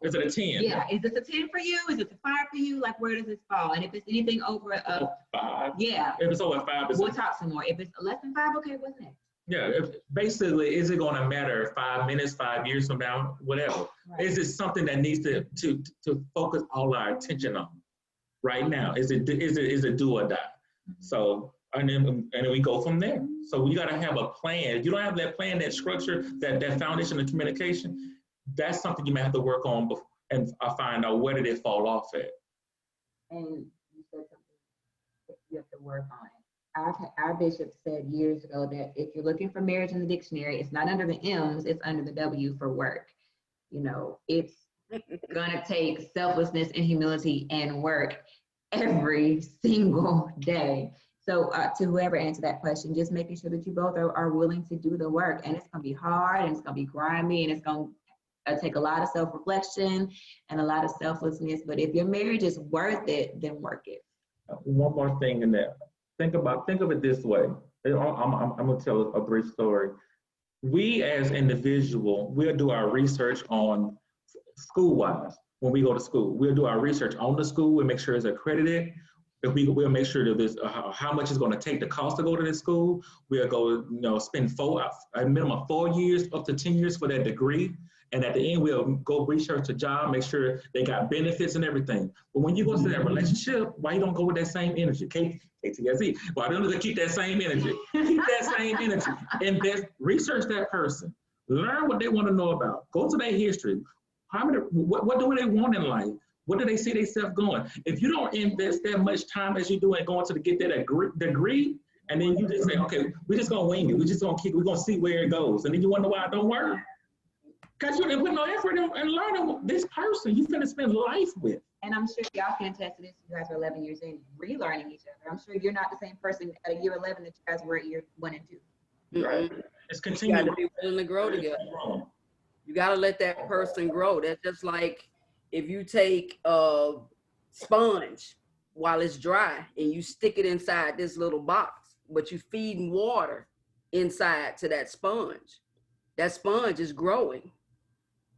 Is it a 10? Yeah. Is this a 10 for you? Is it a 5 for you? Like, where does this fall? And if it's anything over a 5, yeah. If it's over 5, we'll talk some more. If it's less than 5, okay, what's next? Yeah. Basically, is it going to matter 5 minutes, 5 years from now, whatever? Right. Is it something that needs to focus all our attention on right now? Is it do or die? Mm-hmm. So and then we go from there. So you got to have a plan. If you don't have that plan, that structure, that foundation of communication, that's something you may have to work on and find out where did it fall off at. And you said something you have to work on it. Our bishop said years ago that if you're looking for marriage in the dictionary, it's not under the M's, it's under the W for work. You know, it's gonna take selflessness and humility and work every single day. So to whoever answered that question, just making sure that you both are willing to do the work, and it's gonna be hard and it's gonna be grimy and it's gonna take a lot of self-reflection and a lot of selflessness. But if your marriage is worth it, then work it. One more thing in there. Think of it this way. I'm gonna tell a brief story. We as individuals, we'll do our research on school-wise. When we go to school, we'll do our research on the school. We'll make sure it's accredited. We'll make sure that there's how much it's going to take the cost to go to this school. We'll go, spend a minimum of 4 years up to 10 years for that degree. And at the end, we'll go research a job, make sure they got benefits and everything. But when you go to that relationship, why you don't go with that same energy? KTSE, why don't you keep that same energy? Keep that same energy. Invest, research that person. Learn what they want to know about. Go to their history. What do they want in life? What do they see themselves going? If you don't invest that much time as you do in going to get that degree, and then you just say, okay, we're just gonna wing it. We're gonna see where it goes. And then you wonder why it don't work. Because you didn't put no effort in learning this person you're gonna spend life with. And I'm sure y'all can attest to this. You guys are 11 years in, relearning each other. I'm sure you're not the same person at a year 11 that you guys were at year 1 and 2. Right. It's continuing. You got to be willing to grow together. You got to let that person grow. That's just like if you take a sponge while it's dry and you stick it inside this little box, but you feeding water inside to that sponge is growing.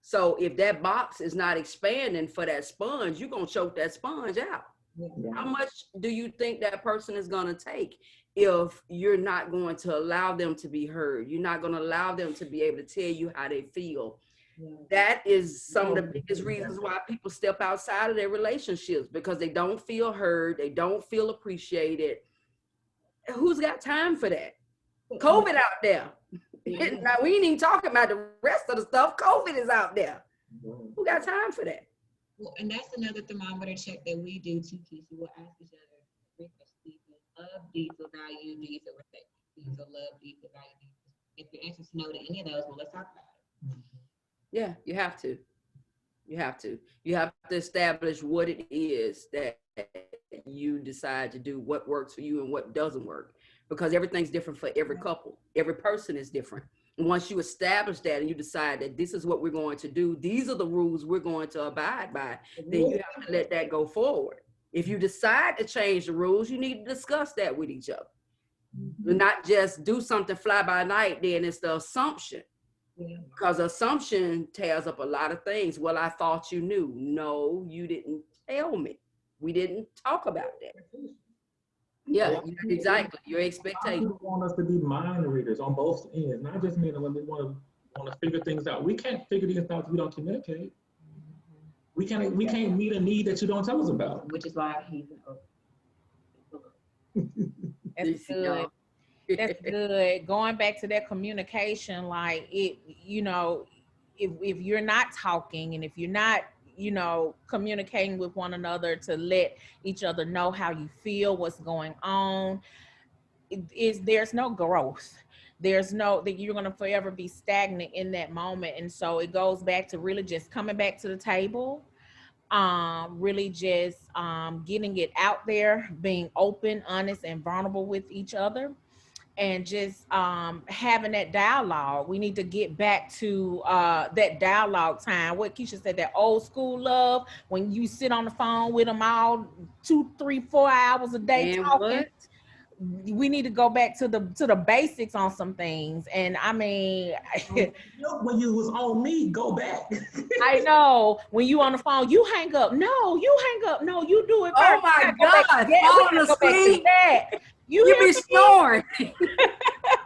So if that box is not expanding for that sponge, you're going to choke that sponge out. Yeah. How much do you think that person is going to take if you're not going to allow them to be heard? You're not going to allow them to be able to tell you how they feel. Yeah. That is some of the biggest reasons why people step outside of their relationships, because they don't feel heard. They don't feel appreciated. Who's got time for that? COVID out there. Now, we ain't even talking about the rest of the stuff. COVID is out there. Who got time for that? Well, and that's another thermometer check that we do too, Keisha. We'll ask each other, do you feel love, do you feel value, do you feel respect? Do you feel love, do you feel value? If your answer is no to any of those, well, let's talk about it. Yeah, you have to. You have to establish what it is that you decide to do, what works for you and what doesn't work, because everything's different for every couple. Every person is different. And once you establish that and you decide that this is what we're going to do, these are the rules we're going to abide by, then you have to let that go forward. If you decide to change the rules, you need to discuss that with each other. Not just do something fly by night, then it's the assumption. Because assumption tears up a lot of things. Well, I thought you knew. No, you didn't tell me. We didn't talk about that. Yeah, exactly. Your expectation. People want us to be mind readers on both ends, not just men and women. We want to figure things out. We can't figure these out if we don't communicate. We can't meet a need that you don't tell us about. Which is why he's That's good. That's good. Going back to that communication, like it, if you're not talking and if you're not, communicating with one another to let each other know how you feel, what's going on, there's no growth. There's no, that you're going to forever be stagnant in that moment. And so it goes back to really just coming back to the table, really just getting it out there, being open, honest, and vulnerable with each other. And just having that dialogue. We need to get back to that dialogue time. What Keisha said, that old school love, when you sit on the phone with them all 2, 3, 4 hours a day talking. We need to go back to the basics on some things. And I mean, when you was on me, go back. I know when you on the phone, you hang up. No, you hang up. No, you do it first. Oh my God! Falling asleep. You be snoring.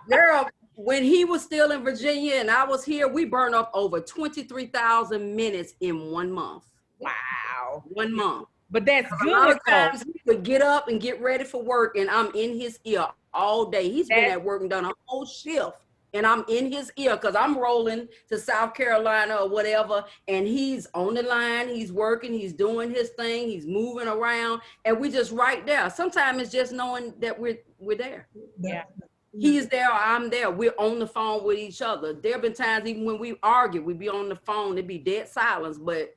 Girl, when he was still in Virginia and I was here, we burned up over 23,000 minutes in 1 month. Wow. 1 month. But that's good. A lot of times he would get up and get ready for work and I'm in his ear all day. He's been at work and done a whole shift and I'm in his ear because I'm rolling to South Carolina or whatever, and he's on the line, he's working, he's doing his thing, he's moving around, and we just right there. Sometimes it's just knowing that we're there. Yeah. He's there or I'm there. We're on the phone with each other. There have been times even when we argue, we'd be on the phone, it'd be dead silence, but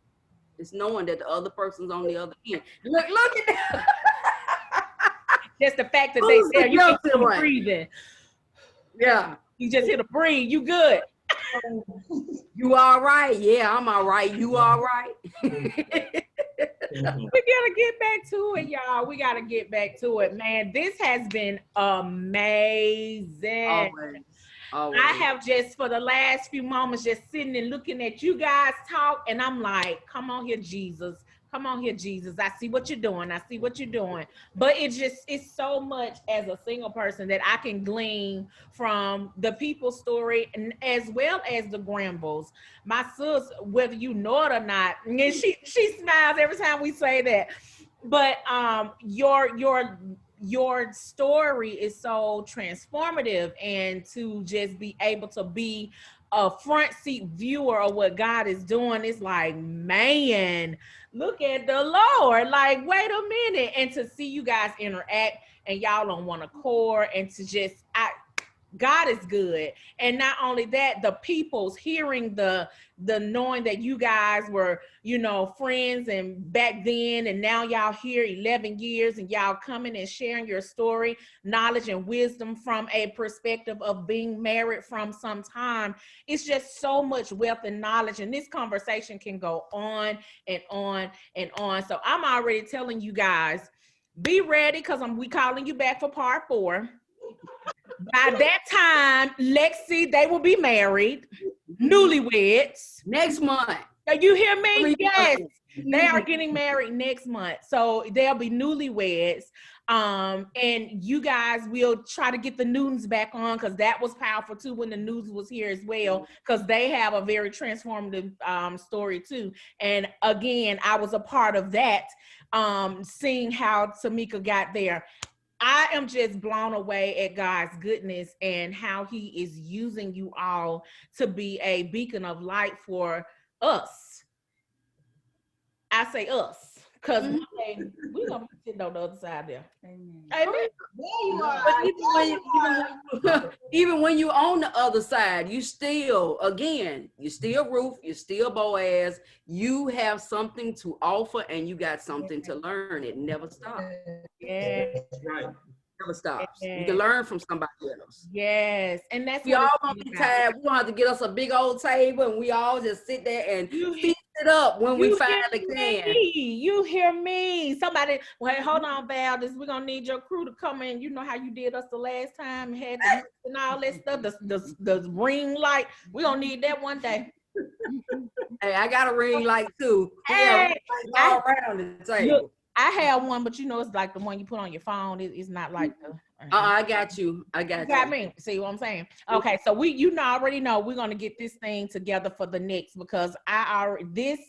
it's knowing that the other person's on the other end. Look at that. Just the fact that they there, you can feel breathing. Yeah. You just hit a breathe, you good. You all right? Yeah, I'm all right. You all right? We gotta get back to it, y'all. We gotta get back to it, man. This has been amazing. Always. I have just, for the last few moments, just sitting and looking at you guys talk, and I'm like, come on here, Jesus. Come on here, Jesus. I see what you're doing. I see what you're doing. But it's so much as a single person that I can glean from the People's Story and as well as the Grambles. My sis, whether you know it or not, and she smiles every time we say that. But your story is so transformative, and to just be able to be a front seat viewer of what God is doing, it's like, man, look at the Lord. Like, wait a minute. And to see you guys interact and y'all on one accord, and to just, God is good. And not only that, the people's hearing the knowing that you guys were, friends and back then, and now y'all here 11 years and y'all coming and sharing your story, knowledge and wisdom from a perspective of being married from some time. It's just so much wealth and knowledge, and this conversation can go on and on and on. So I'm already telling you guys, be ready, because we calling you back for part 4. By that time, Lexi, they will be married, newlyweds. Next month. You hear me? Yes. They are getting married next month. So they'll be newlyweds. And you guys will try to get the Newtons back on, because that was powerful too when the news was here as well, because they have a very transformative story too. And again, I was a part of that, seeing how Tamika got there. I am just blown away at God's goodness and how he is using you all to be a beacon of light for us. I say us, because we're going to be sitting on the other side there. Amen. Amen. There you are. Even when you're on the other side, you still Ruth, you're still Boaz. You have something to offer, and you got something to learn. It never stops. Yeah. That's right. Never stops. Yes. You can learn from somebody else. Yes. And that's we all gonna be tired. We're gonna have to get us a big old table, and we all just sit there and feast it up when we finally can. You hear me? Somebody, wait, hold on, Val. We're gonna need your crew to come in. You know how you did us the last time, had the and all that stuff, the ring light. We're gonna need that one day. Hey, I got a ring light too. Hey, all around the table. Look, I have one, but it's like the one you put on your phone. It's not like the. I got you. I got you. Got me. See what I'm saying? Okay, so already know we're gonna get this thing together for the next, because this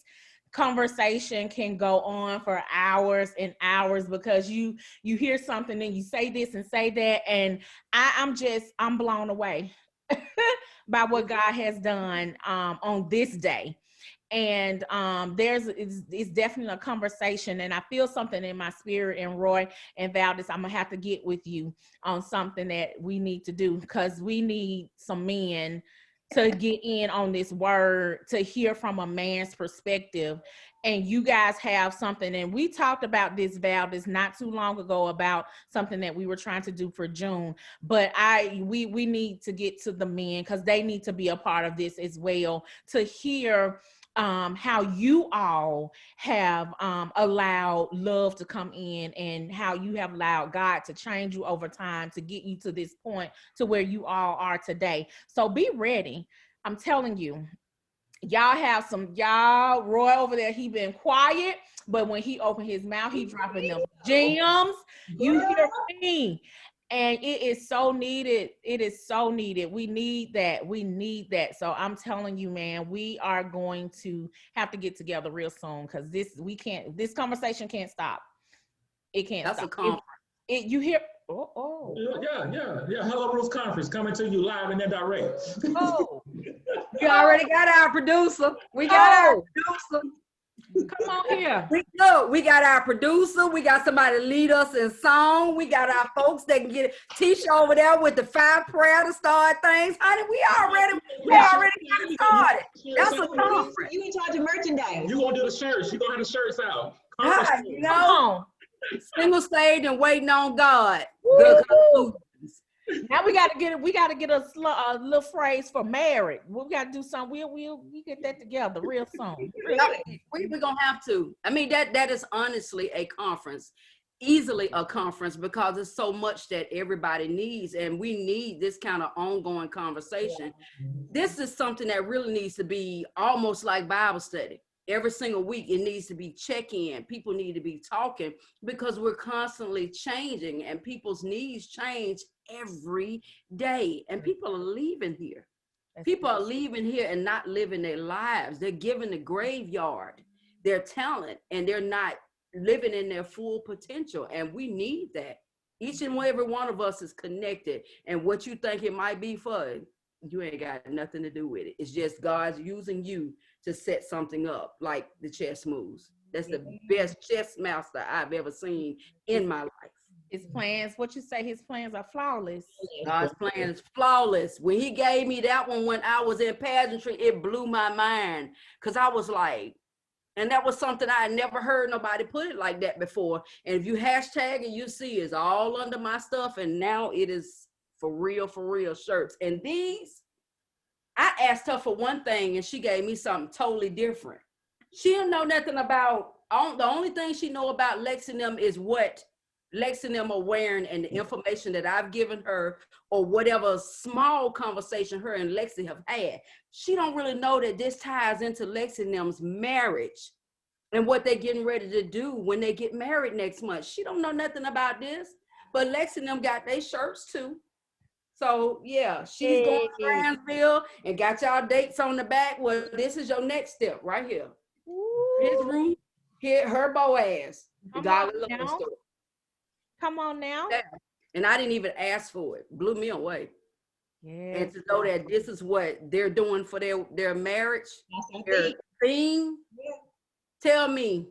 conversation can go on for hours and hours, because you hear something and you say this and say that, and I'm blown away by what God has done on this day. And it's definitely a conversation, and I feel something in my spirit. And Roy and Valdez, I'm gonna have to get with you on something that we need to do, because we need some men to get in on this word, to hear from a man's perspective. And you guys have something, and we talked about this, Valdez, not too long ago, about something that we were trying to do for June. But we need to get to the men, because they need to be a part of this as well, to hear how you all have allowed love to come in, and how you have allowed God to change you over time to get you to this point to where you all are today. So be ready. I'm telling you, Roy over there, he been quiet, but when he opened his mouth, he dropping them gems. You hear me? And it is so needed. It is so needed. We need that. We need that. So I'm telling you, man, we are going to have to get together real soon, because this conversation can't stop. It can't stop. That's a conference. You hear? Yeah. Hello Rose Conference coming to you live and indirect. Oh, we already got our producer. We got our producer. Come on here. We got our producer. We got somebody to lead us in song. We got our folks that can get Tisha over there with the 5 prayer to start things. Honey, we already got it started. That's a conference. You in charge of merchandise. You gonna do the shirts. You gonna have the shirts out. Single stage and waiting on God. Now we got to get a little phrase for married. We got to do something. We get that together real soon. We're gonna have to. I mean, that is honestly a conference, easily a conference, because it's so much that everybody needs, and we need this kind of ongoing conversation. This is something that really needs to be almost like Bible study. every single week. It needs to be check-in. People need to be talking because we're constantly changing and people's needs change every day. And people are leaving here. People are leaving here and not living their lives. They're giving the graveyard their talent and they're not living in their full potential. And we need that. Each and every one of us is connected. And what you think it might be for, you ain't got nothing to do with it. It's just God's using you to set something up, like the chess moves. That's the best chess master I've ever seen in my life. His plans, what you say, his plans are flawless. God's plan is flawless. When he gave me that one when I was in pageantry, it blew my mind. Because I was like, and that was something I had never heard nobody put it like that before. And if you hashtag it, you see it's all under my stuff. And now it is for real shirts. And these, I asked her for one thing and she gave me something totally different. She didn't know nothing about, the only thing she know about Lex and them is what Lex and them are wearing and the information that I've given her or whatever small conversation her and Lexi have had. She don't really know that this ties into Lex and them's marriage and what they're getting ready to do when they get married next month. She don't know nothing about this, but Lex and them got their shirts too. So yeah, she's going to Grantsville and got y'all dates on the back. Well, this is your next step right here. His room, here, her Boaz. Come on now. Yeah. And I didn't even ask for it. Blew me away. Yes. And to know that this is what they're doing for their marriage, their thing. Yeah. Tell me,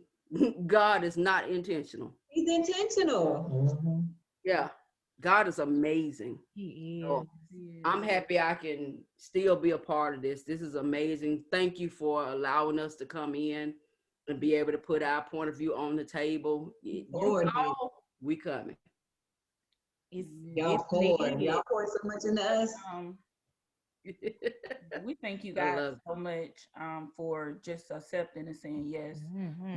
God is not intentional. He's intentional. Mm-hmm. Yeah. God is amazing. He is. So I'm happy I can still be a part of this. This is amazing. Thank you for allowing us to come in and be able to put our point of view on the table. We coming. Y'all poured so much into us. We thank you guys so much for just accepting and saying yes,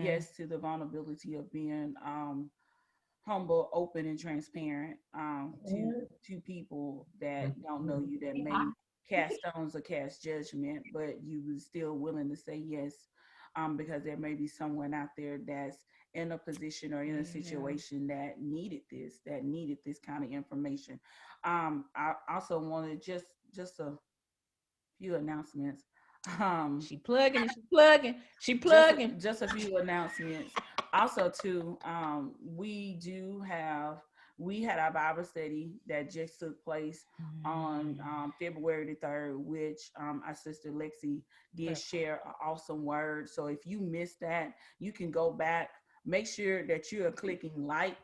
yes to the vulnerability of being humble, open, and transparent to people that don't know you, that may cast stones or cast judgment, but you was still willing to say yes, because there may be someone out there that's in a position or in a situation that needed this kind of information. I also wanted just a few announcements. She plugging. Just a few announcements. Also, too, we had our Bible study that just took place on February the 3rd, which our sister Lexi did share an awesome word. So if you missed that, you can go back. Make sure that you are clicking like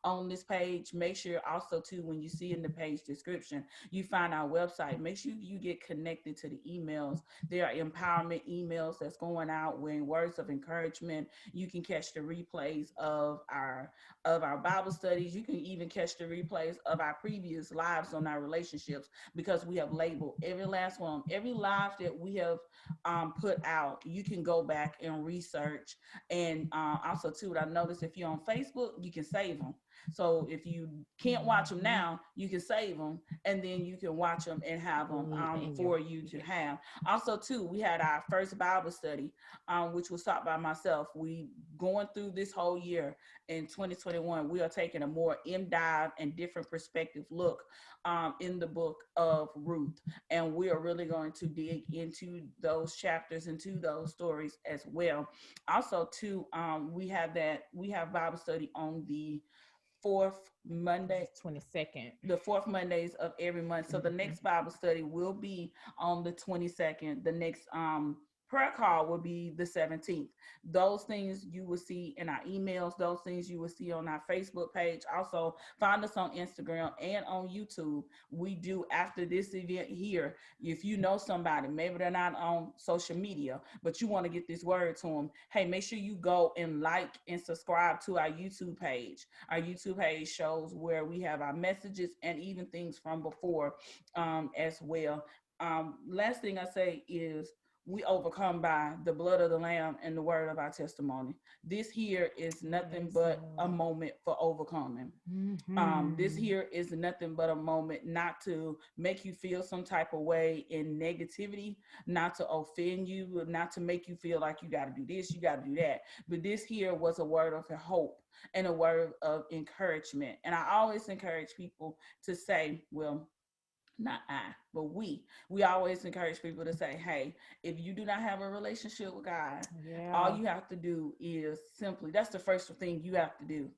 on this page. Make sure also too, when you see in the page description, you find our website. Make sure you get connected to the emails. There are empowerment emails that's going out with words of encouragement. You can catch the replays of our Bible studies. You can even catch the replays of our previous lives on our relationships, because we have labeled every last one. Every live that we have put out, you can go back and research. And also too, I noticed if you're on Facebook, you can save them. So if you can't watch them now, you can save them and then you can watch them and have them for you to have. Also too, we had our first Bible study, which was taught by myself. We going through this whole year in 2021, we are taking a more in-dive and different perspective look in the book of Ruth. And we are really going to dig into those chapters, into those stories as well. Also too, we have Bible study on the fourth Monday, 22nd, the fourth Mondays of every month. So the next Bible study will be on the 22nd. The next prayer call will be the 17th. Those things you will see in our emails, those things you will see on our Facebook page. Also find us on Instagram and on YouTube. We do, after this event here, if you know somebody, maybe they're not on social media, but you want to get this word to them, hey, make sure you go and like and subscribe to our YouTube page. Our YouTube page shows where we have our messages and even things from before as well. Last thing I say is, we overcome by the blood of the Lamb and the word of our testimony. This here is nothing but a moment for overcoming. This here is nothing but a moment not to make you feel some type of way in negativity, not to offend you, not to make you feel like you got to do this, you got to do that. But this here was a word of hope and a word of encouragement. And I always encourage people to say, well, not I, but we always encourage people to say, hey, if you do not have a relationship with God, all you have to do is simply, that's the first thing you have to do.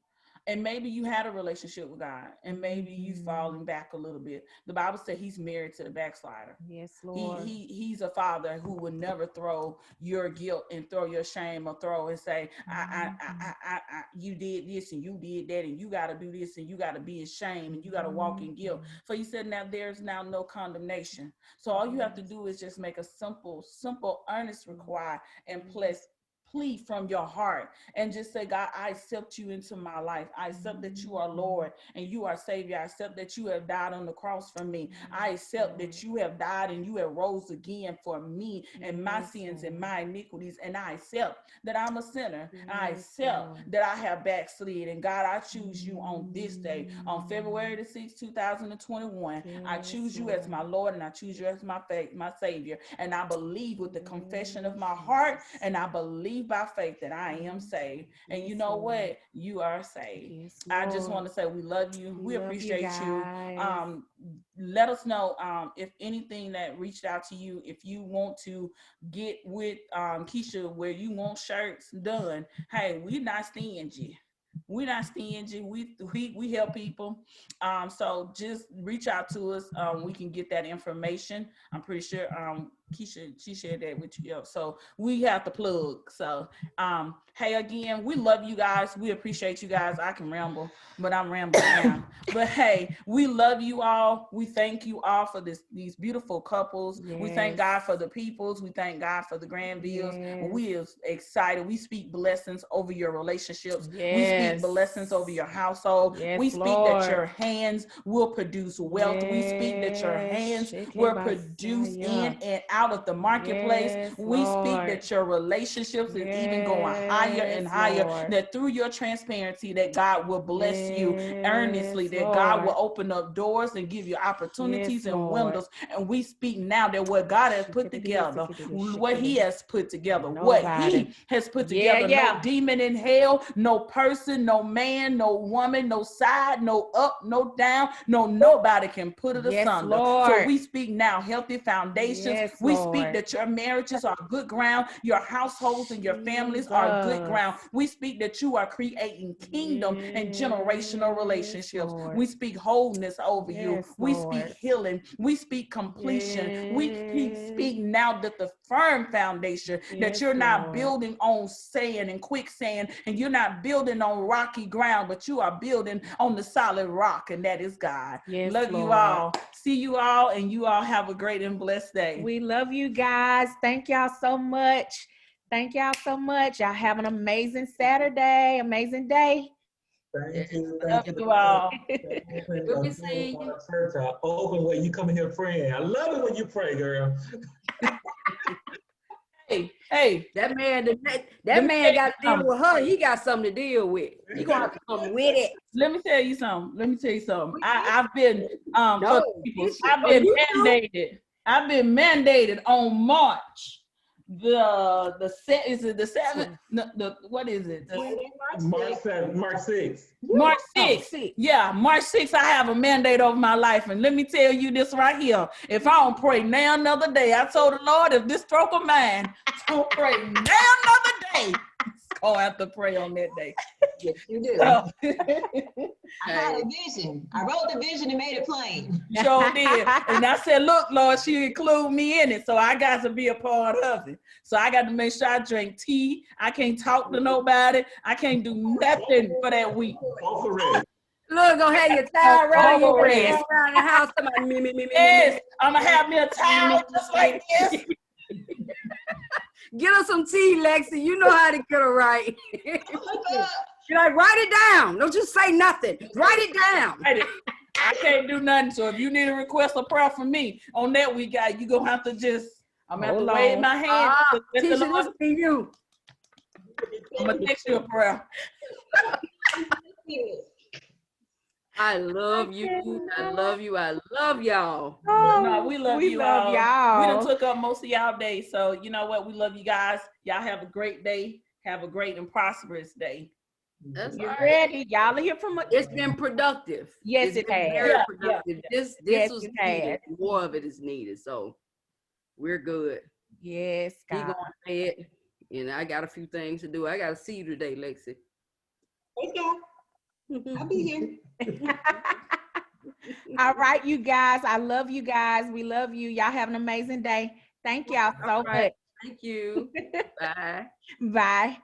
And maybe you had a relationship with God, and maybe you've fallen back a little bit. The Bible said he's married to the backslider. Yes, Lord. He's a father who would never throw your guilt and throw your shame or throw and say, you did this and you did that and you got to do this and you got to be ashamed and you got to walk in guilt. For he said, now there's now no condemnation. So all you have to do is just make a simple, earnest request and plea from your heart and just say, God, I accept you into my life. I accept that you are Lord and you are Savior. I accept that you have died on the cross for me. I accept that you have died and you have rose again for me and my sins and my iniquities. And I accept that I'm a sinner. I accept that I have backslid. And God, I choose you on this day, on February the 6th, 2021. I choose you as my Lord and I choose you as my Savior. And I believe with the confession of my heart and I believe by faith that I am saved. And you know what? You are saved. I just want to say we love you. We appreciate you. Let us know if anything that reached out to you, if you want to get with Keisha where you want shirts done. Hey, we're not stingy. We're not stingy. We help people. So just reach out to us. We can get that information. I'm pretty sure Keisha, she shared that with you. So we have to plug. So hey, again, we love you guys. We appreciate you guys. I can ramble, but I'm rambling now. But hey, we love you all. We thank you all for these beautiful couples. We thank God for the Peoples. We thank God for the Granvilles. We are excited. We speak blessings over your relationships. We speak blessings over your household. We speak that your hands will produce wealth. We speak that your hands will produce in and out of the marketplace. We speak that your relationships is even going higher and higher, that through your transparency that God will bless you earnestly, that God will open up doors and give you opportunities and windows. And we speak now that what God has put together, what he has put together, what he has put together, no demon in hell, no person, no man, no woman, no side, no up, no down, no nobody can put it asunder. So we speak now healthy foundations. We speak that your marriages are good ground, your households and your families are good ground. We speak that you are creating kingdom and generational relationships. We speak wholeness over you. We speak healing. We speak completion. We speak now that the firm foundation, that you're not building on sand and quicksand, and you're not building on rocky ground, but you are building on the solid rock, and that is God. Love you all. See you all, and you all have a great and blessed day. We love you guys. Thank y'all so much. Thank y'all so much. Y'all have an amazing Saturday, amazing day. Thank you. Love you all. We'll be seeing you. Church are open where you come in here praying. I love it when you pray, girl. Hey, that man got to deal with her. He got something to deal with. He gonna have to come with it. Let me tell you something. I've been mandated. I've been mandated on March. What is it? March 6th. March 6th. Yeah, March 6th, I have a mandate over my life. And let me tell you this right here. If I don't pray now another day, I told the Lord, if this stroke of mine, don't pray now another day. Oh, I have to pray on that day. Yes, you do. So, I had a vision. I wrote the vision and made it plain. Sure did. And I said, look, Lord, she include me in it. So I got to be a part of it. So I got to make sure I drink tea. I can't talk to nobody. I can't do nothing for that week. Look, gonna have your towel around the house. Yes, I'm gonna have me a towel just like this. Get her some tea, Lexi. You know how to get her right. You're like, write it down. Don't just say nothing. Write it down. I can't do nothing. So if you need a request of prayer from me on that week, you're gonna have to just I'm gonna have to Hold wave on. my hand. Let the Tisha, Lord- this be you. I'm gonna text you a prayer. I love you. I love you. I love y'all. No, we love you love all. We y'all. done took up most of y'all day. So you know what? We love you guys. Y'all have a great day. Have a great and prosperous day. That's You all right. ready? Y'all hear from us? It's been productive. Yes, It's it been has. very Yeah, productive. yeah. This Yes, was it needed. has. More of it is needed. So we're good. Yes, He God. going to bed, and I got a few things to do. I got to see you today, Lexi. Praise God. I'll be here. All right, you guys. I love you guys. We love you. Y'all have an amazing day. Thank y'all so All right. much. Thank you. Bye. Bye.